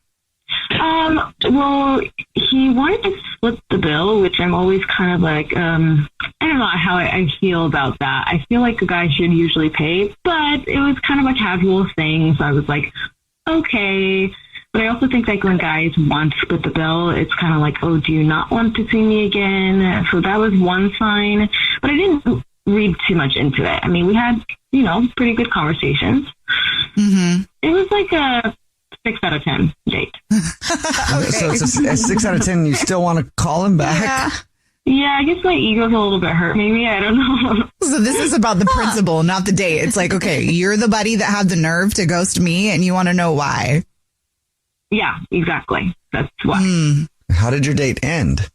Well, he wanted to split the bill, which I'm always kind of like, I don't know how I feel about that. I feel like a guy should usually pay, but it was kind of a casual thing. So I was like, okay. But I also think like when guys want to split the bill, it's kind of like, oh, do you not want to see me again? So that was one sign, but I didn't read too much into it. I mean, we had, pretty good conversations. Mm-hmm. It was like a 6 out of 10 date. Okay. So it's a 6 out of 10. You still want to call him back? Yeah, I guess my ego's a little bit hurt. Maybe, I don't know. So this is about the principle, not the date. It's like, okay, you're the buddy that had the nerve to ghost me, and you want to know why. Yeah, exactly. That's why. How did your date end?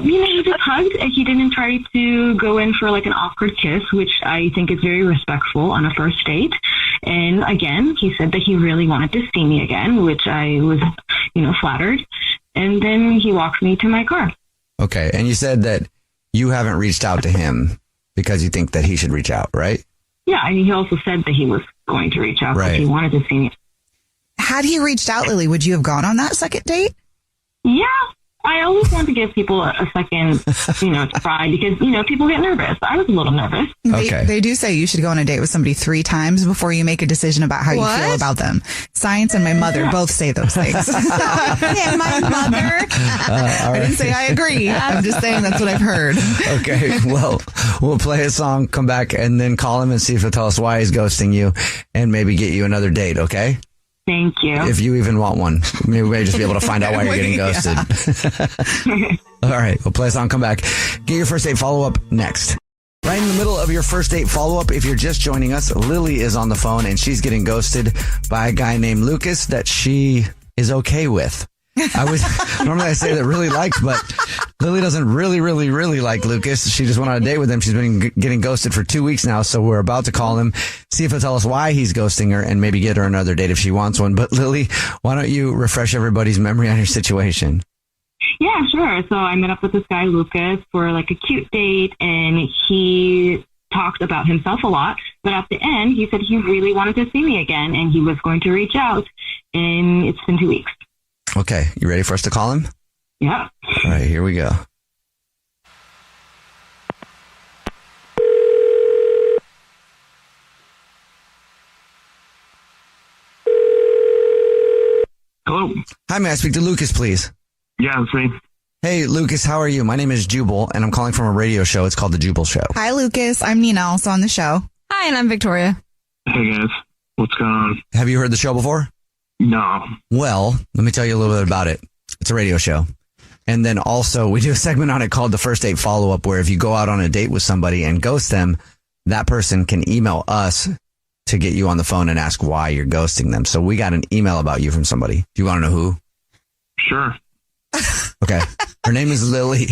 He just hugged. He didn't try to go in for like an awkward kiss, which I think is very respectful on a first date. And again, he said that he really wanted to see me again, which I was, flattered. And then he walked me to my car. Okay. And you said that you haven't reached out to him because you think that he should reach out, right? Yeah. And he also said that he was going to reach out because he wanted to see me. Had he reached out, Lily, would you have gone on that second date? Yeah. I always want to give people a second, to try because, people get nervous. I was a little nervous. They do say you should go on a date with somebody 3 times before you make a decision about how you feel about them. Science and my mother both say those things. Yeah, my mother. I didn't say I agree. I'm just saying that's what I've heard. Okay. Well, we'll play a song, come back, and then call him and see if he'll tell us why he's ghosting you and maybe get you another date, okay? Thank you. If you even want one. Maybe we may just be able to find out why you're getting ghosted. All right. We'll play a song, come back. Get your first date follow-up next. Right in the middle of your first date follow-up, if you're just joining us, Lily is on the phone and she's getting ghosted by a guy named Lucas that she is okay with. Normally I say that really likes, but Lily doesn't really like Lucas. She just went on a date with him. She's been getting ghosted for 2 weeks now. So we're about to call him, see if he'll tell us why he's ghosting her and maybe get her another date if she wants one. But Lily, why don't you refresh everybody's memory on your situation? Yeah, sure. So I met up with this guy, Lucas, for like a cute date, and he talked about himself a lot. But at the end, he said he really wanted to see me again and he was going to reach out, and it's been 2 weeks. Okay. You ready for us to call him? Yeah. All right, here we go. Hello. Hi, may I speak to Lucas, please? Yeah, it's me. Hey, Lucas, how are you? My name is Jubal, and I'm calling from a radio show. It's called The Jubal Show. Hi, Lucas. I'm Nina, also on the show. Hi, and I'm Victoria. Hey, guys. What's going on? Have you heard the show before? No. Well, let me tell you a little bit about it. It's a radio show. And then also, we do a segment on it called the First Date Follow-Up, where if you go out on a date with somebody and ghost them, that person can email us to get you on the phone and ask why you're ghosting them. So we got an email about you from somebody. Do you want to know who? Sure. Okay. Her name is Lily.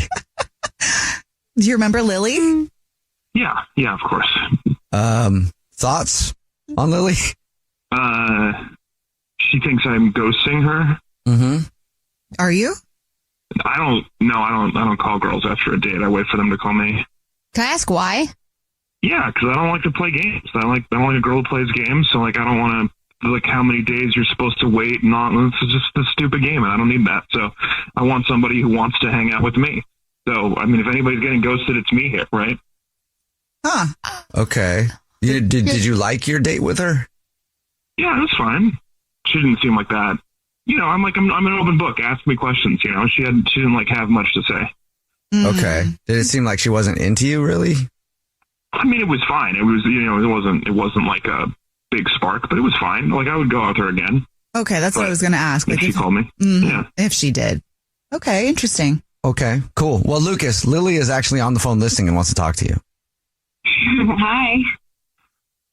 Do you remember Lily? Yeah, of course. Thoughts on Lily? She thinks I'm ghosting her. Mm-hmm. Are you? I don't call girls after a date. I wait for them to call me. Can I ask why? Yeah, because I don't like to play games. I don't like a girl who plays games. So like, I don't want to like how many days you're supposed to wait and all. It's just a stupid game, and I don't need that. So I want somebody who wants to hang out with me. So I mean, if anybody's getting ghosted, it's me here, right? Huh. Okay. Did you like your date with her? Yeah, it was fine. She didn't seem like that. You know, I'm an open book. Ask me questions. You know, she didn't like have much to say. Okay. Did it seem like she wasn't into you, really? I mean, it was fine. It was, it wasn't like a big spark, but it was fine. Like, I would go out with her again. Okay, that's what I was going to ask. If she called me. Yeah. If she did. Okay, interesting. Okay, cool. Well, Lucas, Lily is actually on the phone listening and wants to talk to you. Hi.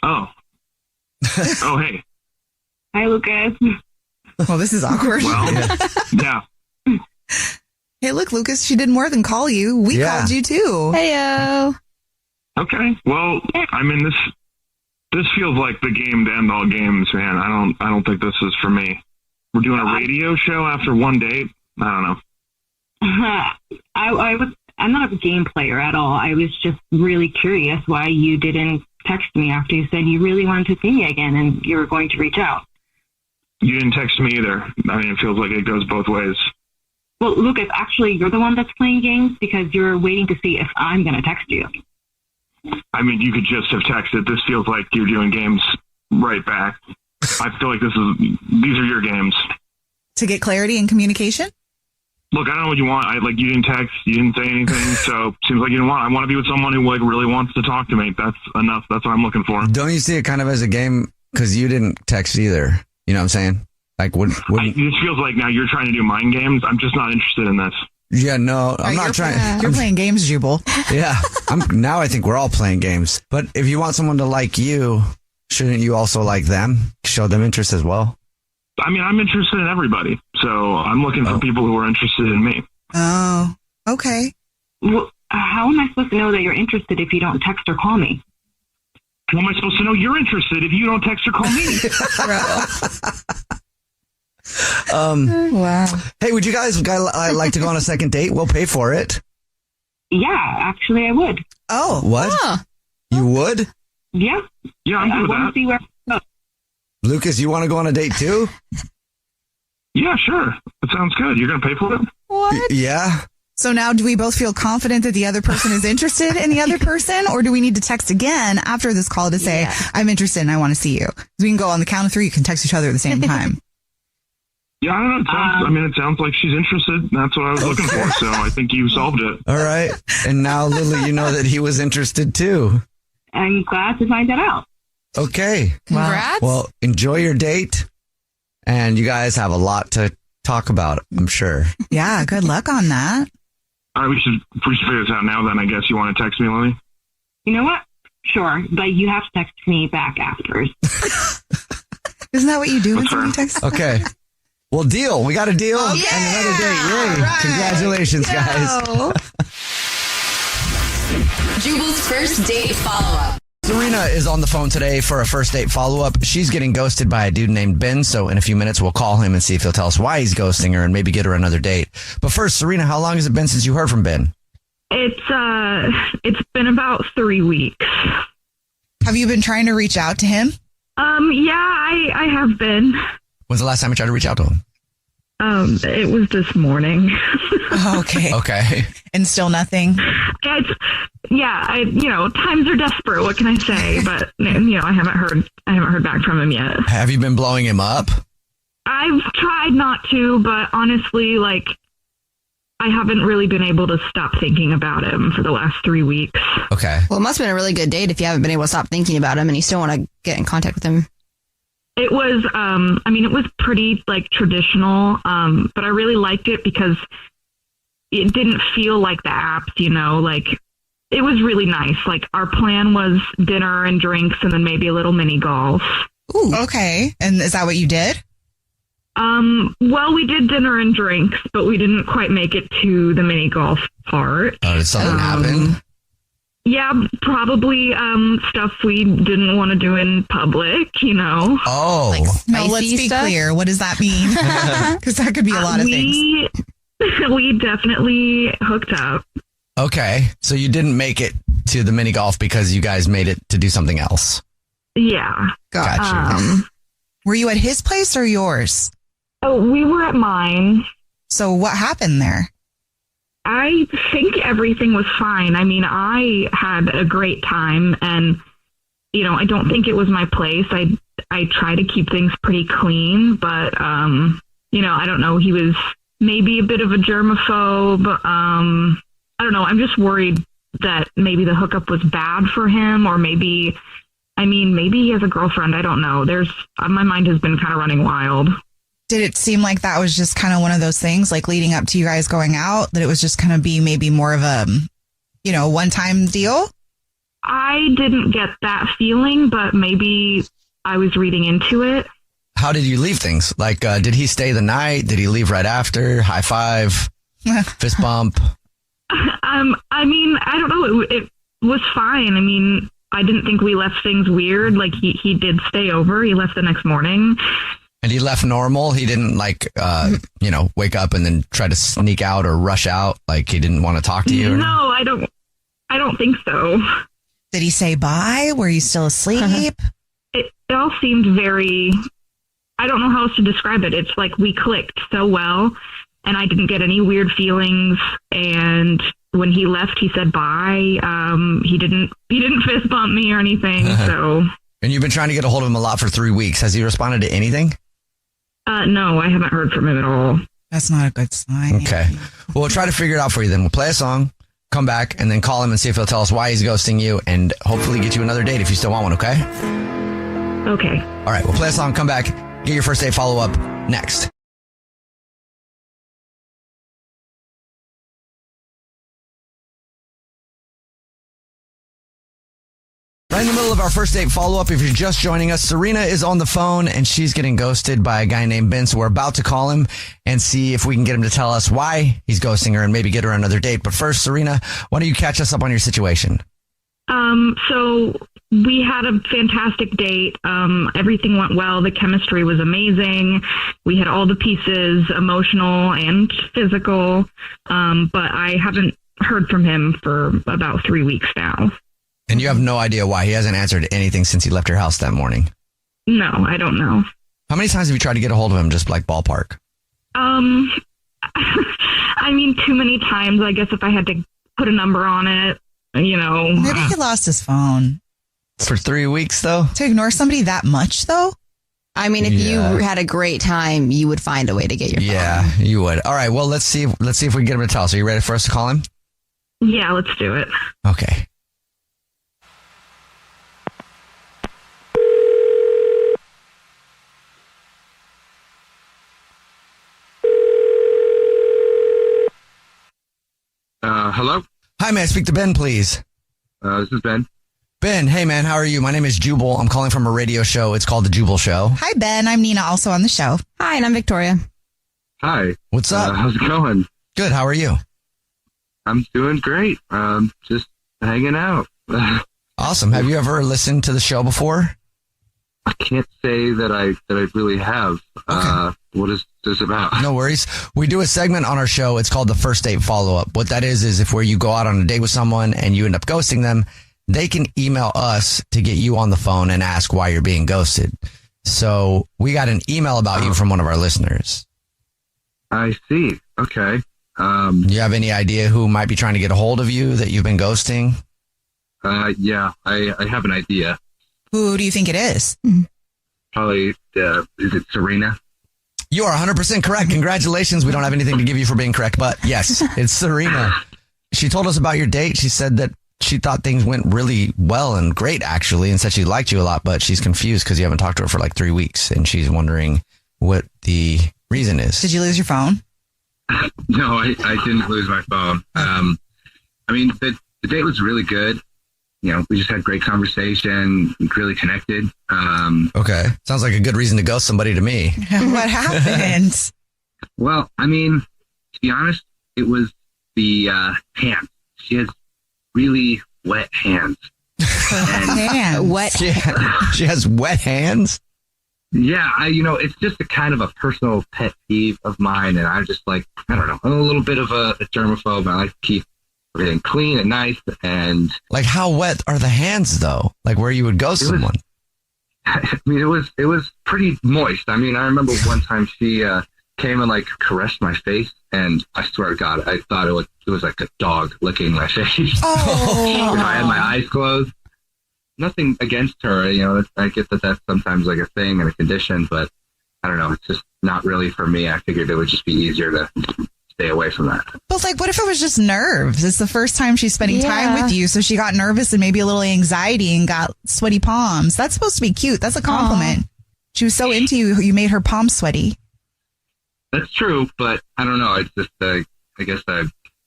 Oh. Oh, hey. Hi, Lucas. Well, this is awkward. Well, yeah. Hey, look, Lucas, she did more than call you. We called you too. Heyo. Okay. Well, I mean, this feels like the game to end all games, man. I don't think this is for me. We're doing a radio show after one date. I don't know. I'm not a game player at all. I was just really curious why you didn't text me after you said you really wanted to see me again and you were going to reach out. You didn't text me either. I mean, it feels like it goes both ways. Well, Lucas, actually, you're the one that's playing games because you're waiting to see if I'm going to text you. I mean, you could just have texted. This feels like you're doing games right back. I feel like these are your games. To get clarity and communication? Look, I don't know what you want. You didn't text, you didn't say anything, so seems like you don't want. I want to be with someone who really wants to talk to me. That's enough. That's what I'm looking for. Don't you see it kind of as a game because you didn't text either? You know what I'm saying? Like, this feels like now you're trying to do mind games. I'm just not interested in this. Yeah, no, I'm not trying. You're playing games, Jubal. Yeah, now I think we're all playing games. But if you want someone to like you, shouldn't you also like them? Show them interest as well? I mean, I'm interested in everybody. So I'm looking for people who are interested in me. Oh, okay. Well, how am I supposed to know that you're interested if you don't text or call me? How am I supposed to know you're interested if you don't text or call me? Wow. Hey, would you guys like to go on a second date? We'll pay for it. Yeah, actually, I would. Oh. What? Huh. You would? Yeah. Yeah, I'm good with I want that. to see where it goes. Lucas, you want to go on a date too? Yeah, sure. That sounds good. You're going to pay for it? What? Yeah. So now do we both feel confident that the other person is interested in the other person? Or do we need to text again after this call to say, I'm interested and I want to see you? We can go on the count of 3. You can text each other at the same time. Yeah, I don't know. It sounds like she's interested. That's what I was looking for. So I think you solved it. All right. And now, Lily, you know that he was interested too. I'm glad to find that out. Okay. Congrats. Well, enjoy your date. And you guys have a lot to talk about, I'm sure. Yeah, good luck on that. All right, we should figure this out now then. I guess you want to text me, Lily? You know what? Sure, but you have to text me back afterwards. Isn't that what you do when somebody texts? Okay. Well, deal. We got a deal and another date. Yay. Right. Congratulations, guys. Jubal's first date follow-up. Serena is on the phone today for a first date follow-up. She's getting ghosted by a dude named Ben, so in a few minutes we'll call him and see if he'll tell us why he's ghosting her and maybe get her another date. But first, Serena, how long has it been since you heard from Ben? It's been about 3 weeks. Have you been trying to reach out to him? Yeah, I have been. When's the last time you tried to reach out to him? It was this morning. Okay. Okay. And still nothing? Times are desperate. What can I say? But I haven't heard back from him yet. Have you been blowing him up? I've tried not to, but honestly, like, I haven't really been able to stop thinking about him for the last 3 weeks. Okay. Well, it must have been a really good date if you haven't been able to stop thinking about him and you still want to get in contact with him. It was, it was pretty, like, traditional, but I really liked it because it didn't feel like the apps, you know, like, it was really nice. Like, our plan was dinner and drinks and then maybe a little mini golf. Ooh. Okay. And is that what you did? Well, we did dinner and drinks, but we didn't quite make it to the mini golf part. Oh, did something happen? Yeah, probably stuff we didn't want to do in public, you know. Oh. No, let's be clear. What does that mean? Because that could be a lot of things. We definitely hooked up. Okay. So you didn't make it to the mini golf because you guys made it to do something else. Yeah. Gotcha. Were you at his place or yours? Oh, we were at mine. So what happened there? I think everything was fine. I mean, I had a great time and, you know, I don't think it was my place. I try to keep things pretty clean, but, you know, I don't know. He was maybe a bit of a germaphobe. I don't know. I'm just worried that maybe the hookup was bad for him or maybe he has a girlfriend. I don't know. My mind has been kind of running wild. Did it seem like that was just kind of one of those things, like leading up to you guys going out, that it was just going to be maybe more of a, you know, one-time deal? I didn't get that feeling, but maybe I was reading into it. How did you leave things? Like, did he stay the night? Did he leave right after? High five? Fist bump? I mean, I don't know. It was fine. I mean, I didn't think we left things weird. Like, he did stay over. He left the next morning. And he left normal? He didn't, like, you know, wake up and then try to sneak out or rush out? Like, he didn't want to talk to you? No, I don't think so. Did he say bye? Were you still asleep? It all seemed very... I don't know how else to describe it. It's like we clicked so well, and I didn't get any weird feelings. And when he left, he said bye. He didn't fist bump me or anything. So. And you've been trying to get a hold of him a lot for 3 weeks. Has he responded to anything? No, I haven't heard from him at all. That's not a good sign. Okay. Well, we'll try to figure it out for you then. We'll play a song, come back, and then call him and see if he'll tell us why he's ghosting you, and hopefully get you another date if you still want one, okay? Okay. All right, we'll play a song, come back, get your first date follow-up next. Right in the middle of our first date follow-up, if you're just joining us, Serena is on the phone and she's getting ghosted by a guy named Ben. So we're about to call him and see if we can get him to tell us why he's ghosting her and maybe get her another date. But first, Serena, why don't you catch us up on your situation? So we had a fantastic date. Everything went well. The chemistry was amazing. We had all the pieces, emotional and physical. But I haven't heard from him for about 3 weeks now. And you have no idea why he hasn't answered anything since he left your house that morning? No, I don't know. How many times have you tried to get a hold of him, just like ballpark? I mean, too many times, I guess, if I had to put a number on it, you know. Maybe he lost his phone. For 3 weeks, though? To ignore somebody that much, though? I mean, if you had a great time, you would find a way to get your phone. Yeah, you would. All right, well, let's see if we can get him to tell us. Are you ready for us to call him? Yeah, let's do it. Okay. Hello? Hi, may I speak to Ben, please? This is Ben. Ben, hey, man, how are you? My name is Jubal. I'm calling from a radio show. It's called The Jubal Show. Hi, Ben. I'm Nina, also on the show. Hi, and I'm Victoria. Hi. What's up? How's it going? Good. How are you? I'm doing great. Just hanging out. Awesome. Have you ever listened to the show before? I can't say that I really have. Okay. What is this about? No worries. We do a segment on our show. It's called the first date follow-up. What that is if where you go out on a date with someone and you end up ghosting them, they can email us to get you on the phone and ask why you're being ghosted. So we got an email about you from one of our listeners. I see. Okay. You have any idea who might be trying to get a hold of you that you've been ghosting? Yeah, I have an idea. Who do you think it is? Probably, is it Serena? You are 100% correct. Congratulations. We don't have anything to give you for being correct, but yes, it's Serena. She told us about your date. She said that she thought things went really well and great, actually, and said she liked you a lot, but she's confused because you haven't talked to her for like 3 weeks, and she's wondering what the reason is. Did you lose your phone? No, I didn't lose my phone. I mean, the date was really good. You know, we just had great conversation, really connected. Okay. Sounds like a good reason to ghost somebody to me. What happened? Well, I mean, to be honest, it was the hands. She has really wet hands. Wet. She has wet hands? Yeah, it's just a kind of a personal pet peeve of mine, and I'm just like, I don't know, I'm a little bit of a germaphobe. I like to keep everything clean and nice, and like, how wet are the hands though? Like where you would ghost someone? I mean, it was pretty moist. I mean, I remember one time she came and like caressed my face, and I swear to God, I thought it was like a dog licking my face. Oh. I had my eyes closed. Nothing against her, I get that that's sometimes like a thing and a condition, but I don't know, it's just not really for me. I figured it would just be easier to stay away from that. But like, what if it was just nerves? It's the first time she's spending time with you, so she got nervous and maybe a little anxiety and got sweaty palms. That's supposed to be cute. That's a compliment. Aww. She was so into you, you made her palms sweaty. That's true, but I don't know. It's just, I guess I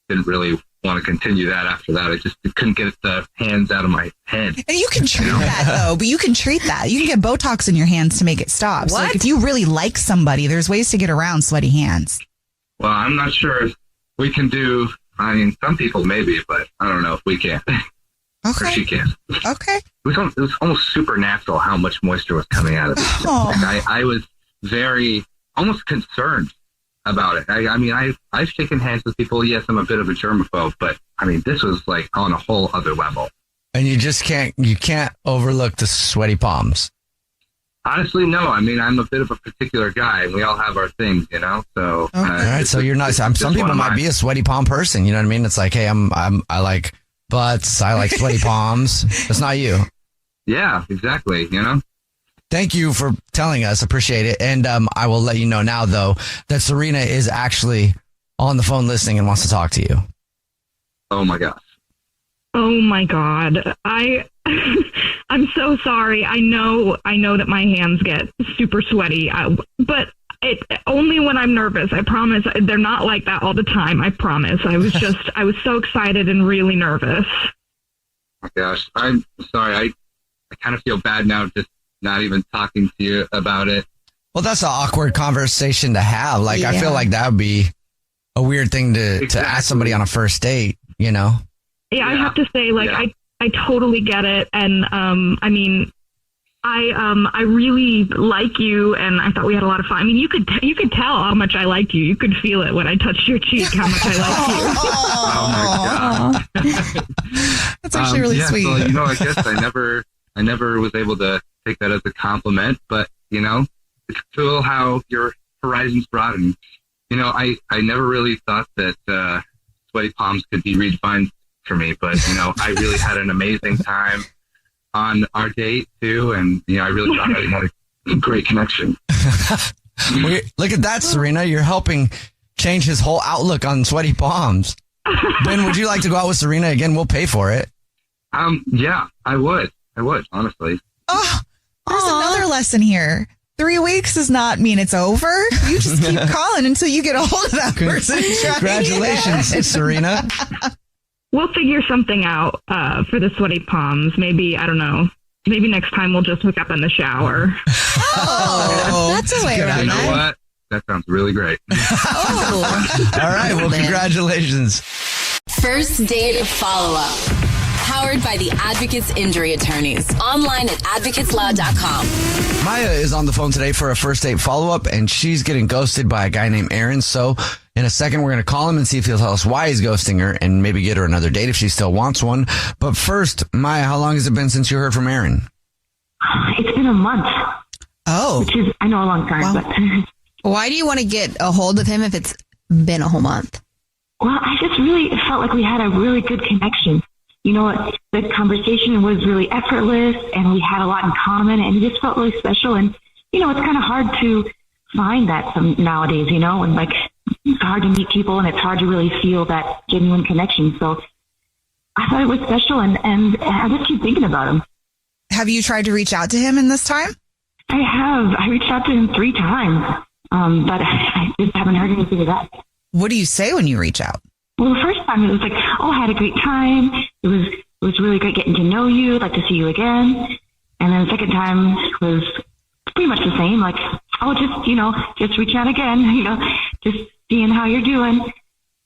didn't really want to continue that after that. I just couldn't get the hands out of my head. And you can treat that though, but you can treat that. You can get Botox in your hands to make it stop. What? So like, if you really like somebody, there's ways to get around sweaty hands. Well, I'm not sure if we can do, I mean, some people maybe, but I don't know if we can. Okay. Or she can. Okay. It was almost supernatural how much moisture was coming out of it. Oh. Like I was almost concerned about it. I mean, I've shaken hands with people. Yes, I'm a bit of a germaphobe, but I mean, this was like on a whole other level. And you just can't overlook the sweaty palms. Honestly, no. I mean, I'm a bit of a particular guy, and we all have our things, So, all right. So you're not. Some people might be a sweaty palm person. You know what I mean? It's like, hey, I like butts. I like sweaty palms. That's not you. Yeah, exactly. Thank you for telling us. Appreciate it. And I will let you know now, though, that Serena is actually on the phone listening and wants to talk to you. Oh, my gosh. Oh, my God. I'm so sorry. I know that my hands get super sweaty, but it only when I'm nervous. I promise. They're not like that all the time. I promise. I was so excited and really nervous. Oh, my gosh. I'm sorry. I kind of feel bad now just not even talking to you about it. Well, that's an awkward conversation to have. Like, yeah. I feel like that would be a weird thing to ask somebody on a first date, Yeah, I have to say, like, yeah. I totally get it. And, I mean, I really like you, and I thought we had a lot of fun. I mean, you could tell how much I liked you. You could feel it when I touched your cheek, how much I liked you. Oh my God. That's actually really sweet. Well, I guess I never was able to take that as a compliment, but it's cool how your horizons broaden. I never really thought that sweaty palms could be redefined for me, but I really had an amazing time on our date too, and I really thought I had a great connection. Look at that, Serena! You're helping change his whole outlook on sweaty palms. Ben, would you like to go out with Serena again? We'll pay for it. Yeah, I would, honestly. Oh, there's another lesson here. 3 weeks does not mean it's over. You just keep calling until you get a hold of that person. Congratulations, Serena. We'll figure something out for the sweaty palms. Maybe, I don't know. Maybe next time we'll just hook up in the shower. Oh, that's a way around that. You know what? That sounds really great. Oh. All right. Well, congratulations. First date follow-up. Powered by the Advocates Injury Attorneys. Online at advocateslaw.com. Maya is on the phone today for a first date follow-up, and she's getting ghosted by a guy named Aaron. So in a second, we're going to call him and see if he'll tell us why he's ghosting her and maybe get her another date if she still wants one. But first, Maya, how long has it been since you heard from Aaron? It's been a month. Oh. Which is, I know, a long time. Wow. But why do you want to get a hold of him if it's been a whole month? Well, I just really felt like we had a really good connection. The conversation was really effortless, and we had a lot in common, and it just felt really special. And, it's kind of hard to find that nowadays, you know, and like it's hard to meet people and it's hard to really feel that genuine connection. So I thought it was special and I just keep thinking about him. Have you tried to reach out to him in this time? I have. I reached out to him 3 times, but I just haven't heard anything back. What do you say when you reach out? Well, the first time it was like, oh, I had a great time. It was really great getting to know you. I'd like to see you again. And then the second time was pretty much the same. Like, oh, just reach out again, just seeing how you're doing.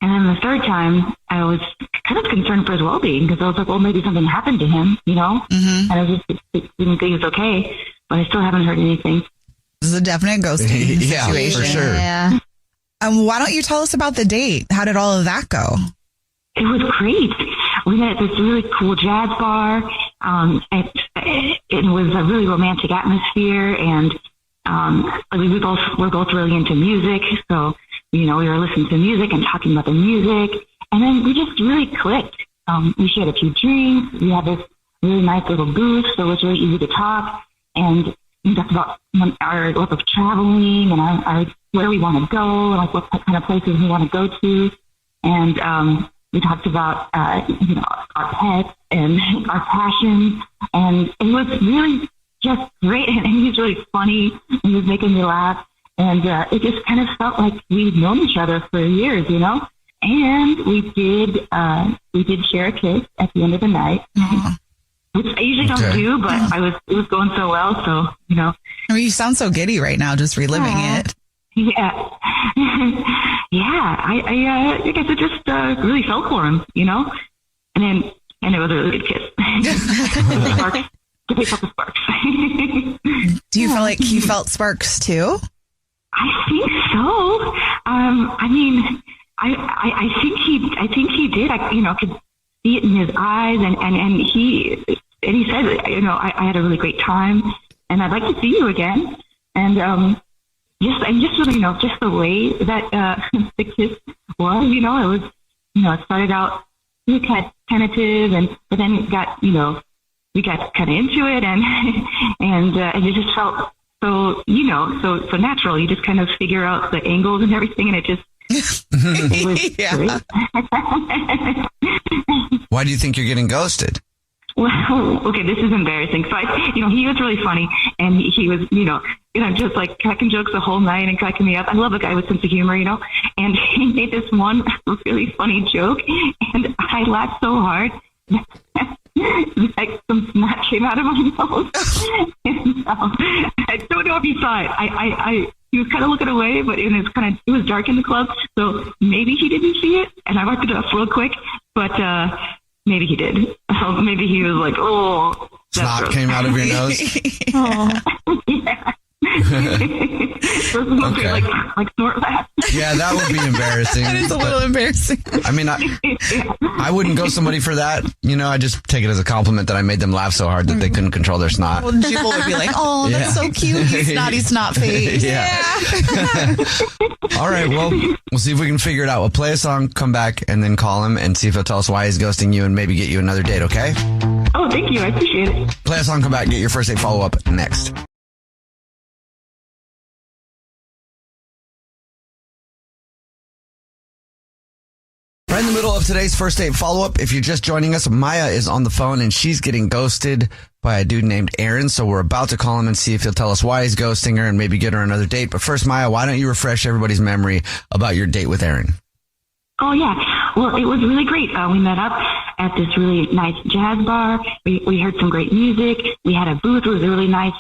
And then the third time, I was kind of concerned for his well-being because I was like, well, maybe something happened to him, Mm-hmm. And I just didn't think he was okay, but I still haven't heard anything. This is a definite ghosting Yeah, situation. for sure. Yeah. Why don't you tell us about the date? How did all of that go? It was great. We met at this really cool jazz bar. It was a really romantic atmosphere, and we're both really into music. So, we were listening to music and talking about the music, and then we just really clicked. We shared a few drinks. We had this really nice little booth, so it was really easy to talk. And we talked about our love of traveling and our where we want to go, and like what kind of places we want to go to. And we talked about our pets and our passions, and it was really just great. And he was really funny, and he was making me laugh, and it just kind of felt like we'd known each other for years, And we did share a kiss at the end of the night, which I usually don't do, but it was going so well, so I mean, you sound so giddy right now, just reliving it. Yeah. Yeah. I guess it just really felt for him, and it was a really good kiss. Sparks. They felt the sparks. Do you feel like he felt sparks too? I think so. I mean, I think he did. I could see it in his eyes, and he said, I had a really great time, and I'd like to see you again. And just the way that the kiss was, it was, it started out really kind of tentative, but then it got, we got kind of into it, and it just felt so, so natural. You just kind of figure out the angles and everything, and it just, it was great. Why do you think you're getting ghosted? Well, okay, this is embarrassing. So he was really funny, and he was, just like cracking jokes the whole night and cracking me up. I love a guy with sense of humor, and he made this one really funny joke, and I laughed so hard like some snot came out of my nose. And, I don't know if he saw it. He was kind of looking away, but it was dark in the club, so maybe he didn't see it, and I wiped it off real quick, but maybe he did. Maybe he was like, oh. Snot came out of your nose? Oh, yeah. Okay. Like snort laugh. Yeah, that would be embarrassing. That is a little embarrassing. I mean, I wouldn't go somebody for that. I just take it as a compliment that I made them laugh so hard that they couldn't control their snot. Well, Jubal would be like, oh, that's so cute. You snotty snot face. Yeah. All right, well, we'll see if we can figure it out. We'll play a song, come back, and then call him and see if he'll tell us why he's ghosting you and maybe get you another date, okay? Oh, thank you. I appreciate it. Play a song, come back, get your first date follow-up next. Right in the middle of today's first date follow-up, if you're just joining us, Maya is on the phone and she's getting ghosted by a dude named Aaron. So we're about to call him and see if he'll tell us why he's ghosting her and maybe get her another date. But first, Maya, why don't you refresh everybody's memory about your date with Aaron? Oh, yeah. Well, it was really great. We met up at this really nice jazz bar. We heard some great music. We had a booth. It was a really nice,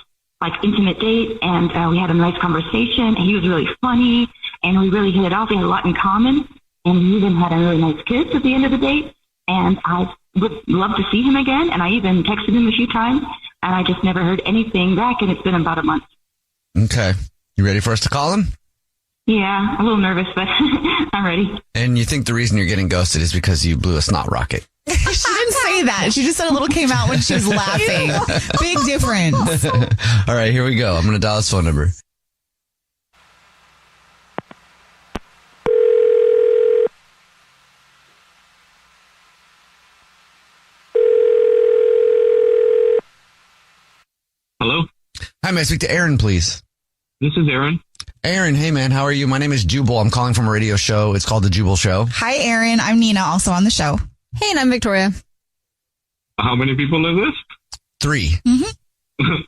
intimate date. And we had a nice conversation. He was really funny. And we really hit it off. We had a lot in common. And we even had a really nice kiss at the end of the date. And I would love to see him again. And I even texted him a few times. And I just never heard anything back. And it's been about a month. Okay. You ready for us to call him? Yeah, I'm a little nervous, but I'm ready. And you think the reason you're getting ghosted is because you blew a snot rocket? She didn't say that. She just said a little came out when she was laughing. Big difference. All right, here we go. I'm going to dial his phone number. Hello? Hi, may I speak to Aaron, please? This is Aaron. Aaron, hey man, how are you? My name is Jubal. I'm calling from a radio show. It's called The Jubal Show. Hi, Aaron. I'm Nina, also on the show. Hey, and I'm Victoria. How many people is this? 3.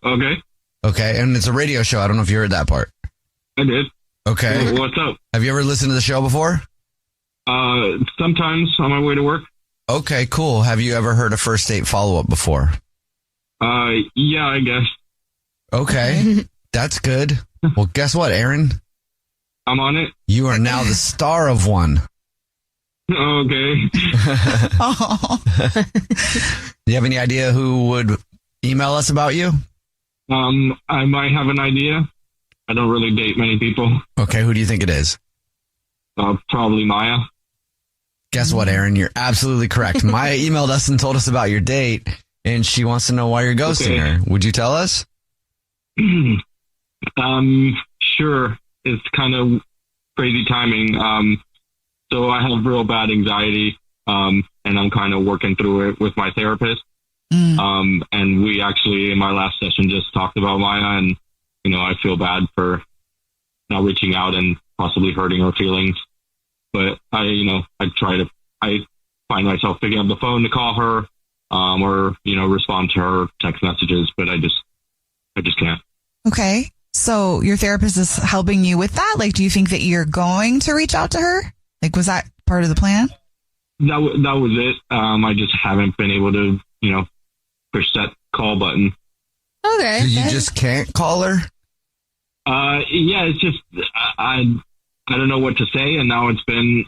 Okay. Okay, and it's a radio show. I don't know if you heard that part. I did. Okay. What's up? Have you ever listened to the show before? Sometimes on my way to work. Okay, cool. Have you ever heard a first date follow-up before? Yeah, I guess. Okay, that's good. Well, guess what, Aaron? I'm on it. You are now the star of one. Okay. Do you have any idea who would email us about you? I might have an idea. I don't really date many people. Okay, who do you think it is? Probably Maya. Guess what, Aaron? You're absolutely correct. Maya emailed us and told us about your date, and she wants to know why you're ghosting her. Would you tell us? Sure. It's kind of crazy timing. So I have real bad anxiety, and I'm kind of working through it with my therapist. And we actually, in my last session, just talked about Maya, and, I feel bad for not reaching out and possibly hurting her feelings. But I find myself picking up the phone to call her, or, respond to her text messages, but I just can't. Okay. So your therapist is helping you with that? Like, do you think that you're going to reach out to her? Like, was that part of the plan? That was it. I just haven't been able to, push that call button. Okay. So you just can't call her? Yeah, it's just, I don't know what to say. And now it's been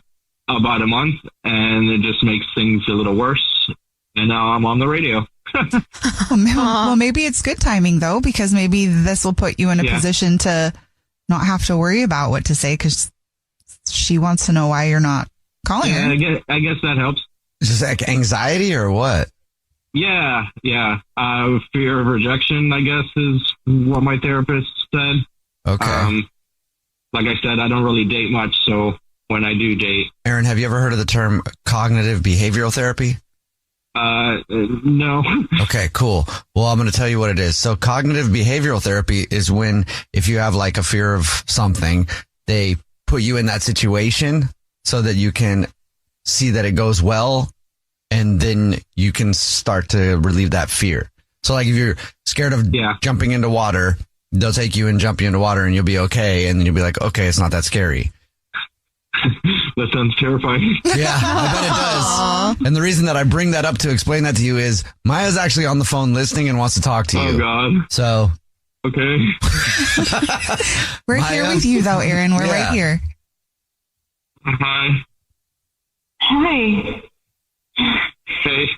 about a month, and it just makes things a little worse. And now I'm on the radio. Well, maybe it's good timing, though, because maybe this will put you in a position to not have to worry about what to say, because she wants to know why you're not calling her. I guess that helps. Is this like anxiety or what? Yeah. Fear of rejection, I guess, is what my therapist said. Okay. Like I said, I don't really date much, so when I do date... Aaron, have you ever heard of the term cognitive behavioral therapy? No. Okay, cool. Well, I'm going to tell you what it is. So cognitive behavioral therapy is when, if you have like a fear of something, they put you in that situation so that you can see that it goes well, and then you can start to relieve that fear. So like if you're scared of jumping into water, they'll take you and jump you into water and you'll be okay. And then you'll be like, okay, it's not that scary. That sounds terrifying. Yeah, I bet it does. And the reason that I bring that up to explain that to you is Maya's actually on the phone listening and wants to talk to you. Oh, God. So. Okay. We're here with you, though, Aaron. We're right here. Hi. Hi. Hey.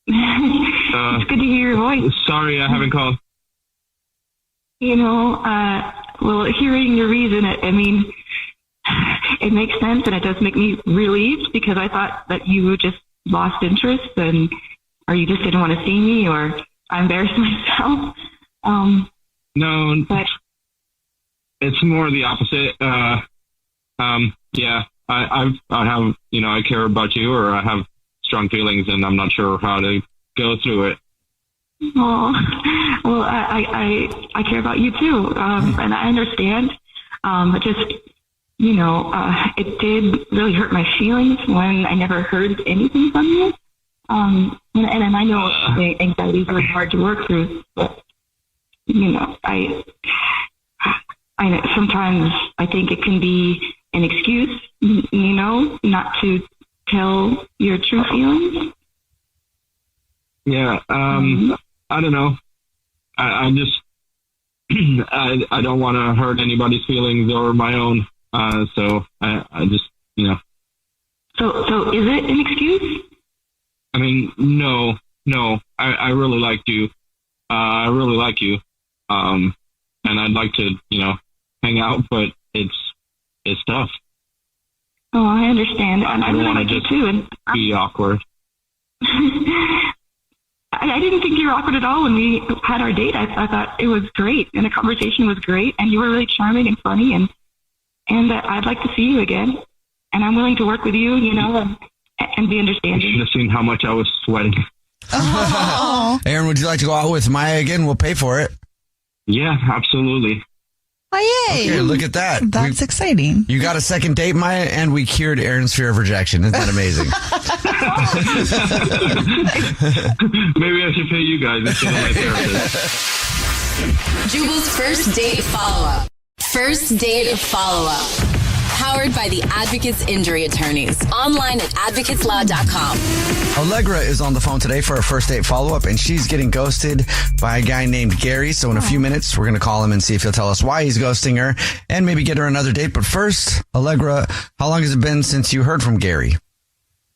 It's good to hear your voice. Sorry, I haven't called. Well, hearing your reason, I mean, it makes sense, and it does make me relieved, because I thought that you just lost interest, or you just didn't want to see me, or I embarrassed myself. No, but it's more the opposite. Yeah, I have, I care about you, or I have strong feelings, and I'm not sure how to go through it. Well, I care about you too, and I understand. It did really hurt my feelings when I never heard anything from you. And I know anxiety is really hard to work through, but I sometimes I think it can be an excuse, not to tell your true feelings. Yeah, I don't know. I just I don't want to hurt anybody's feelings or my own. So I just, So is it an excuse? I mean, no. I really liked you. I really like you. And I'd like to, hang out, but it's tough. Oh, I understand. I don't want to just be awkward. I didn't think you were awkward at all when we had our date. I thought it was great, and the conversation was great, and you were really charming and funny, and I'd like to see you again, and I'm willing to work with you, and be understanding. You should have seen how much I was sweating. Aaron, would you like to go out with Maya again? We'll pay for it. Yeah, absolutely. Oh, yay. Okay, look at that. That's exciting. You got a second date, Maya, and we cured Aaron's fear of rejection. Isn't that amazing? Maybe I should pay you guys instead of my therapist. Jubal's first date follow-up. First date follow-up. Powered by the Advocates Injury Attorneys. Online at advocateslaw.com. Allegra is on the phone today for a first date follow-up, and she's getting ghosted by a guy named Gary. So in a few minutes, we're going to call him and see if he'll tell us why he's ghosting her and maybe get her another date. But first, Allegra, how long has it been since you heard from Gary?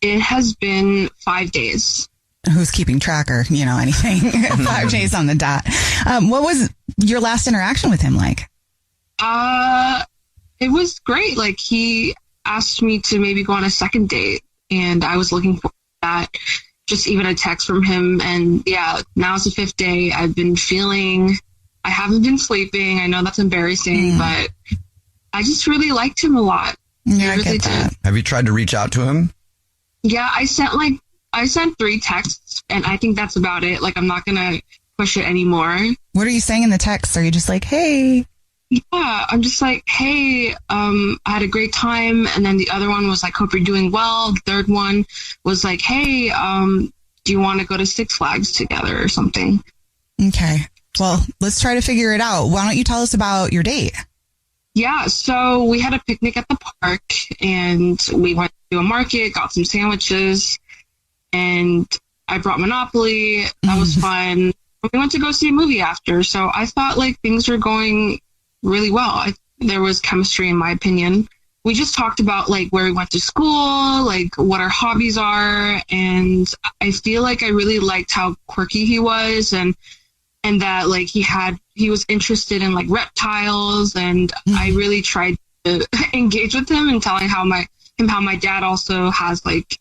It has been 5 days. Who's keeping track or, anything? 5 days on the dot. What was your last interaction with him like? It was great. Like, he asked me to maybe go on a second date, and I was looking for that. Just even a text from him. And yeah, now it's the 5th day. I haven't been sleeping. I know that's embarrassing, but I just really liked him a lot. Yeah, I really did. Have you tried to reach out to him? Yeah, I sent 3 texts, and I think that's about it. Like, I'm not going to push it anymore. What are you saying in the text? Are you just like, hey? Yeah, I'm just like, hey, I had a great time. And then the other one was like, hope you're doing well. The third one was like, hey, do you want to go to Six Flags together or something? Okay. Well, let's try to figure it out. Why don't you tell us about your date? Yeah, so we had a picnic at the park, and we went to a market, got some sandwiches, and I brought Monopoly. That was fun. We went to go see a movie after, so I thought like things were going really well. There was chemistry in my opinion. We just talked about like where we went to school, like what our hobbies are, and I feel like I really liked how quirky he was, and that like he was interested in like reptiles, and I really tried to engage with him and telling how my dad also has like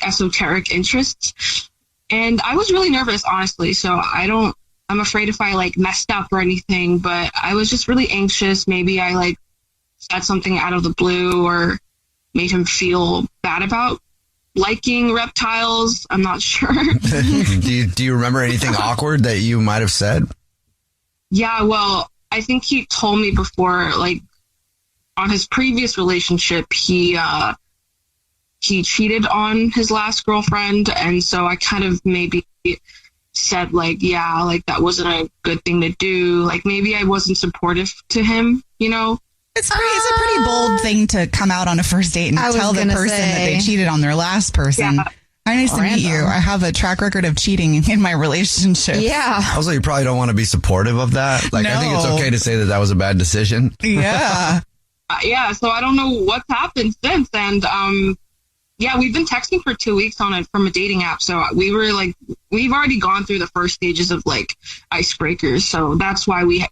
esoteric interests. And I was really nervous, honestly, so I'm afraid if I like messed up or anything, but I was just really anxious. Maybe I like said something out of the blue or made him feel bad about liking reptiles. I'm not sure. Do you remember anything awkward that you might have said? Yeah, well, I think he told me before, like on his previous relationship, he cheated on his last girlfriend, and so I kind of maybe said like, yeah, like that wasn't a good thing to do. Like maybe I wasn't supportive to him, It's a pretty bold thing to come out on a first date and tell the person that they cheated on their last person. Yeah. Hi, nice to meet you. I have a track record of cheating in my relationship. Yeah. Also, you probably don't want to be supportive of that. Like, I think it's okay to say that was a bad decision. Yeah. Yeah. So I don't know what's happened since. And, yeah, we've been texting for 2 weeks from a dating app. So we've already gone through the first stages of like icebreakers. So that's why we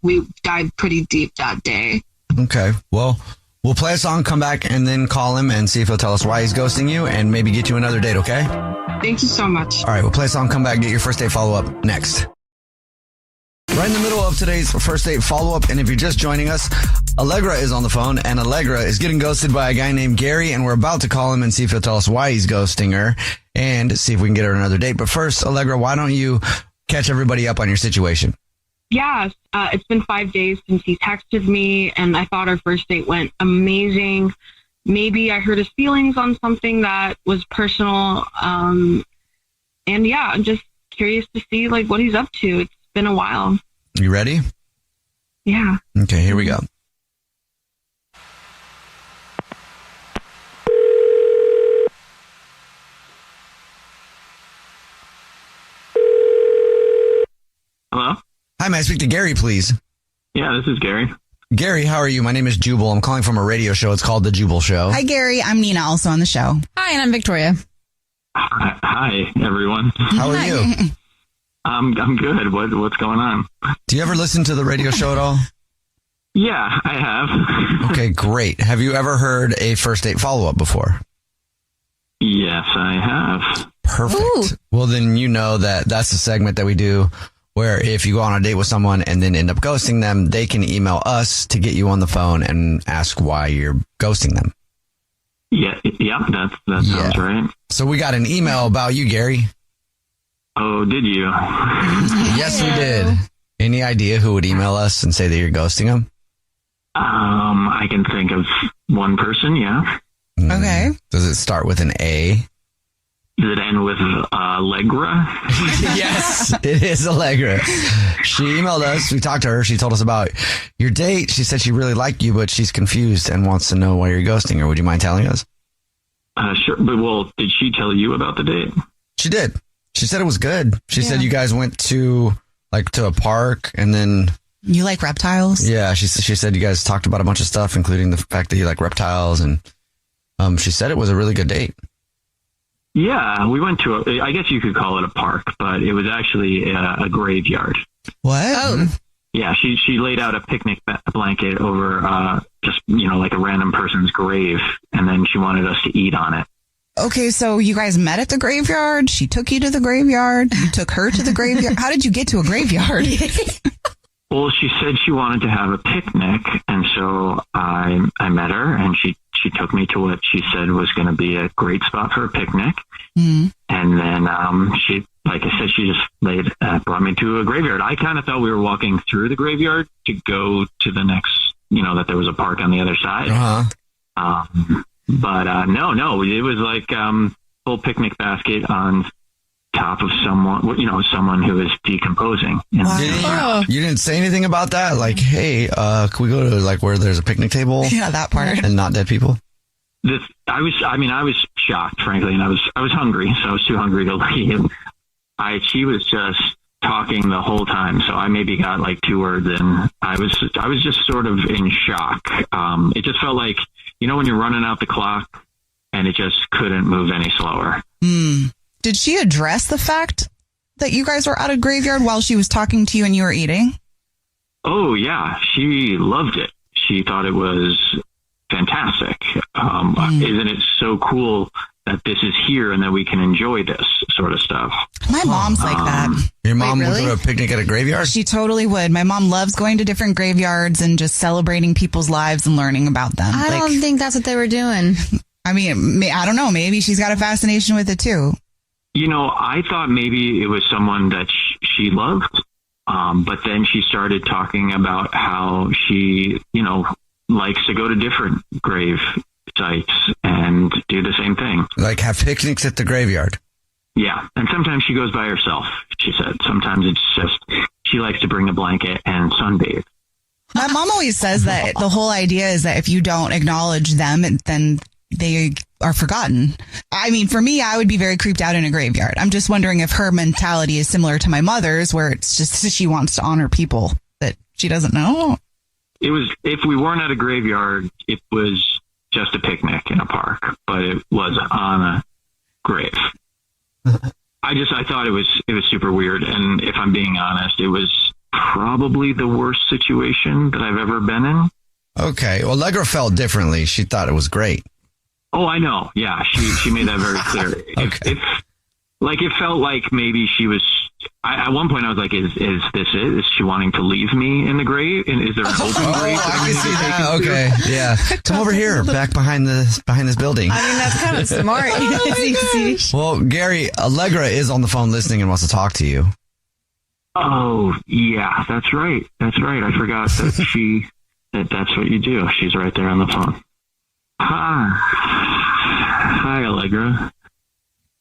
dived pretty deep that day. Okay. Well, we'll play a song, come back, and then call him and see if he'll tell us why he's ghosting you and maybe get you another date, okay? Thank you so much. All right, we'll play a song, come back, get your first date follow-up next. Right in the middle of today's first date follow-up, and if you're just joining us, Allegra is on the phone, and Allegra is getting ghosted by a guy named Gary, and we're about to call him and see if he'll tell us why he's ghosting her and see if we can get her another date. But first, Allegra, why don't you catch everybody up on your situation? Yeah, it's been 5 days since he texted me, and I thought our first date went amazing. Maybe I hurt his feelings on something that was personal. And yeah, I'm just curious to see like what he's up to. It's been a while. You ready? Yeah. Okay, here we go. Hello? Hi, may I speak to Gary, please? Yeah, this is Gary. Gary, how are you? My name is Jubal. I'm calling from a radio show. It's called The Jubal Show. Hi, Gary. I'm Nina, also on the show. Hi, and I'm Victoria. Hi, everyone. How are you? I'm good. What's going on? Do you ever listen to the radio show at all? Yeah, I have. Okay, great. Have you ever heard a first date follow-up before? Yes, I have. Perfect. Ooh. Well, then you know that's the segment that we do where if you go on a date with someone and then end up ghosting them, they can email us to get you on the phone and ask why you're ghosting them. Yeah, that sounds right. So we got an email about you, Gary. Oh, did you? Yes, we did. Any idea who would email us and say that you're ghosting them? I can think of one person, yeah. Okay. Does it start with an A? Does it end with Allegra? Yes, it is Allegra. She emailed us. We talked to her. She told us about your date. She said she really liked you, but she's confused and wants to know why you're ghosting her. Would you mind telling us? Sure. But, well, did she tell you about the date? She did. She said it was good. She said you guys went to a park and then... You like reptiles? Yeah, she said you guys talked about a bunch of stuff, including the fact that you like reptiles, and she said it was a really good date. Yeah, we went to I guess you could call it a park, but it was actually a graveyard. What? Oh. Yeah, she laid out a picnic blanket over just, like a random person's grave, and then she wanted us to eat on it. Okay, so you guys met at the graveyard. She took you to the graveyard. You took her to the graveyard. How did you get to a graveyard? Well, she said she wanted to have a picnic, and so I met her, and she took me to what she said was going to be a great spot for a picnic. Mm-hmm. And then she, like I said, she just brought me to a graveyard. I kind of thought we were walking through the graveyard to go to the next, that there was a park on the other side. Uh-huh. But no, it was like full picnic basket on top of someone who is decomposing. Wow. You didn't say anything about that? Like, hey, can we go to where there's a picnic table? Yeah, that part. And not dead people? I was shocked, frankly, and I was hungry, so I was too hungry to leave. She was just talking the whole time, so I maybe got 2 words in. I was just sort of in shock. It just felt like, when you're running out the clock and it just couldn't move any slower. Did she address the fact that you guys were at a graveyard while she was talking to you and you were eating? Oh, yeah. She loved it. She thought it was fantastic. Isn't it so cool that this is here and that we can enjoy this sort of stuff? My mom's like that. Your mom Wait, would really? go to a picnic at a graveyard? She totally would. My mom loves going to different graveyards and just celebrating people's lives and learning about them. I don't think that's what they were doing. I mean, I don't know. Maybe she's got a fascination with it too. I thought maybe it was someone that she loved, but then she started talking about how she, likes to go to different grave sites and do the same thing. Like have picnics at the graveyard? Yeah, and sometimes she goes by herself, she said. Sometimes it's just she likes to bring a blanket and sunbathe. My mom always says that the whole idea is that if you don't acknowledge them, then they are forgotten. I mean, for me, I would be very creeped out in a graveyard. I'm just wondering if her mentality is similar to my mother's, where it's just she wants to honor people that she doesn't know. It was, if we weren't at a graveyard, it was just a picnic in a park, but it was on a grave. I thought it was super weird. And if I'm being honest, it was probably the worst situation that I've ever been in. Okay. Well, Allegra felt differently. She thought it was great. Oh, I know. Yeah, she made that very clear. Okay. It felt like maybe she was. At one point, I was like, "Is this it? Is she wanting to leave me in the grave? And is there an open grave?" I can see that. Okay, yeah. Come over here, back behind this building. I mean, that's kind of smart. Well, Gary, Allegra is on the phone listening and wants to talk to you. Oh, yeah, that's right. That's right. I forgot that that's what you do. She's right there on the phone. Hi, Allegra.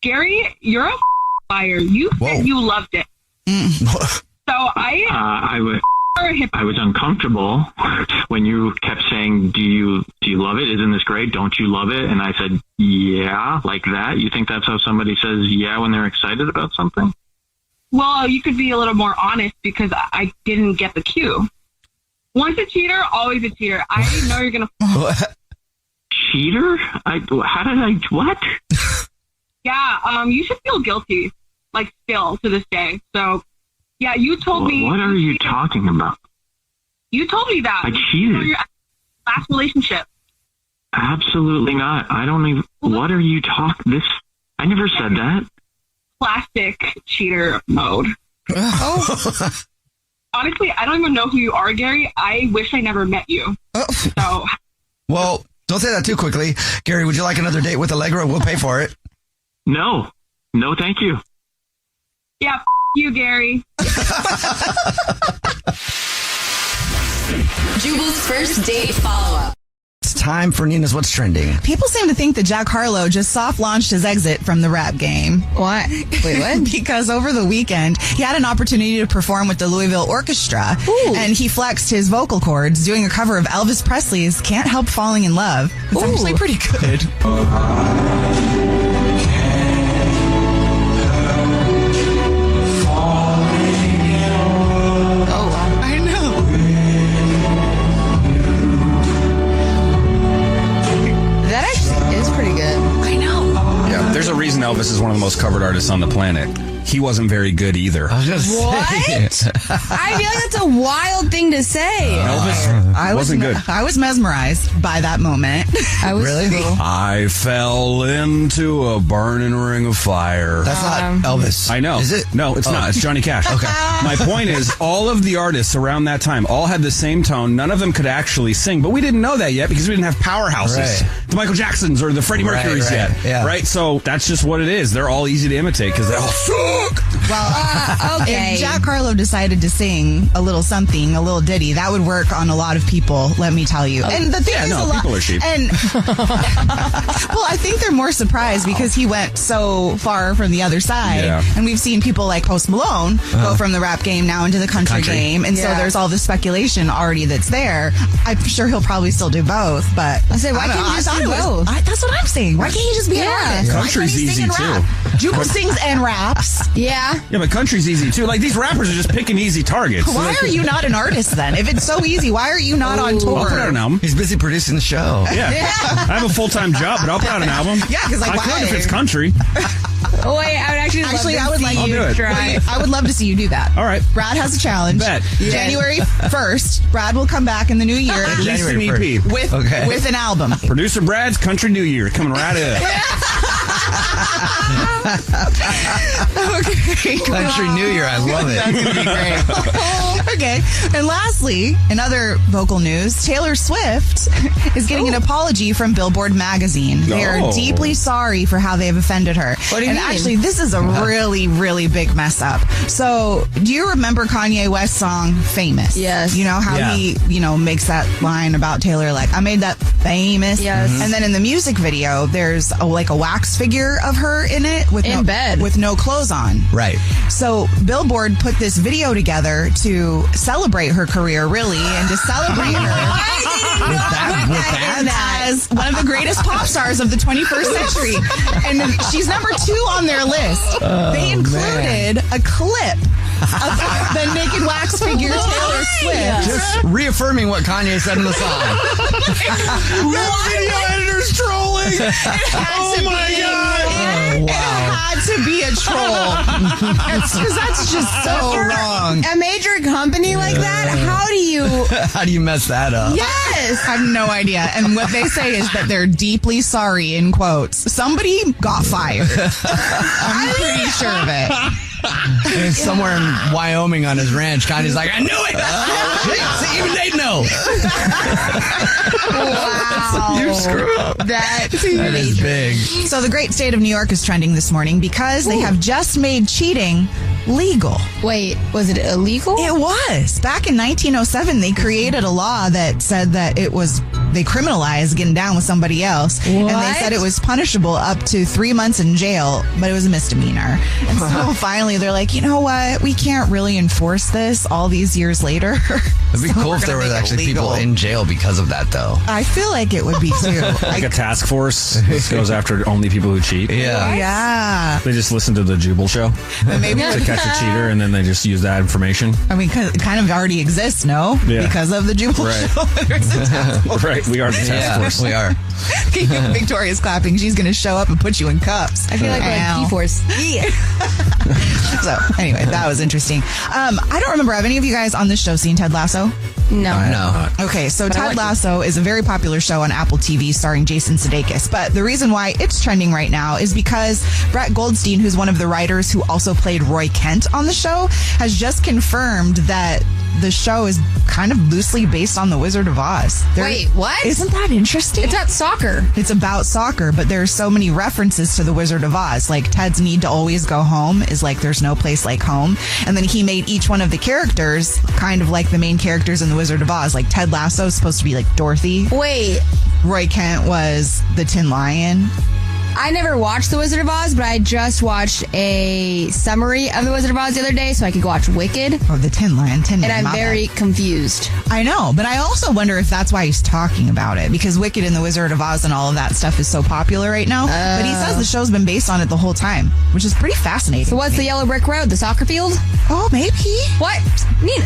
Gary, you're a liar. You said you loved it. So I was uncomfortable when you kept saying, do you love it? Isn't this great? Don't you love it? And I said, yeah, like that. You think that's how somebody says yeah when they're excited about something? Well, you could be a little more honest because I didn't get the cue. Once a cheater, always a cheater. I know you're going to... Cheater? What? Yeah, you should feel guilty, still to this day. So, yeah, you told me... What are you talking about? You told me that. I cheated. Your last relationship. Absolutely not. I don't even... What are you talking... I never said that. Plastic cheater mode. Oh. Honestly, I don't even know who you are, Gary. I wish I never met you. So... Well, don't say that too quickly. Gary, would you like another date with Allegra? We'll pay for it. No, thank you. Yeah, you, Gary. Jubal's first date follow-up. It's time for Nina's What's Trending. People seem to think that Jack Harlow just soft launched his exit from the rap game. What? Wait, what? Because over the weekend, he had an opportunity to perform with the Louisville Orchestra. Ooh. And he flexed his vocal cords doing a cover of Elvis Presley's Can't Help Falling in Love. It's actually pretty good. I know. That actually is pretty good. I know. Yeah, there's a reason Elvis is one of the most covered artists on the planet. He wasn't very good either. I was gonna say. I feel like that's a wild thing to say. Elvis wasn't good. I was mesmerized by that moment. I was Really? I fell into a burning ring of fire. That's not Elvis. I know. Is it? No, it's not. It's Johnny Cash. Okay. My point is, all of the artists around that time all had the same tone. None of them could actually sing, but we didn't know that yet because we didn't have powerhouses. Right. The Michael Jacksons or the Freddie Mercurys right. yet. Yeah. Right? So that's just what it is. They're all easy to imitate because they all suck. Well, okay. if Jack Harlow decided to sing a little something, a little ditty, that would work on a lot of people, let me tell you. And the thing is, a lot, people are sheep. And well, I think they're more surprised because he went so far from the other side. Yeah. And we've seen people like Post Malone go from the rap game now into the country game. And so there's all this speculation already that's there. I'm sure he'll probably still do both, but I say, why can't you just do both? That's what I'm saying. Why can't he just be an artist? Country's Why can't he sing easy, and rap? Jubal sings and raps. Yeah. Yeah, but country's easy too. Like these rappers are just picking easy targets. Why are you not an artist then? If it's so easy, why are you not on tour? I'll put out an album. He's busy producing the show. Yeah. I have a full-time job, but I'll put out an album. Yeah, because like, I could if it's country. Oh, wait, I would actually I would like I'll do it. try. I would love to see you do that. All right. Brad has a challenge. Bet. January 1st, Brad will come back in the new year At least an January EP. with an album. Producer Brad's Country New Year coming right up. Okay. Country New Year, I love it. That's going to be great. Okay. And lastly, in other vocal news, Taylor Swift is getting an apology from Billboard magazine. They are deeply sorry for how they have offended her. What do you mean? Actually, this is a really, really big mess up. So, do you remember Kanye West's song Famous? Yes. You know how he, makes that line about Taylor, like, I made that famous. Yes. And then in the music video, there's a wax figure of her in it with bed with no clothes on. Right. So Billboard put this video together to celebrate her career, really, and to celebrate her as one of the greatest pop stars of the 21st century. And she's number 2 on their list. They included a clip of the naked wax figure Taylor Swift. Just reaffirming what Kanye said in the song. The video editor's trolling. Oh my God. It had to be a troll. Because that's just so wrong. A major company like that? How do you mess that up? Yes! I have no idea. And what they say is that they're deeply sorry, in quotes. Somebody got fired. I'm pretty sure of it. Somewhere in Wyoming on his ranch, Kanye's like, I knew it! Even they know! Wow. You screw up. That is big. So the great state of New York is trending this morning because they have just made cheating legal. Wait, was it illegal? It was. Back in 1907, they created a law that said that they criminalized getting down with somebody else. What? And they said it was punishable up to 3 months in jail, but it was a misdemeanor. And so finally they're like, you know what? We can't really enforce this all these years later. It'd be cool if there was actually people in jail because of that, though. I feel like it would be too. Like a task force that goes after only people who cheat. Yeah. Yeah. They just listen to the Jubal Show Maybe to catch a cheater, and then they just use that information. I mean, it kind of already exists, no? Yeah. Because of the Jubal Show. There's a task force. Right, we are the task force. We are. Victoria's clapping. She's going to show up and put you in cuffs. I feel like we're like P-Force. Yeah. So, anyway, that was interesting. I don't remember, have any of you guys on this show seen Ted Lasso? No. Okay, so Ted Lasso is a very popular show on Apple TV starring Jason Sudeikis. But the reason why it's trending right now is because Brett Goldstein, who's one of the writers who also played Roy Kent on the show, has just confirmed that the show is kind of loosely based on The Wizard of Oz. Wait, what? Isn't that interesting? It's about soccer. It's about soccer, but there are so many references to The Wizard of Oz. Like Ted's need to always go home is like there's no place like home. And then he made each one of the characters kind of like the main characters in The Wizard of Oz. Like Ted Lasso is supposed to be like Dorothy. Wait. Roy Kent was the Tin Lion. I never watched The Wizard of Oz, but I just watched a summary of The Wizard of Oz the other day so I could watch Wicked. Oh, the Tin Lion. And I'm very confused. I know, but I also wonder if that's why he's talking about it, because Wicked and The Wizard of Oz and all of that stuff is so popular right now. But he says the show's been based on it the whole time, which is pretty fascinating. So what's the Yellow Brick Road? The soccer field? Oh, maybe. What?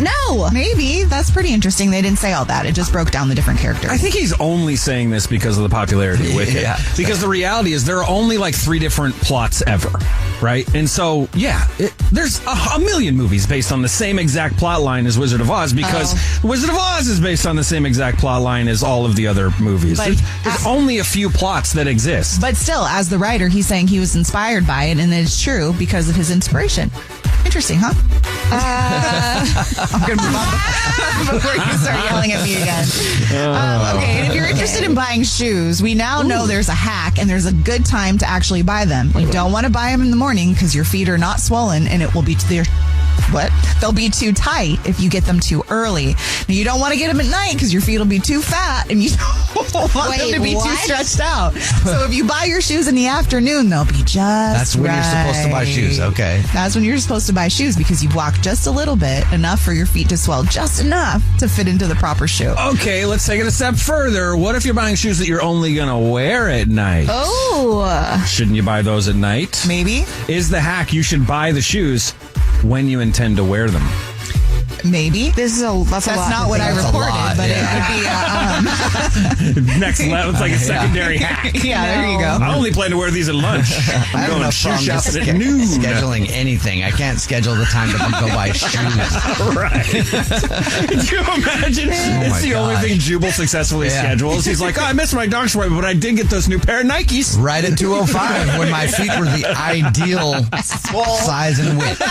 No. Maybe. That's pretty interesting. They didn't say all that. It just broke down the different characters. I think he's only saying this because of the popularity of Wicked. Yeah. Because the reality is there are only like 3 different plots ever, right? And so, yeah, there's a million movies based on the same exact plot line as Wizard of Oz because Wizard of Oz is based on the same exact plot line as all of the other movies. But there's only a few plots that exist. But still, as the writer, he's saying he was inspired by it, and it's true because of his inspiration. Interesting, huh? I'm going to move on before you start yelling at me again. Okay, and if you're interested in buying shoes, we now know there's a hack and there's a good time to actually buy them. You don't want to buy them in the morning because your feet are not swollen and it will be they'll be too tight if you get them too early. Now, you don't want to get them at night because your feet will be too fat and you don't want them to be too stretched out. So if you buy your shoes in the afternoon, they'll be just That's when you're supposed to buy shoes, okay. That's when you're supposed to buy shoes because you've walked just a little bit, enough for your feet to swell just enough to fit into the proper shoe. Okay, let's take it a step further. What if you're buying shoes that you're only going to wear at night? Oh. Shouldn't you buy those at night? Maybe. Is the hack you should buy the shoes when you intend to wear them? Maybe. That's a lot. That's not what I reported, but it would be next level. It's like a secondary hack. Yeah, there you go. I only plan to wear these at lunch. I'm going shoe shopping at noon. Scheduling anything. I can't schedule the time to go buy shoes. Right. Can you imagine? It's the only thing Jubal successfully schedules. He's like, I missed my doctor's appointment, but I did get those new pair of Nikes. Right at 2:05 when my feet were the ideal size and width.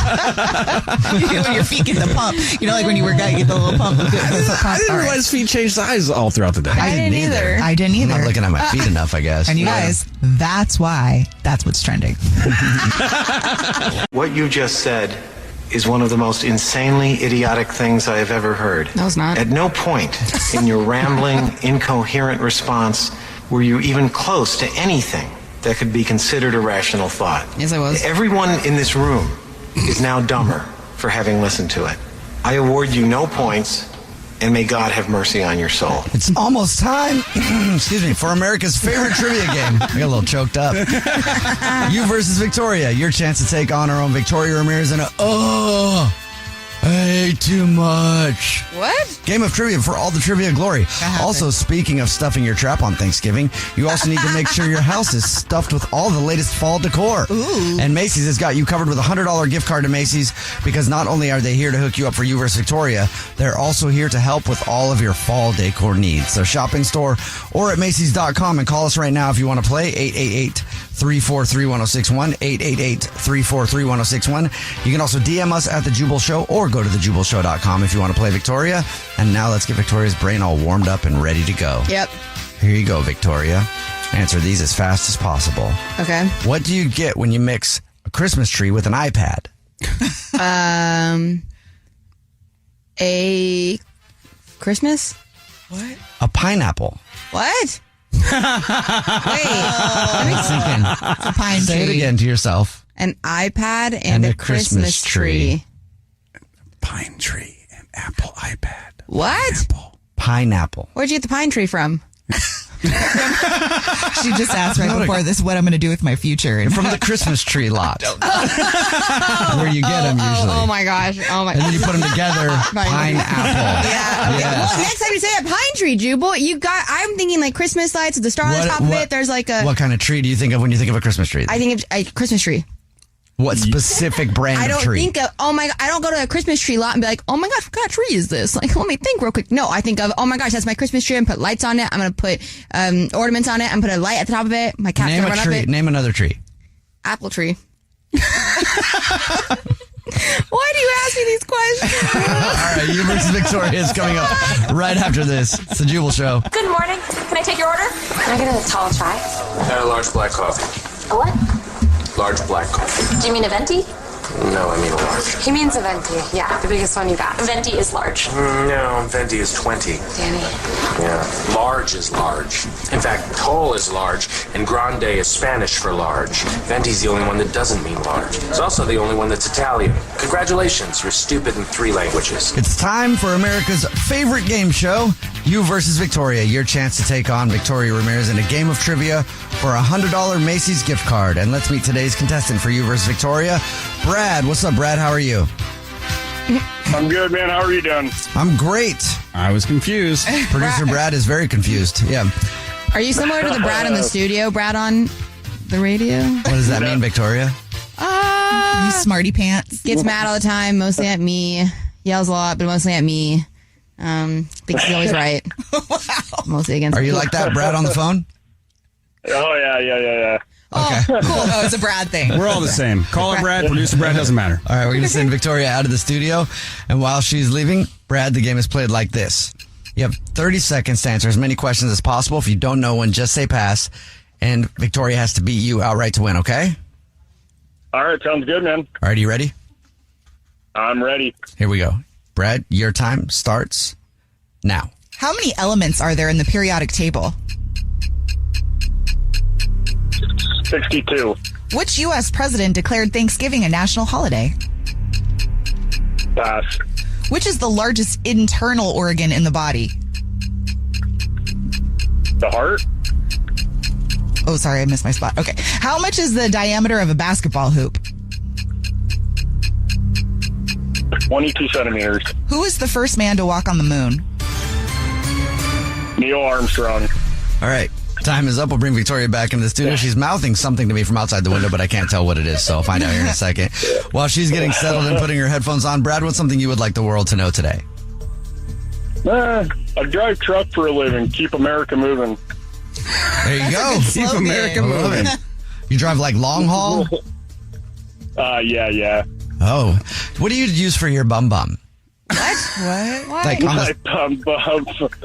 When your feet get the pump. You know, like when you work out, you get the little pump. I didn't realize feet change size all throughout the day. I didn't either. I didn't either. I'm not looking at my feet enough, I guess. And you guys, that's why that's what's trending. What you just said is one of the most insanely idiotic things I have ever heard. No, it's not. At no point in your rambling, incoherent response were you even close to anything that could be considered a rational thought. Yes, I was. Everyone in this room is now dumber for having listened to it. I award you no points, and may God have mercy on your soul. It's almost time, excuse me, for America's favorite trivia game. I got a little choked up. You versus Victoria. Your chance to take on our own Victoria Ramirez in I ate too much. What? Game of trivia for all the trivia glory. Also, speaking of stuffing your trap on Thanksgiving, you also need to make sure your house is stuffed with all the latest fall decor. Ooh. And Macy's has got you covered with a $100 gift card to Macy's because not only are they here to hook you up for you versus Victoria, they're also here to help with all of your fall decor needs. So shop in store or at Macy's.com and call us right now if you want to play. 888-343-1061. 888-343-1061. You can also DM us at The Jubal Show or go to thejubalshow.com if you want to play Victoria. And now let's get Victoria's brain all warmed up and ready to go. Yep. Here you go, Victoria. Answer these as fast as possible. Okay. What do you get when you mix a Christmas tree with an iPad? A Christmas? What? A pineapple. What? Wait. Let me sink in. It's a pine Say it tree. again to yourself. An iPad and a Christmas tree. Pine tree and apple iPad. What? Pineapple. Where'd you get the pine tree from? She just asked right before this what I'm going to do with my future. And From the Christmas tree lot. Where you get them usually. Oh my gosh. Oh my. And then you put them together. Pineapple. Yeah. Yes. Well, next time you say a pine tree, Jubal, I'm thinking like Christmas lights with the star on the top of it. There's like a. What kind of tree do you think of when you think of a Christmas tree? I think of a Christmas tree. What specific brand I of don't tree? think of, oh my God, I don't go to a Christmas tree lot and be like, oh my gosh, what kind of tree is this? Like, let me think real quick. No, I think of, oh my gosh, that's my Christmas tree and put lights on it. I'm going to put ornaments on it and put a light at the top of it. My cat's Name going to a run tree. up it. Name another tree. Apple tree. Why do you ask me these questions? All right, you versus Victoria is coming up right after this. It's the Jubal Show. Good morning. Can I take your order? Can I get a tall chai? And a large black coffee. A what? Large black coffee. Do you mean a venti? No, I mean a large. He means a venti. Yeah, the biggest one you got. Venti is large. No, venti is 20. Danny. Yeah. Large is large. In fact, tall is large, and grande is Spanish for large. Venti's the only one that doesn't mean large. It's also the only one that's Italian. Congratulations, you're stupid in 3 languages. It's time for America's favorite game show, You versus Victoria. Your chance to take on Victoria Ramirez in a game of trivia for a $100 Macy's gift card. And let's meet today's contestant for You versus Victoria, Brad. What's up, Brad? How are you? I'm good, man. How are you doing? I'm great. I was confused. Producer Brad is very confused. Yeah. Are you similar to the Brad in the studio, Brad on the radio? What does that mean, Victoria? You smarty pants. Gets mad all the time, mostly at me. Yells a lot, but mostly at me. Thinks he's always right. Wow. Mostly against Are me. you like that, Brad, on the phone? Oh, yeah. Okay. Cool. Oh, it's a Brad thing. We're all the same. Caller Brad, producer Brad, doesn't matter. All right, we're going to send Victoria out of the studio. And while she's leaving, Brad, the game is played like this. You have 30 seconds to answer as many questions as possible. If you don't know one, just say pass. And Victoria has to beat you outright to win, okay? All right, sounds good, man. All right, are you ready? I'm ready. Here we go. Brad, your time starts now. How many elements are there in the periodic table? 62. Which U.S. president declared Thanksgiving a national holiday? Pass. Which is the largest internal organ in the body? The heart? Oh, sorry, I missed my spot. Okay. How much is the diameter of a basketball hoop? 22 centimeters. Who is the first man to walk on the moon? Neil Armstrong. All right. Time is up. We'll bring Victoria back into the studio. She's mouthing something to me from outside the window, but I can't tell what it is, so I'll find out here in a second. While she's getting settled and putting her headphones on, Brad, what's something you would like the world to know today? I drive truck for a living. Keep America moving. There you go. Keep America moving. You drive like long haul? Yeah. Oh. What do you use for your bum bum? What? Like on the,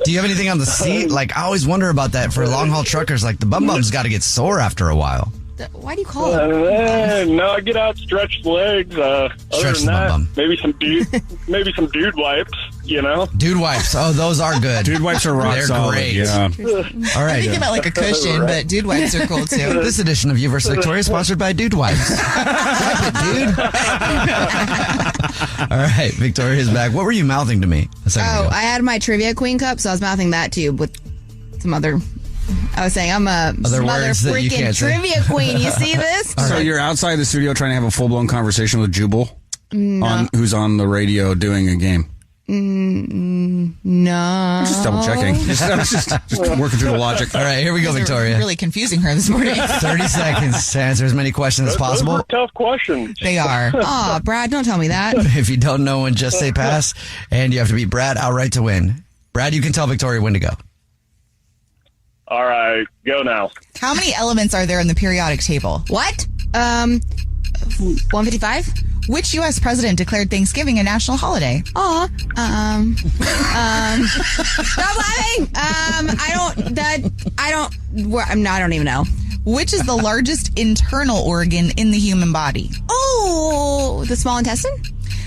do you have anything on the seat? Like, I always wonder about that for long haul truckers. Like, the bum bum's got to get sore after a while. Why do you call it? No, I get out, stretch the legs. Other Stretch than the that, bum. maybe some dude wipes. You know, Dude wipes. Oh, those are good. Dude wipes are rock They're solid. great. Yeah. All right. I think you meant like a cushion, but dude wipes are cool too. This edition of You vs. Victoria is sponsored by Dude Wipes. Wipe it, dude. All right, Victoria's back. What were you mouthing to me a second ago? I had my trivia queen cup, so I was mouthing that to you with some other. I was saying I'm a Other mother words that you freaking can't say. trivia queen. You see this? So you're outside the studio trying to have a full-blown conversation with Jubal, who's on the radio doing a game. No. Just double checking. Just working through the logic. All right, here we go, Victoria. Really confusing her this morning. 30 seconds to answer as many questions as possible. Those are tough questions. They are. Oh, Brad, don't tell me that. If you don't know one, just say pass, and you have to beat Brad outright to win. Brad, you can tell Victoria when to go. All right, go now. How many elements are there in the periodic table? What? 155? Which U.S. president declared Thanksgiving a national holiday? Stop laughing. I don't even know. Which is the largest internal organ in the human body? Oh, the small intestine?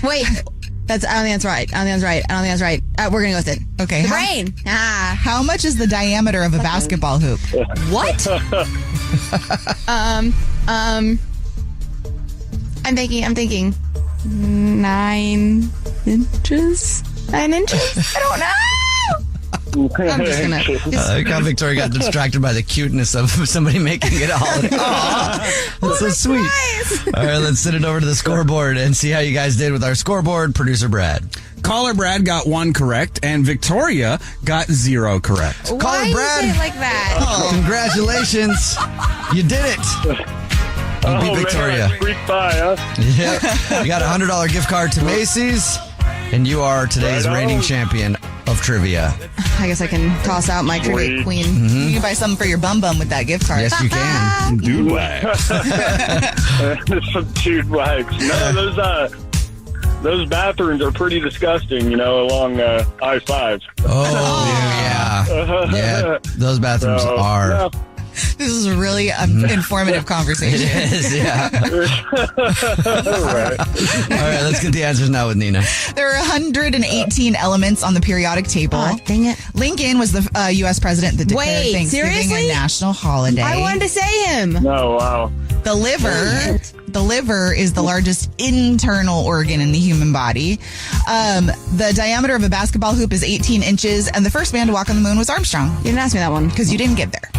Wait, I don't think that's right. We're going to go with it. Okay. The brain. How much is the diameter of a basketball hoop? What? I'm thinking 9 inches? 9 inches? I don't know. I'm just gonna. I like how Victoria got distracted by the cuteness of somebody making it a holiday. Aww, that's so sweet. Nice. All right, let's send it over to the scoreboard and see how you guys did with our scoreboard. Producer Brad. Caller Brad got 1 correct, and Victoria got 0 correct. Caller Why Brad. you say it like that? Congratulations. You did it. You beat Victoria. Man, freak by, huh? Yep. You got a $100 gift card to Macy's, and you are today's reigning champion of trivia. I guess I can toss out my trivia queen. Mm-hmm. You can buy something for your bum with that gift card. Yes, you can. Dude wax. Some dude wipes. No, those bathrooms are pretty disgusting, along I-5. Oh, yeah. Yeah, those bathrooms are. Yeah. This is a really informative conversation. It is, yeah. All right, let's get the answers now with Nina. There are 118 elements on the periodic table. Oh, dang it. Lincoln was the U.S. president that declared Wait, Thanksgiving seriously? a national holiday. I wanted to say him. No, wow. The liver is the largest internal organ in the human body. The diameter of a basketball hoop is 18 inches, and the first man to walk on the moon was Armstrong. You didn't ask me that one. Because you didn't get there.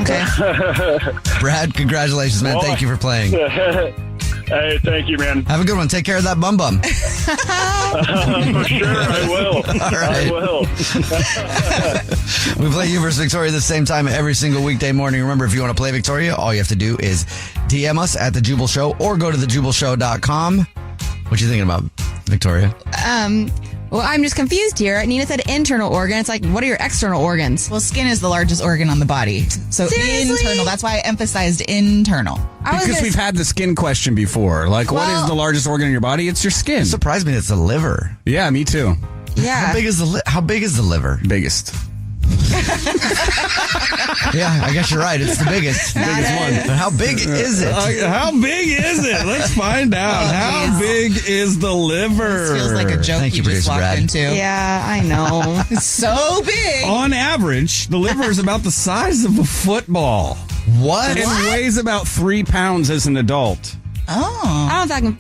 Okay. Brad, congratulations, man. Thank you for playing. Hey, thank you, man. Have a good one. Take care of that bum bum. For sure, I will. All right. I will. We play You vs. Victoria the same time every single weekday morning. Remember, if you want to play Victoria, all you have to do is DM us at The Jubal Show or go to thejubalshow.com. What you thinking about, Victoria? Well, I'm just confused here. Nina said internal organ. It's like, what are your external organs? Well, skin is the largest organ on the body. So Seriously? internal. That's why I emphasized internal. Because we've had the skin question before. Like, what is the largest organ in your body? It's your skin. It surprised me it's the liver. Yeah, me too. Yeah. How big is the liver? Biggest. Yeah, I guess you're right. It's the biggest one. But how big is it? How big is it? Let's find out. How big is the liver? This feels like a joke Thank you, just producer walked Brad. into. Yeah, I know. It's so big. On average, the liver is about the size of a football. What? And weighs about 3 pounds as an adult. Oh. I don't know if I can.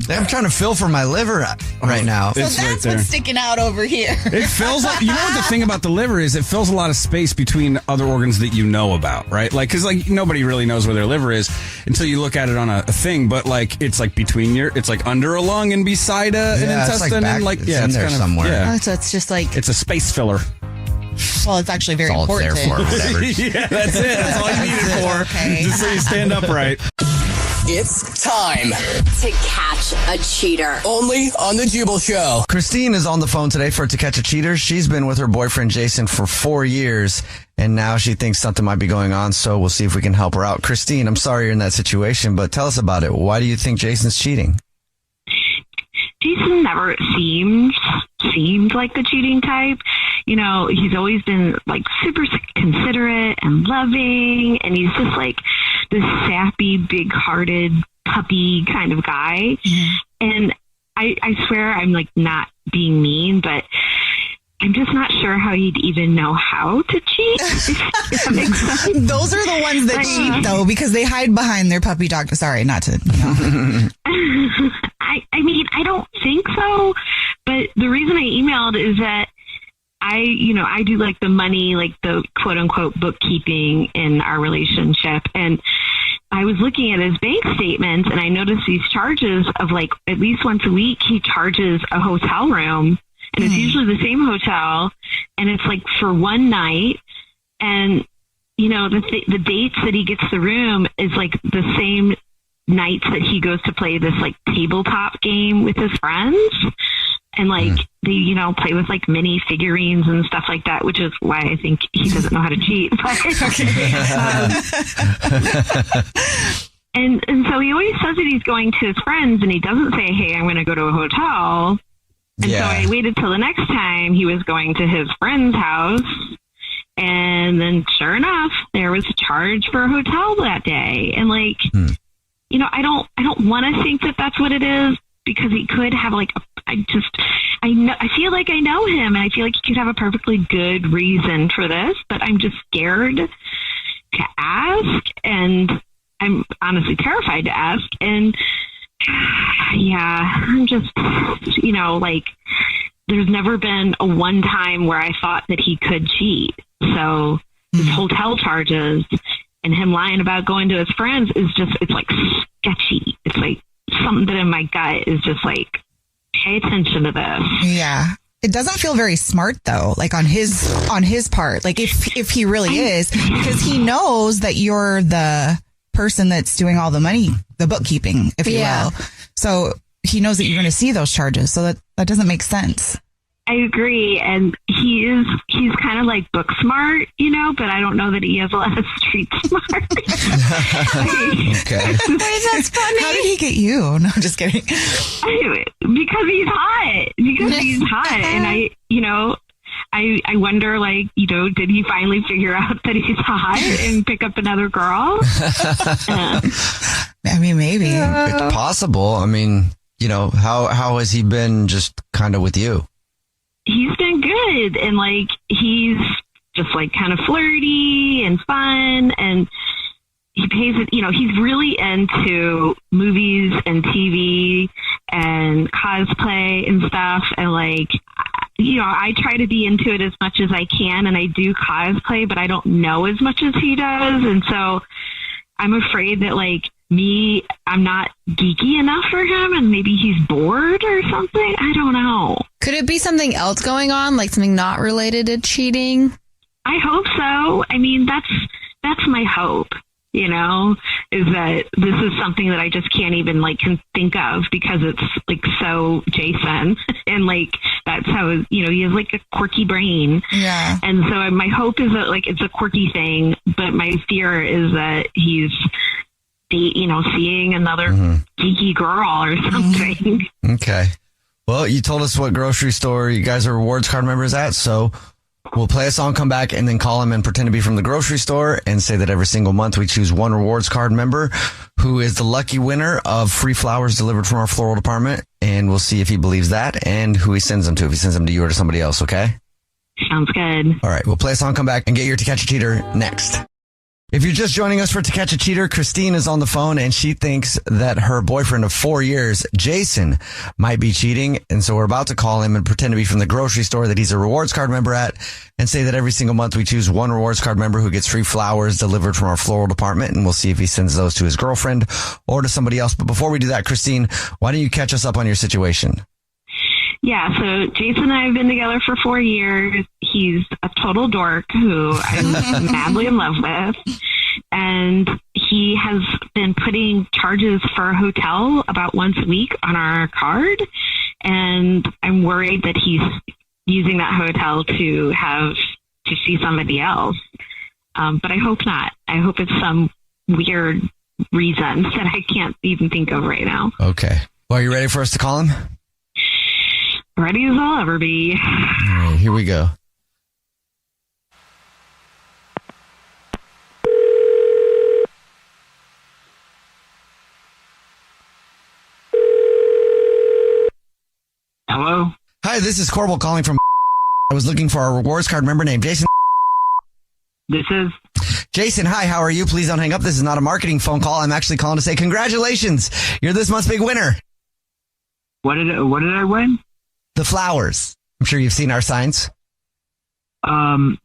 I'm trying to feel for my liver right now. So It's right that's there. what's sticking out over here. It fills like, you know what the thing about the liver is? It fills a lot of space between other organs that you know about, right? Like, cause like nobody really knows where their liver is until you look at it on a thing, but like, it's like between it's like under a lung and beside an intestine back, and like, it's yeah, in it's there kind of, somewhere. Yeah. Oh, so it's just like. It's a space filler. Well, it's actually very That's all important. it's there for, whatever. Yeah, that's it. That's all you need it for. Okay. Just so you stand upright. It's time To catch a cheater. only on the Jubal Show. Christine is on the phone today for To Catch a Cheater. She's been with her boyfriend Jason for 4 years, and now she thinks something might be going on, so we'll see if we can help her out. Christine, I'm sorry you're in that situation, but tell us about it. Why do you think Jason's cheating? Jason never seemed like the cheating type. He's always been like super considerate and loving, and he's just like this sappy, big-hearted puppy kind of guy. And I swear I'm like not being mean, but I'm just not sure how he'd even know how to cheat. If that makes sense. Those are the ones that cheat, though, because they hide behind their puppy dog. Sorry, not to. I mean, I don't think so. But the reason I emailed is that I do like the money, like the quote unquote bookkeeping in our relationship. And I was looking at his bank statements and I noticed these charges of like at least once a week, he charges a hotel room, and it's usually the same hotel, and it's like for one night. And, the dates that he gets the room is like the same nights that he goes to play this like tabletop game with his friends. And like they, play with like mini figurines and stuff like that, which is why I think he doesn't know how to cheat. But, and so he always says that he's going to his friends, and he doesn't say, "Hey, I'm going to go to a hotel." And so I waited till the next time he was going to his friend's house, and then sure enough, there was a charge for a hotel that day. And like, I don't want to think that that's what it is, because he could have like I feel like I know him, and I feel like he could have a perfectly good reason for this, but I'm just scared to ask, and I'm honestly terrified to ask. And I'm just, like, there's never been a one time where I thought that he could cheat. So his hotel charges and him lying about going to his friends is just, it's like sketchy. It's like something that in my gut is just like, pay attention to this. Yeah. It doesn't feel very smart though, like on his part. Like if he really is, because he knows that you're the person that's doing all the money, the bookkeeping, if you will. So he knows that you're going to see those charges. So that doesn't make sense. I agree, and he's kind of like book smart, but I don't know that he has a lot of street smart. Okay. Wait, that's funny. How did he get you? No, just kidding. Because he's hot, and I wonder, did he finally figure out that he's hot and pick up another girl? I mean, maybe. It's possible. I mean, how has he been just kind of with you? He's been good, and he's just kind of flirty and fun, and he pays it. He's really into movies and TV and cosplay and stuff, and I try to be into it as much as I can, and I do cosplay, but I don't know as much as he does, and so I'm afraid that I'm not geeky enough for him, and maybe he's bored or something. I don't know. Could it be something else going on, like something not related to cheating? I hope so. I mean, that's my hope, is that this is something that I just can't even can think of, because it's so Jason, and that's how, he has a quirky brain. Yeah. And so my hope is that it's a quirky thing, but my fear is that he's seeing another geeky girl or something. Okay. Well, you told us what grocery store you guys are rewards card members at, so we'll play a song, come back, and then call him and pretend to be from the grocery store and say that every single month we choose one rewards card member who is the lucky winner of free flowers delivered from our floral department, and we'll see if he believes that and who he sends them to, if he sends them to you or to somebody else, okay? Sounds good. All right, we'll play a song, come back, and get your To Catch a Cheater next. If you're just joining us for To Catch a Cheater, Christine is on the phone and she thinks that her boyfriend of 4 years, Jason, might be cheating. And so we're about to call him and pretend to be from the grocery store that he's a rewards card member at, and say that every single month we choose one rewards card member who gets free flowers delivered from our floral department. And we'll see if he sends those to his girlfriend or to somebody else. But before we do that, Christine, why don't you catch us up on your situation? Yeah, so Jason and I have been together for 4 years. He's a total dork who I'm madly in love with. And he has been putting charges for a hotel about once a week on our card. And I'm worried that he's using that hotel to see somebody else. But I hope not. I hope it's some weird reason that I can't even think of right now. Okay. Well, are you ready for us to call him? Ready as I'll ever be. All right, here we go. Hello? Hi, this is Corbel calling from I was looking for a rewards card member named Jason. This is? Jason, hi, how are you? Please don't hang up. This is not a marketing phone call. I'm actually calling to say congratulations. You're this month's big winner. What did I win? The flowers. I'm sure you've seen our signs. Oh,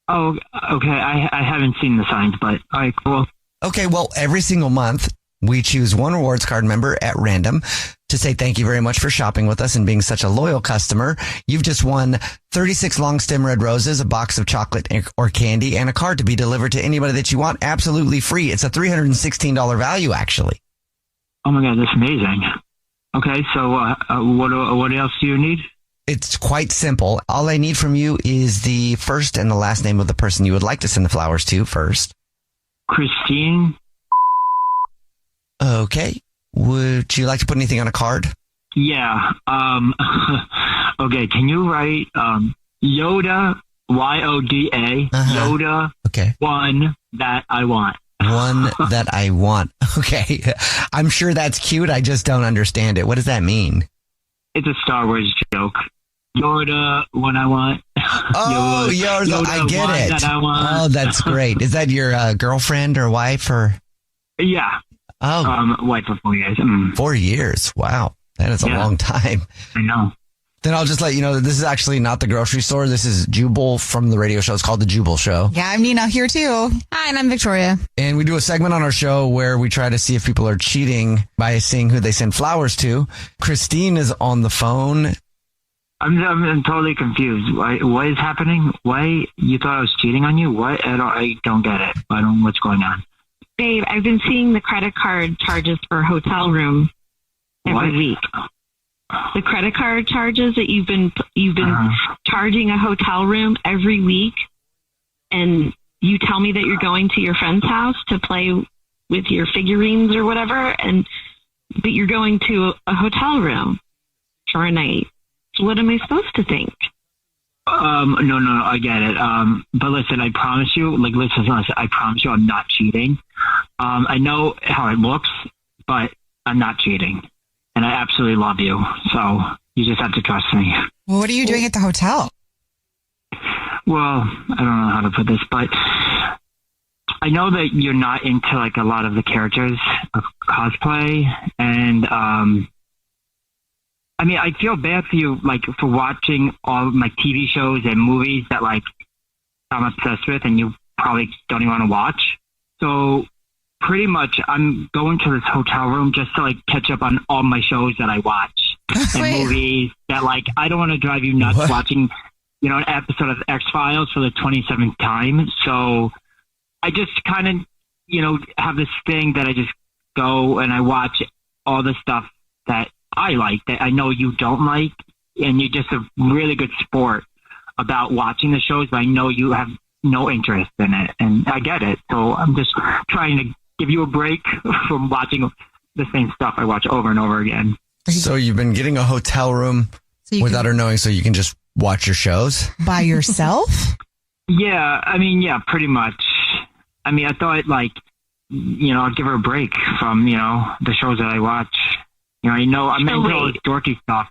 okay. I haven't seen the signs, but all right, cool. Okay, well, every single month we choose one rewards card member at random to say thank you very much for shopping with us and being such a loyal customer. You've just won 36 long stem red roses, a box of chocolate or candy, and a card to be delivered to anybody that you want absolutely free. It's a $316 value, actually. Oh my God, that's amazing. Okay, so what else do you need? It's quite simple. All I need from you is the first and the last name of the person you would like to send the flowers to first. Christine. Okay. Would you like to put anything on a card? Yeah. Okay, can you write Yoda, Yoda, Yoda, okay. One that I want. One that I want. Okay. I'm sure that's cute. I just don't understand it. What does that mean? It's a Star Wars joke. Yoda, one I want. Oh, Yoda, I get it. That I want. Oh, that's great. Is that your girlfriend or wife or? Yeah. Oh. Wife for 4 years. 4 years. Wow. That is a long time. I know. Then I'll just let you know that this is actually not the grocery store. This is Jubal from the radio show. It's called The Jubal Show. Yeah, I'm Nina here too. Hi, and I'm Victoria. And we do a segment on our show where we try to see if people are cheating by seeing who they send flowers to. Christine is on the phone. I'm totally confused. What is happening? Why you thought I was cheating on you? What? I don't get it. What's going on? Babe, I've been seeing the credit card charges for a hotel room every week. the credit card charges that you've been charging a hotel room every week, and you tell me that you're going to your friend's house to play with your figurines or whatever, but you're going to a hotel room for a night. So what am I supposed to think? No, I get it. But listen, I promise you, I promise you I'm not cheating. I know how it looks, but I'm not cheating. And I absolutely love you. So you just have to trust me. Well, what are you doing at the hotel? Well, I don't know how to put this, but I know that you're not into like a lot of the characters of cosplay. And, I mean, I feel bad for you, like, for watching all my TV shows and movies that, like, I'm obsessed with and you probably don't even want to watch. So pretty much I'm going to this hotel room just to, like, catch up on all my shows that I watch and movies that, like, I don't want to drive you nuts watching, an episode of X-Files for the 27th time. So I just kind of, have this thing that I just go and I watch all the stuff that I like that I know you don't like, and you're just a really good sport about watching the shows, but I know you have no interest in it, and I get it. So I'm just trying to give you a break from watching the same stuff I watch over and over again. So you've been getting a hotel room without her knowing, so you can just watch your shows by yourself? Yeah, I mean, yeah, pretty much. I mean, I thought like, I'd give her a break from, the shows that I watch. I know I'm into all this dorky stuff.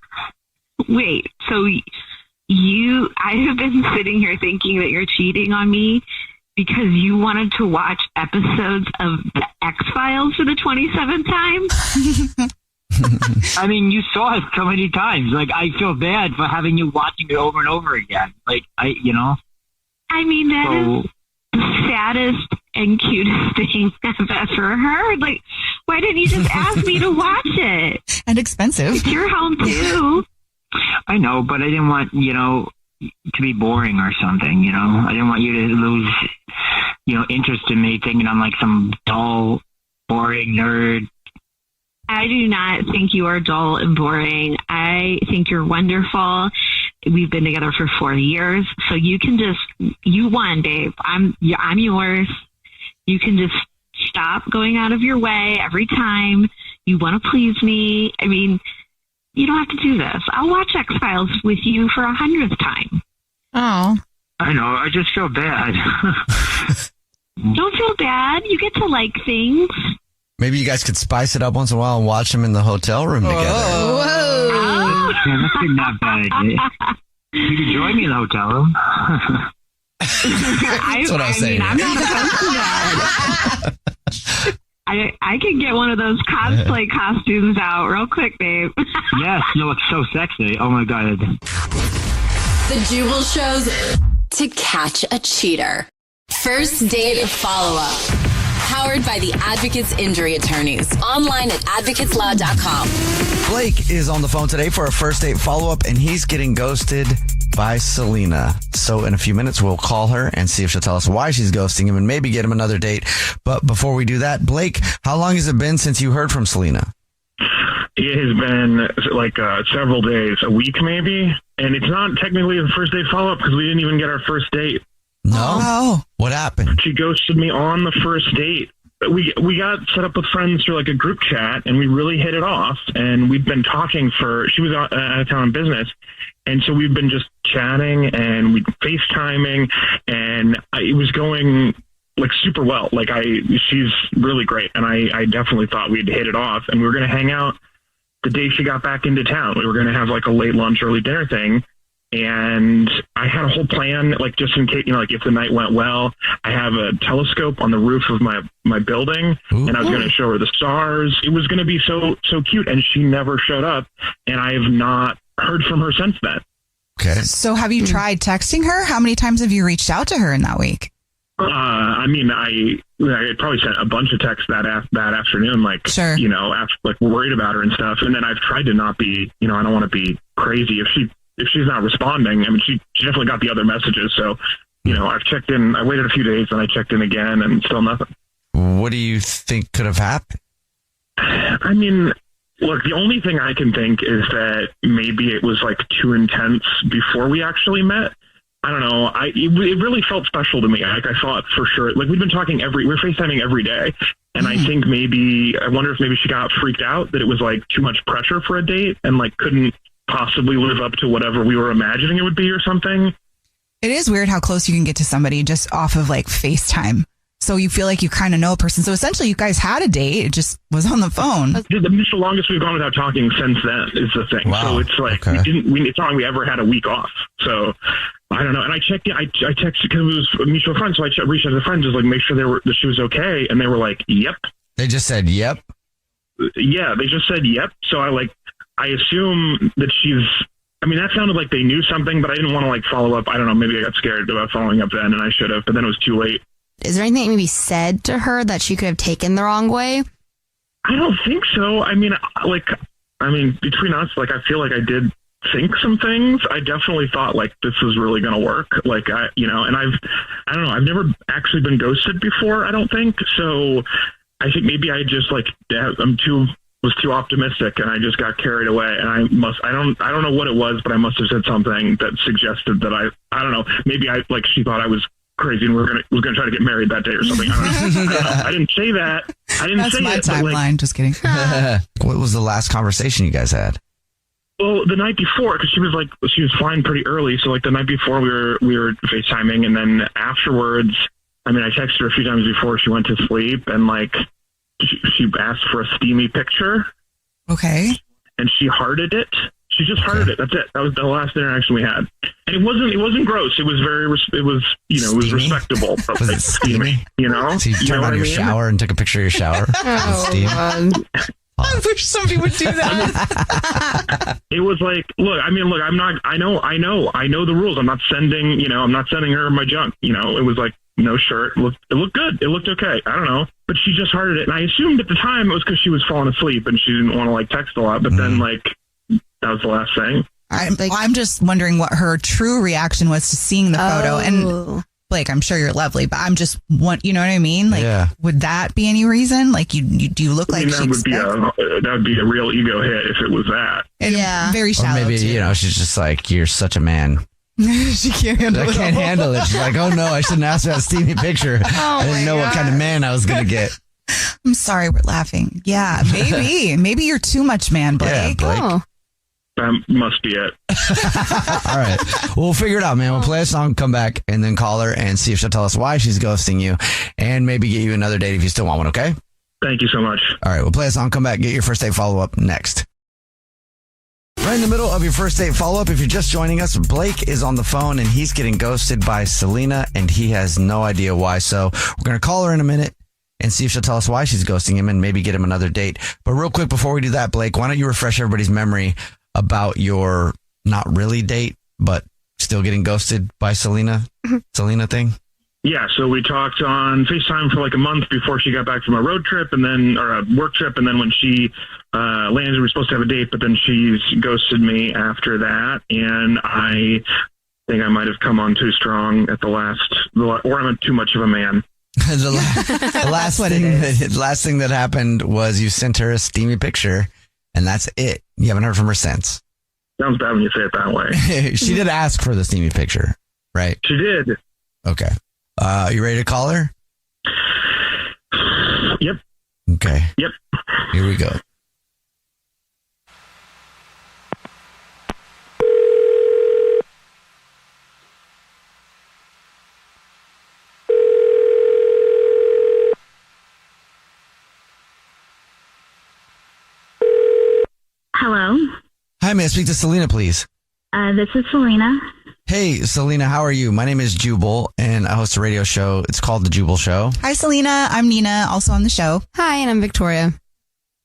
Wait, so I have been sitting here thinking that you're cheating on me because you wanted to watch episodes of the X-Files for the 27th time? I mean, you saw it so many times. Like, I feel bad for having you watching it over and over again. Like, I mean, that is the saddest and cutest thing I've ever heard. Like, why didn't you just ask me to watch it? And expensive. It's your home too. I know, but I didn't want, to be boring or something, I didn't want you to lose, interest in me thinking I'm like some dull, boring nerd. I do not think you are dull and boring. I think you're wonderful. We've been together for 4 years, so you can you won, Dave. I'm yours. You can just stop going out of your way every time you want to please me. I mean, you don't have to do this. I'll watch X-Files with you for 100th time. Oh. I know. I just feel bad. Don't feel bad. You get to like things. Maybe you guys could spice it up once in a while and watch them in the hotel room together. Whoa. Yeah, that's not a bad idea. You can join me in the hotel room. That's what I was saying. I'm not opposed to that. I can get one of those cosplay costumes out real quick, babe. Yes, you look so sexy. Oh my God. The Jubal Show's To Catch a Cheater. First date follow-up. Powered by the Advocates Injury Attorneys. Online at advocateslaw.com. Blake is on the phone today for a first date follow-up, and he's getting ghosted by Selena. So in a few minutes, we'll call her and see if she'll tell us why she's ghosting him and maybe get him another date. But before we do that, Blake, how long has it been since you heard from Selena? It has been like several days, a week maybe. And it's not technically a first date follow-up because we didn't even get our first date. No? Oh. What happened? She ghosted me on the first date. We got set up with friends through like a group chat, and we really hit it off. And we've been talking she was out of town on business. And so we've been just chatting and we FaceTiming, and it was going like super well. Like she's really great. And I definitely thought we'd hit it off, and we were going to hang out the day she got back into town. We were going to have like a late lunch, early dinner thing. And I had a whole plan, like just in case, like if the night went well. I have a telescope on the roof of my building. Ooh. And I was going to show her the stars. It was going to be so cute. And she never showed up, and I have not heard from her since then. Okay. So have you tried texting her? How many times have you reached out to her in that week? I mean, I probably sent a bunch of texts that afternoon, like, sure. Like worried about her and stuff. And then I've tried to not be, I don't want to be crazy. If she's not responding, I mean, she definitely got the other messages. So, I've checked in, I waited a few days and I checked in again and still nothing. What do you think could have happened? I mean, Look, the only thing I can think is that maybe it was like too intense before we actually met. I don't know. It really felt special to me. Like I thought for sure, like we've been talking we're FaceTiming every day. And I think I wonder if maybe she got freaked out that it was like too much pressure for a date and like couldn't possibly live up to whatever we were imagining it would be or something. It is weird how close you can get to somebody just off of like FaceTime. So you feel like you kind of know a person. So essentially you guys had a date. It just was on the phone. It's the longest we've gone without talking since then is the thing. Wow. So it's like, it's not like we ever had a week off. So I don't know. And I checked, I texted because it was a mutual friend. So I reached out to the friends, just like make sure that she was okay. And they were like, yep. They just said, yep. Yeah. They just said, yep. So I assume that that sounded like they knew something, but I didn't want to like follow up. I don't know. Maybe I got scared about following up then and I should have, but then it was too late. Is there anything that maybe said to her that she could have taken the wrong way? I don't think so. Between us, like, I feel like I did think some things. I definitely thought like this was really going to work. Like, I don't know. I've never actually been ghosted before. I don't think so. I think maybe I just like, was too optimistic and I just got carried away and I don't know what it was, but I must have said something that suggested that I don't know. Maybe she thought I was crazy and was gonna try to get married that day or something. I don't know. I didn't say that. That's my timeline. Just kidding. What was the last conversation you guys had? Well, the night before, because she was flying pretty early. So like the night before we were FaceTiming, and then afterwards, I texted her a few times before she went to sleep, and like she asked for a steamy picture. Okay. And she hearted it. She just hearted it. That's it. That was the last interaction we had. And it wasn't gross. It was it was respectable. But Was it steamy? So you turned on your shower and took a picture of your shower? I wish somebody would do that. It was like, I know the rules. I'm not sending her my junk. It was like no shirt. It looked good. It looked okay. I don't know. But she just hearted it. And I assumed at the time it was because she was falling asleep and she didn't want to like text a lot. But then that was the last thing. I'm just wondering what her true reaction was to seeing the photo. And Blake, I'm sure you're lovely, but I'm just you know what I mean? Like, would that be any reason? Like, do you look like that would be a real ego hit if it was that. And very shallow. Or maybe too. she's just like, you're such a man. She can't handle it. I can't handle it. She's like, oh no, I shouldn't ask for that steamy picture. I didn't know what kind of man I was gonna get. I'm sorry, we're laughing. Yeah, maybe you're too much man, Blake. Yeah, Blake. That must be it. All right. We'll figure it out, man. We'll play a song, come back, and then call her and see if she'll tell us why she's ghosting you and maybe get you another date if you still want one, okay? Thank you so much. All right. We'll play a song, come back, get your first date follow-up next. Right in the middle of your first date follow-up, if you're just joining us, Blake is on the phone and he's getting ghosted by Selena and he has no idea why. So we're going to call her in a minute and see if she'll tell us why she's ghosting him and maybe get him another date. But real quick, before we do that, Blake, why don't you refresh everybody's memory about your not really date, but still getting ghosted by Selena thing? Yeah, so we talked on FaceTime for like a month before she got back from a road trip or a work trip. And then when she landed, we were supposed to have a date, but then she's ghosted me after that. And I think I might have come on too strong at or I'm too much of a man. The last thing that happened was you sent her a steamy picture. And that's it. You haven't heard from her since. Sounds bad when you say it that way. She did ask for the steamy picture, right? She did. Okay. You ready to call her? Yep. Okay. Yep. Here we go. Hello. Hi, may I speak to Selena, please? This is Selena. Hey, Selena, how are you? My name is Jubal, and I host a radio show. It's called The Jubal Show. Hi, Selena. I'm Nina, also on the show. Hi, and I'm Victoria.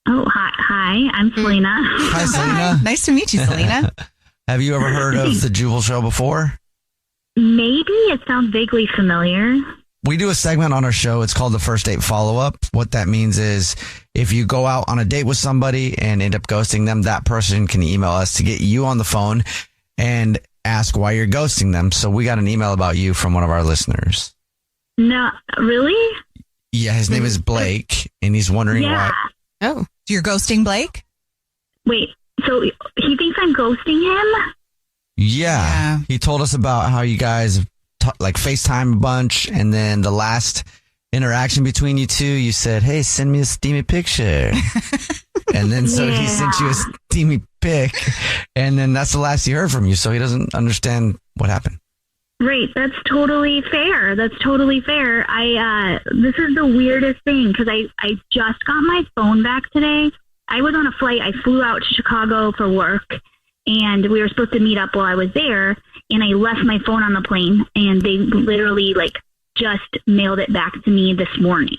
Oh, hi. I'm Selena. Hi, Selena. Nice to meet you, Selena. Have you ever heard of The Jubal Show before? Maybe. It sounds vaguely familiar. We do a segment on our show. It's called the First Date Follow-Up. What that means is if you go out on a date with somebody and end up ghosting them, that person can email us to get you on the phone and ask why you're ghosting them. So we got an email about you from one of our listeners. No, really? Yeah, his name is Blake, and he's wondering why. Oh, you're ghosting Blake? Wait, so he thinks I'm ghosting him? Yeah. He told us about how you guys like FaceTime a bunch, and then the last interaction between you two, you said, "Hey, send me a steamy picture." And then so he sent you a steamy pic, and then that's the last he heard from you, so he doesn't understand what happened. Right, that's totally fair. This is the weirdest thing, because I just got my phone back today. I was on a flight. I flew out to Chicago for work, and we were supposed to meet up while I was there, and I left my phone on the plane, and they literally just mailed it back to me this morning.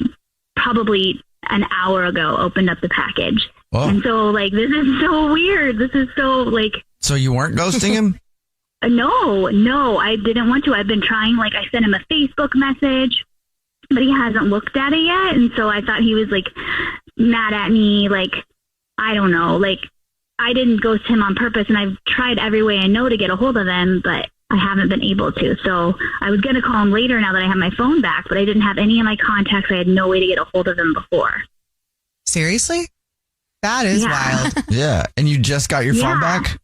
Probably an hour ago, opened up the package. Whoa. And so this is so weird. This is so So you weren't ghosting him? No, I didn't want to. I've been trying, I sent him a Facebook message, but he hasn't looked at it yet. And so I thought he was mad at me. I don't know, I didn't ghost him on purpose, and I've tried every way I know to get a hold of him, but I haven't been able to. So I was going to call him later now that I have my phone back, but I didn't have any of my contacts. I had no way to get a hold of him before. Seriously? That is wild. Yeah. And you just got your phone back?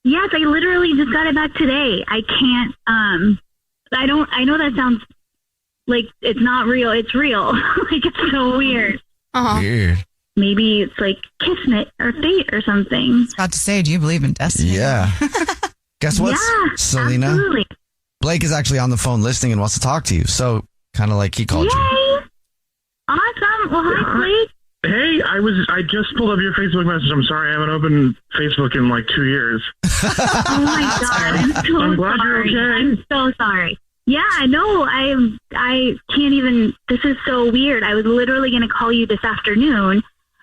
Yes, I literally just got it back today. I can't, I know that sounds like it's not real. It's real. It's so weird. Weird. Maybe it's kismet or fate or something. I was about to say, do you believe in destiny? Yeah. Guess what, Yeah, Selena? absolutely. Blake is actually on the phone listening and wants to talk to you. So kind of like he called you. Yay! Awesome. Well, hi, Blake. Hey, I just pulled up your Facebook message. I'm sorry, I haven't opened Facebook in 2 years. Oh my God, I'm so I'm glad sorry. you're okay. I'm so sorry. Yeah, no, I can't even. This is so weird. I was literally going to call you this afternoon,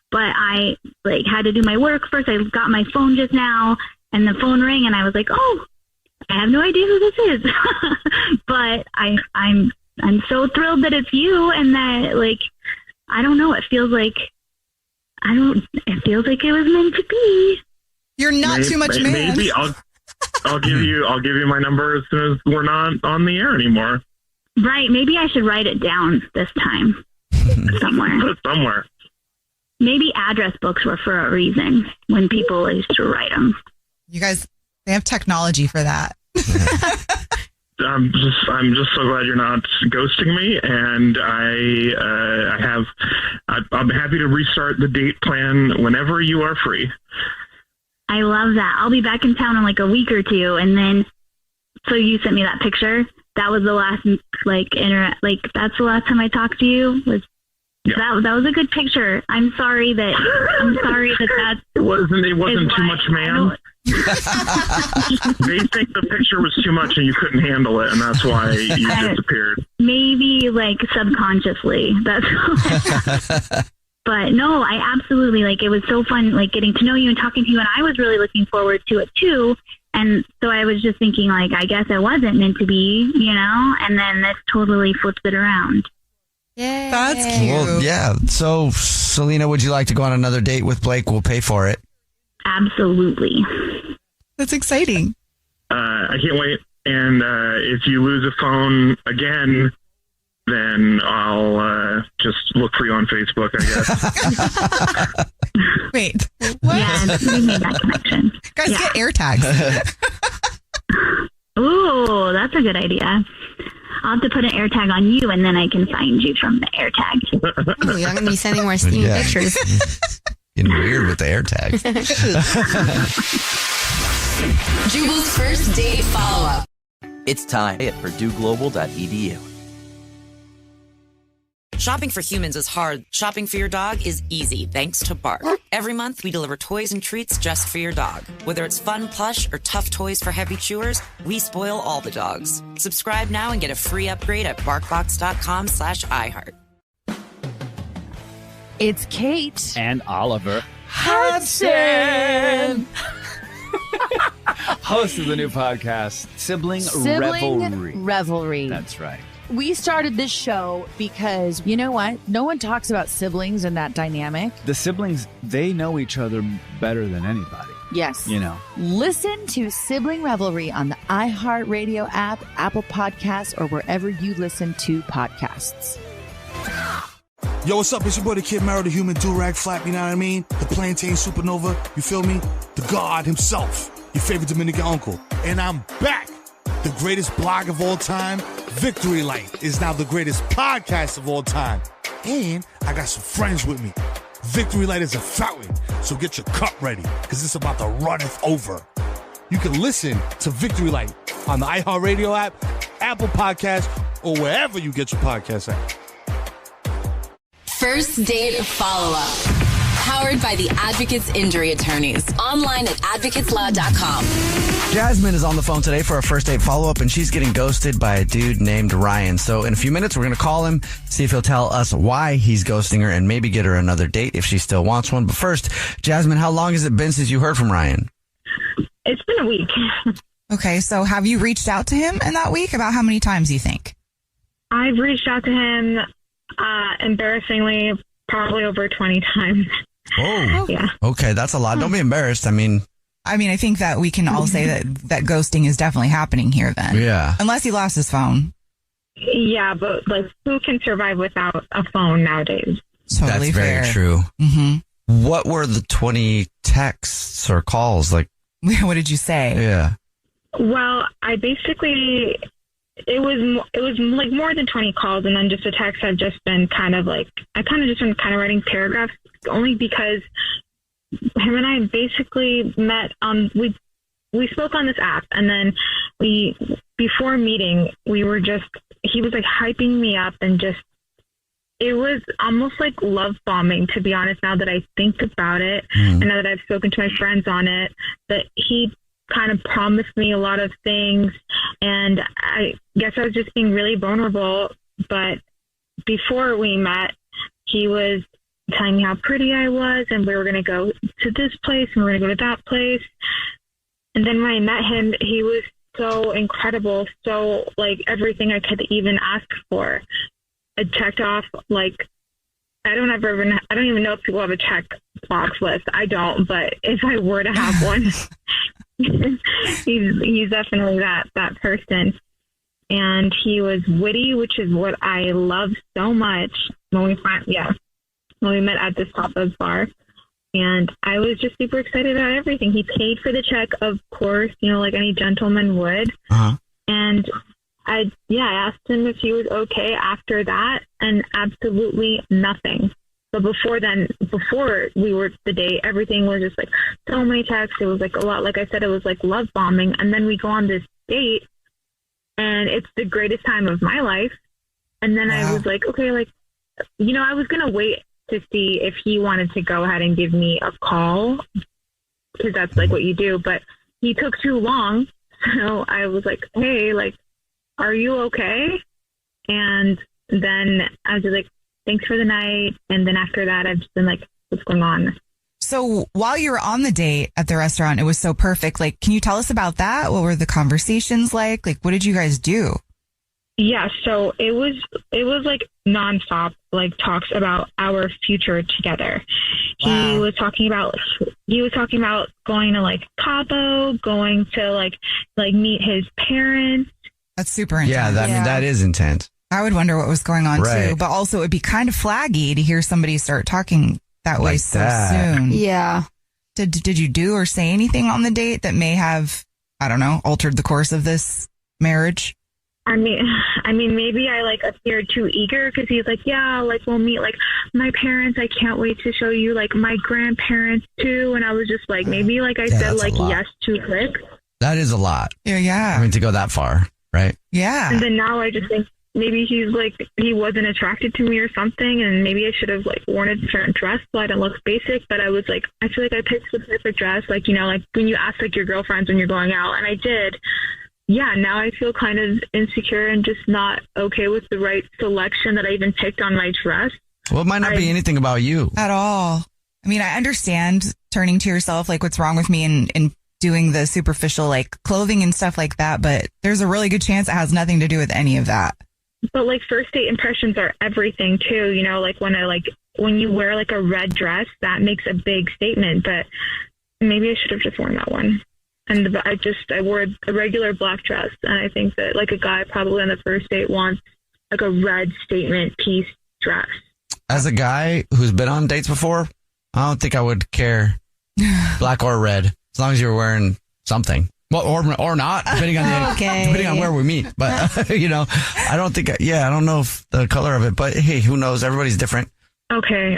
but I had to do my work first. I got my phone just now, and the phone rang, and I was like, oh, I have no idea who this is. But I'm so thrilled that it's you, and that I don't know. It feels like it was meant to be. You're not too much man. Maybe I'll give you my number as soon as we're not on the air anymore. Right. Maybe I should write it down this time somewhere. Maybe address books were for a reason when people used to write them. You guys, they have technology for that. I'm just so glad you're not ghosting me, and I'm happy to restart the date plan whenever you are free. I love that. I'll be back in town in a week or two, and then so you sent me that picture. That was the last that's the last time I talked to you. That was a good picture. I'm sorry that it wasn't too much, man. They think the picture was too much and you couldn't handle it, and that's why you disappeared. Maybe subconsciously. That's but no, I absolutely it was so fun getting to know you and talking to you, and I was really looking forward to it too. And so I was just thinking I guess it wasn't meant to be, and then this totally flips it around. Yeah, that's cute. Well, yeah. So, Selena, would you like to go on another date with Blake? We'll pay for it. Absolutely. That's exciting. I can't wait. And if you lose a phone again, then I'll just look for you on Facebook, I guess. Wait. What? Yeah, we made that connection. Guys, get AirTags. Ooh, that's a good idea. I'll have to put an AirTag on you, and then I can find you from the AirTag. Oh, you're going to be sending more steamy pictures. Getting weird with the AirTag. Jubal's first date follow-up. It's time at purdueglobal.edu. Shopping for humans is hard. Shopping for your dog is easy thanks to Bark. Every month, we deliver toys and treats just for your dog. Whether it's fun plush or tough toys for heavy chewers, we spoil all the dogs. Subscribe now and get a free upgrade at barkbox.com/iHeart. It's Kate and Oliver Hudson. Host of the new podcast, Sibling Revelry. That's right. We started this show because, you know what? No one talks about siblings and that dynamic. The siblings, they know each other better than anybody. Yes. You know. Listen to Sibling Revelry on the iHeartRadio app, Apple Podcasts, or wherever you listen to podcasts. Yo, what's up? It's your boy, the Kid Mero, the human do-rag flap, you know what I mean? The plantain supernova, you feel me? The God himself, your favorite Dominican uncle. And I'm back. The greatest blog of all time, Victory Light, is now the greatest podcast of all time. And I got some friends with me. Victory Light is a fountain, so get your cup ready, because it's about to runneth over. You can listen to Victory Light on the iHeartRadio app, Apple Podcasts, or wherever you get your podcasts at. First Date Follow-Up. Powered by the Advocates Injury Attorneys. Online at advocateslaw.com. Jasmine is on the phone today for a first date follow-up, and she's getting ghosted by a dude named Ryan. So in a few minutes, we're going to call him, see if he'll tell us why he's ghosting her, and maybe get her another date if she still wants one. But first, Jasmine, how long has it been since you heard from Ryan? It's been a week. Okay, so have you reached out to him in that week? About how many times, you think? I've reached out to him, embarrassingly, probably over 20 times. Oh, yeah. Okay, that's a lot. Don't be embarrassed. I mean, I think that we can all say that ghosting is definitely happening here then. Yeah. Unless he lost his phone. Yeah, but like, who can survive without a phone nowadays? Totally that's very fair. true. Mm-hmm. What were the 20 texts or calls? Like, what did you say? Yeah. Well, I basically, it was like more than 20 calls, and then just the texts have just been kind of like, I kind of just been kind of writing paragraphs, only because him and I basically met on, we spoke on this app, and then before meeting, he was like hyping me up, and just, it was almost like love bombing, to be honest, now that I think about it, and now that I've spoken to my friends on it, that he kind of promised me a lot of things, and I guess I was just being really vulnerable. But before we met, he was telling me how pretty I was, and we were going to go to this place and we were going to go to that place. And then when I met him, he was so incredible, so like everything I could even ask for. I checked off, like, I don't even know if people have a check box list. I don't, but if I were to have one, he's definitely that person. And he was witty, which is what I love so much when we met at this Papa's bar. And I was just super excited about everything. He paid for the check, of course, like any gentleman would. Uh-huh. And I asked him if he was okay after that, and absolutely nothing. But before we were the date, everything was just like so many texts. It was like a lot. Like I said, it was like love bombing. And then we go on this date, and it's the greatest time of my life. And then I was like, okay, like, I was going to wait to see if he wanted to go ahead and give me a call, because that's like what you do. But he took too long. So I was like, hey, like, are you okay? And then I was like, thanks for the night. And then after that, I've just been like, what's going on? So while you were on the date at the restaurant, it was so perfect. Like, can you tell us about that? What were the conversations like? Like, what did you guys do? Yeah, so it was like nonstop, like talks about our future together. Wow. He was talking about going to like Cabo, going to like meet his parents. That's super intense. Yeah, that is intense. I would wonder what was going on too, but also it'd be kind of flaggy to hear somebody start talking that way so soon. Yeah. Did you do or say anything on the date that may have, I don't know, altered the course of this marriage? I mean, maybe I like appeared too eager, because he's like, yeah, like we'll meet like my parents. I can't wait to show you like my grandparents too. And I was just like, maybe like I said like yes too quick. That is a lot. Yeah. I mean, to go that far, right? Yeah. And then now I just think maybe he's like, he wasn't attracted to me or something, and maybe I should have like worn a certain dress so I didn't look basic. But I was like, I feel like I picked the perfect dress, like, like when you ask like your girlfriends when you're going out, and I did. Yeah, now I feel kind of insecure and just not okay with the right selection that I even picked on my dress. Well, it might not be anything about you at all. I mean, I understand turning to yourself, like, what's wrong with me, and doing the superficial like clothing and stuff like that, but there's a really good chance it has nothing to do with any of that. But like first date impressions are everything too, like when you wear like a red dress, that makes a big statement. But maybe I should have just worn that one. And I wore a regular black dress, and I think that like a guy probably on the first date wants like a red statement piece dress. As a guy who's been on dates before, I don't think I would care black or red as long as you're wearing something. Well, or not, depending on where we meet. But I don't think. I don't know if the color of it. But hey, who knows? Everybody's different. Okay.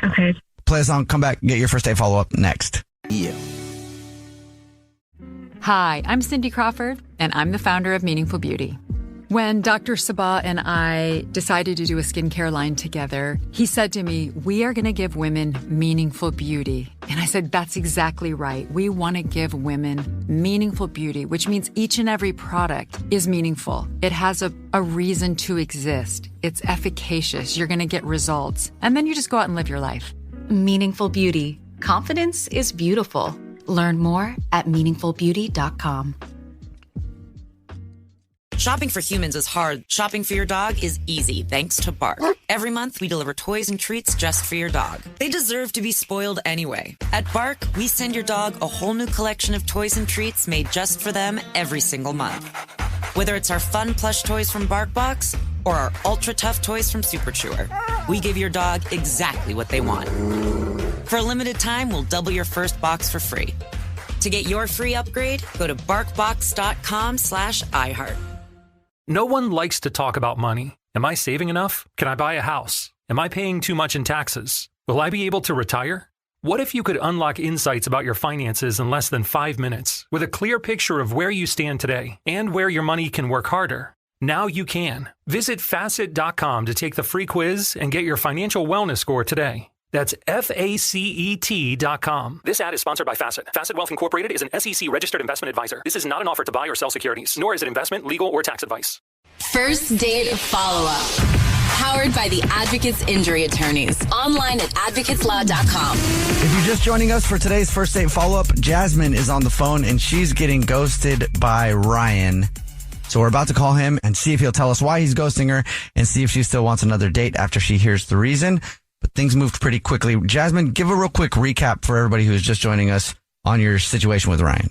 Play a song. Come back. Get your first date follow up next. Yeah. Hi, I'm Cindy Crawford, and I'm the founder of Meaningful Beauty. When Dr. Sabah and I decided to do a skincare line together, he said to me, we are going to give women meaningful beauty. And I said, that's exactly right. We want to give women meaningful beauty, which means each and every product is meaningful. It has a reason to exist. It's efficacious. You're going to get results. And then you just go out and live your life. Meaningful Beauty. Confidence is beautiful. Learn more at meaningfulbeauty.com. Shopping for humans is hard. Shopping for your dog is easy thanks to Bark. Every month, we deliver toys and treats just for your dog. They deserve to be spoiled anyway. At Bark, we send your dog a whole new collection of toys and treats made just for them every single month. Whether it's our fun plush toys from BarkBox or our ultra tough toys from Super Chewer, we give your dog exactly what they want. For a limited time, we'll double your first box for free. To get your free upgrade, go to barkbox.com/iHeart. No one likes to talk about money. Am I saving enough? Can I buy a house? Am I paying too much in taxes? Will I be able to retire? What if you could unlock insights about your finances in less than 5 minutes with a clear picture of where you stand today and where your money can work harder? Now you can. Visit facet.com to take the free quiz and get your financial wellness score today. That's FACET.com. This ad is sponsored by Facet. Facet Wealth Incorporated is an SEC registered investment advisor. This is not an offer to buy or sell securities, nor is it investment, legal, or tax advice. First Date Follow-Up. Powered by the Advocates Injury Attorneys. Online at advocateslaw.com. If you're just joining us for today's first date follow-up, Jasmine is on the phone and she's getting ghosted by Ryan. So we're about to call him and see if he'll tell us why he's ghosting her and see if she still wants another date after she hears the reason. But things moved pretty quickly. Jasmine, give a real quick recap for everybody who's just joining us on your situation with Ryan.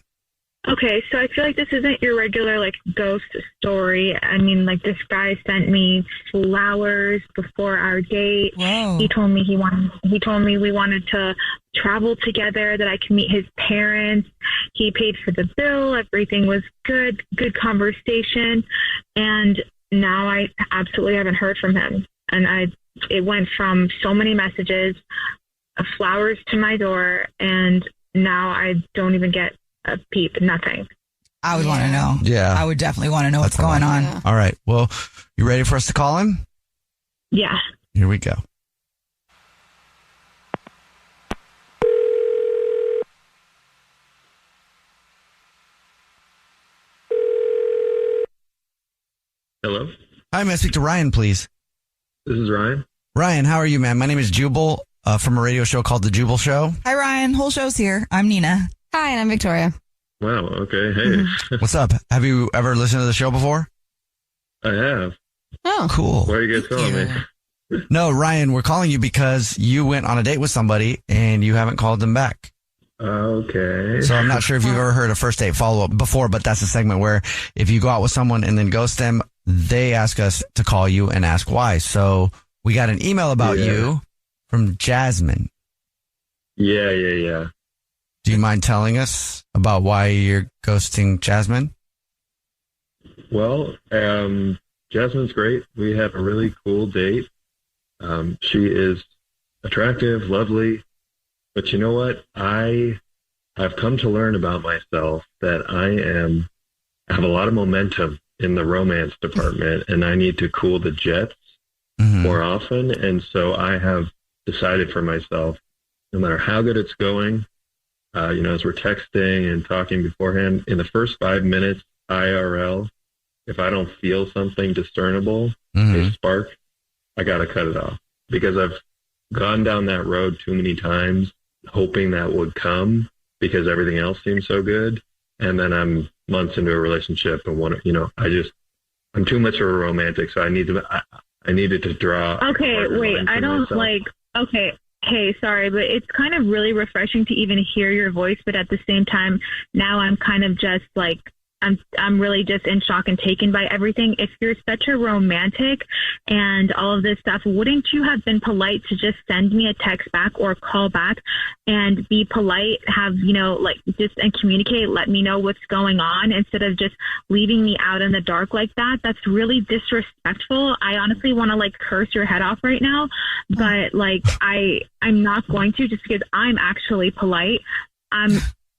Okay, so I feel like this isn't your regular, ghost story. I mean, this guy sent me flowers before our date. Whoa. He told me we wanted to travel together, that I could meet his parents. He paid for the bill. Everything was good conversation. And now I absolutely haven't heard from him. And it went from so many messages, flowers to my door, and now I don't even get a peep, nothing. I would want to know. Yeah. I would definitely want to know what's going on. Yeah. All right. Well, you ready for us to call him? Yeah. Here we go. Hello? Hi, may I speak to Ryan, please? This is Ryan. Ryan, how are you, man? My name is Jubal from a radio show called The Jubal Show. Hi, Ryan. Whole show's here. I'm Nina. Hi, and I'm Victoria. Wow, okay. Hey. What's up? Have you ever listened to the show before? I have. Oh. Cool. Why are you guys calling me? No, Ryan, we're calling you because you went on a date with somebody and you haven't called them back. Okay. So I'm not sure if you've ever heard a first date follow-up before, but that's a segment where if you go out with someone and then ghost them, they ask us to call you and ask why. So we got an email about you from Jasmine. Yeah. Do you mind telling us about why you're ghosting Jasmine? Well, Jasmine's great. We have a really cool date. She is attractive, lovely. But you know what? I've come to learn about myself that I have a lot of momentum in the romance department, and I need to cool the jets more often. And so I have decided for myself, no matter how good it's going, as we're texting and talking beforehand, in the first 5 minutes, IRL, if I don't feel something discernible, a spark, I got to cut it off, because I've gone down that road too many times, hoping that would come because everything else seems so good. And then I'm months into a relationship and I'm too much of a romantic. So I needed to draw. Okay. Wait, I don't myself. Okay. Hey, sorry, but it's kind of really refreshing to even hear your voice. But at the same time, now I'm kind of just I'm really just in shock and taken by everything. If you're such a romantic and all of this stuff, wouldn't you have been polite to just send me a text back or call back and be polite, have, just and communicate, let me know what's going on instead of just leaving me out in the dark like that? That's really disrespectful. I honestly want to curse your head off right now, but I'm not going to, just because I'm actually polite.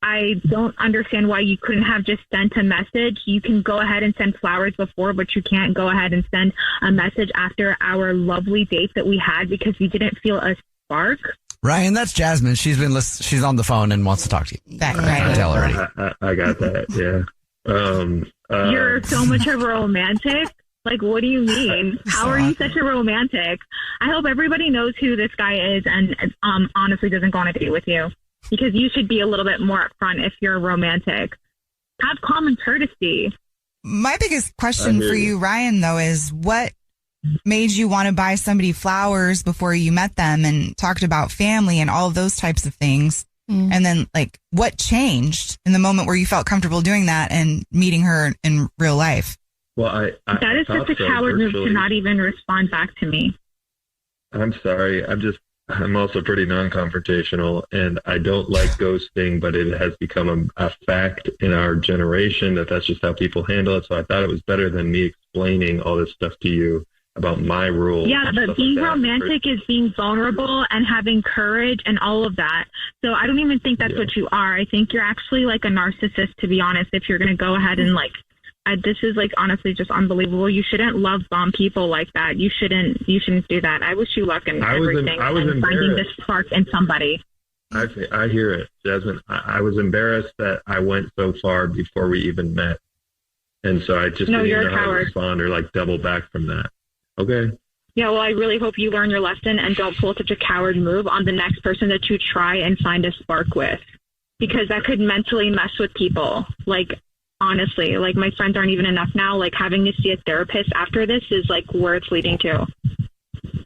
I don't understand why you couldn't have just sent a message. You can go ahead and send flowers before, but you can't go ahead and send a message after our lovely date that we had because you didn't feel a spark. Ryan, that's Jasmine. She's on the phone and wants to talk to you. That I can tell already. I got that. Yeah. You're so much of a romantic. What do you mean? How are you such a romantic? I hope everybody knows who this guy is and honestly doesn't go on a date with you. Because you should be a little bit more upfront if you're romantic. Have common courtesy. My biggest question for you, Ryan, though, is what made you want to buy somebody flowers before you met them and talked about family and all of those types of things? And then, what changed in the moment where you felt comfortable doing that and meeting her in real life? Well, that is just a coward move to not even respond back to me. I'm sorry. I'm also pretty non-confrontational, and I don't like ghosting, but it has become a fact in our generation that's just how people handle it. So I thought it was better than me explaining all this stuff to you about my rules. Yeah, but being romantic is being vulnerable and having courage and all of that. So I don't even think that's what you are. I think you're actually a narcissist, to be honest, if you're going to go ahead and this is honestly just unbelievable. You shouldn't love bomb people like that. You shouldn't do that. I wish you luck in everything and finding this spark in somebody. I hear it, Jasmine. I was embarrassed that I went so far before we even met. And so I just didn't know how to respond or double back from that. Okay. Yeah, well, I really hope you learn your lesson and don't pull such a coward move on the next person that you try and find a spark with, because that could mentally mess with people. Honestly, my friends aren't even enough now. Having to see a therapist after this is where it's leading to.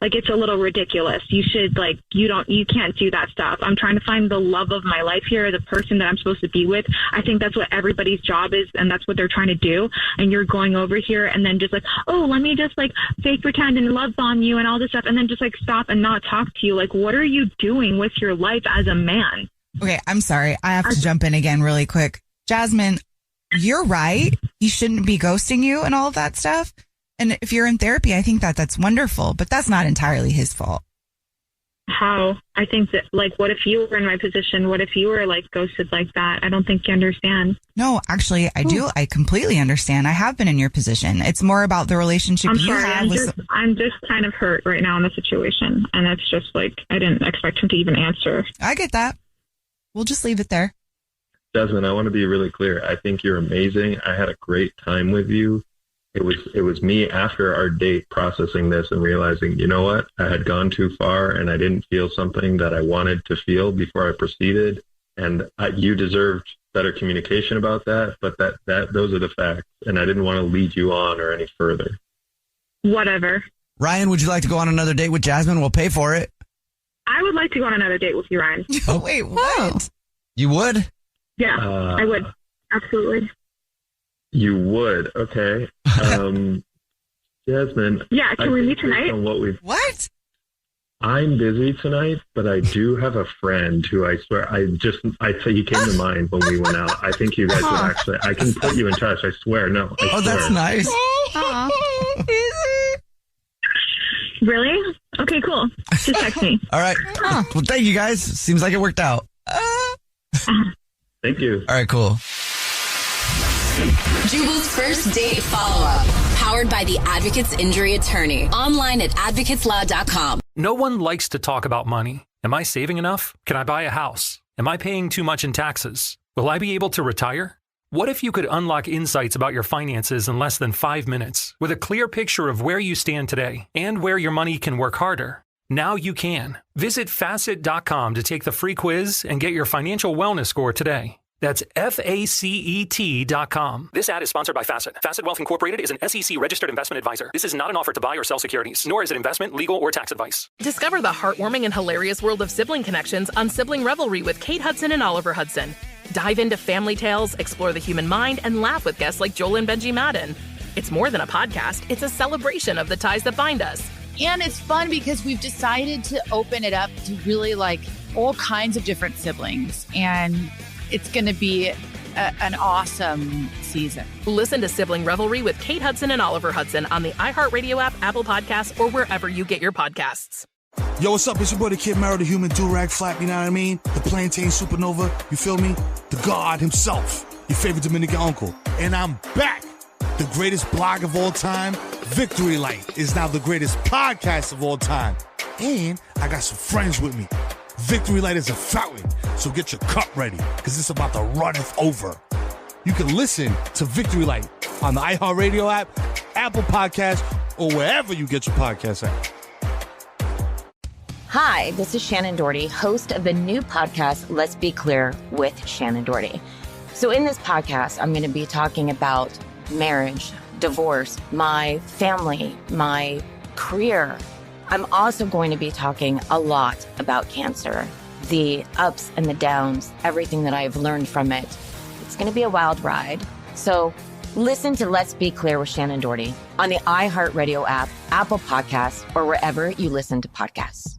It's a little ridiculous. You should you can't do that stuff. I'm trying to find the love of my life here, the person that I'm supposed to be with. I think that's what everybody's job is, and that's what they're trying to do. And you're going over here and then just let me just fake pretend and love bomb you and all this stuff, and then just stop and not talk to you. What are you doing with your life as a man? Okay, I'm sorry. I have to jump in again really quick. Jasmine, you're right. He shouldn't be ghosting you and all of that stuff. And if you're in therapy, I think that's wonderful, but that's not entirely his fault. How? I think that, what if you were in my position? What if you were, ghosted like that? I don't think you understand. No, actually, I do. I completely understand. I have been in your position. It's more about the relationship I'm just kind of hurt right now in the situation. And it's just, I didn't expect him to even answer. I get that. We'll just leave it there. Jasmine, I want to be really clear. I think you're amazing. I had a great time with you. It was me after our date processing this and realizing, you know what, I had gone too far and I didn't feel something that I wanted to feel before I proceeded. And you deserved better communication about that. But those are the facts. And I didn't want to lead you on or any further. Whatever. Ryan, would you like to go on another date with Jasmine? We'll pay for it. I would like to go on another date with you, Ryan. Oh, wait, what? You would? Yeah, I would. Absolutely. You would. Okay. Jasmine. Yeah, can we meet tonight? What? I'm busy tonight, but I do have a friend who I swear he came to mind when we went out. I think you guys would actually, I can put you in touch. I swear. No. I swear. That's nice. Really? Okay, cool. Just text me. All right. Well, thank you guys. Seems like it worked out. Thank you. All right, cool. Jubal's first date follow-up. Powered by the Advocates Injury Attorney. Online at advocateslaw.com. No one likes to talk about money. Am I saving enough? Can I buy a house? Am I paying too much in taxes? Will I be able to retire? What if you could unlock insights about your finances in less than 5 minutes with a clear picture of where you stand today and where your money can work harder? Now you can. Visit facet.com to take the free quiz and get your financial wellness score today. That's FACET.com. This ad is sponsored by Facet. Facet Wealth Incorporated is an SEC registered investment advisor. This is not an offer to buy or sell securities, nor is it investment, legal, or tax advice. Discover the heartwarming and hilarious world of sibling connections on Sibling Revelry with Kate Hudson and Oliver Hudson. Dive into family tales, explore the human mind, and laugh with guests like Joel and Benji Madden. It's more than a podcast, it's a celebration of the ties that bind us. And it's fun because we've decided to open it up to really like all kinds of different siblings. And it's going to be an awesome season. Listen to Sibling Revelry with Kate Hudson and Oliver Hudson on the iHeartRadio app, Apple Podcasts, or wherever you get your podcasts. Yo, what's up? It's your boy, the Kid Married, the human do-rag flap, you know what I mean? The plantain supernova, you feel me? The God himself, your favorite Dominican uncle. And I'm back. The greatest blog of all time, Victory Light, is now the greatest podcast of all time. And I got some friends with me. Victory Light is a fountain, so get your cup ready, because it's about to runneth over. You can listen to Victory Light on the iHeartRadio app, Apple Podcasts, or wherever you get your podcasts at. Hi, this is Shannon Doherty, host of the new podcast, Let's Be Clear with Shannon Doherty. So in this podcast, I'm going to be talking about marriage, divorce, my family, my career. I'm also going to be talking a lot about cancer, the ups and the downs, everything that I've learned from it. It's going to be a wild ride. So listen to Let's Be Clear with Shannon Doherty on the iHeartRadio app, Apple Podcasts, or wherever you listen to podcasts.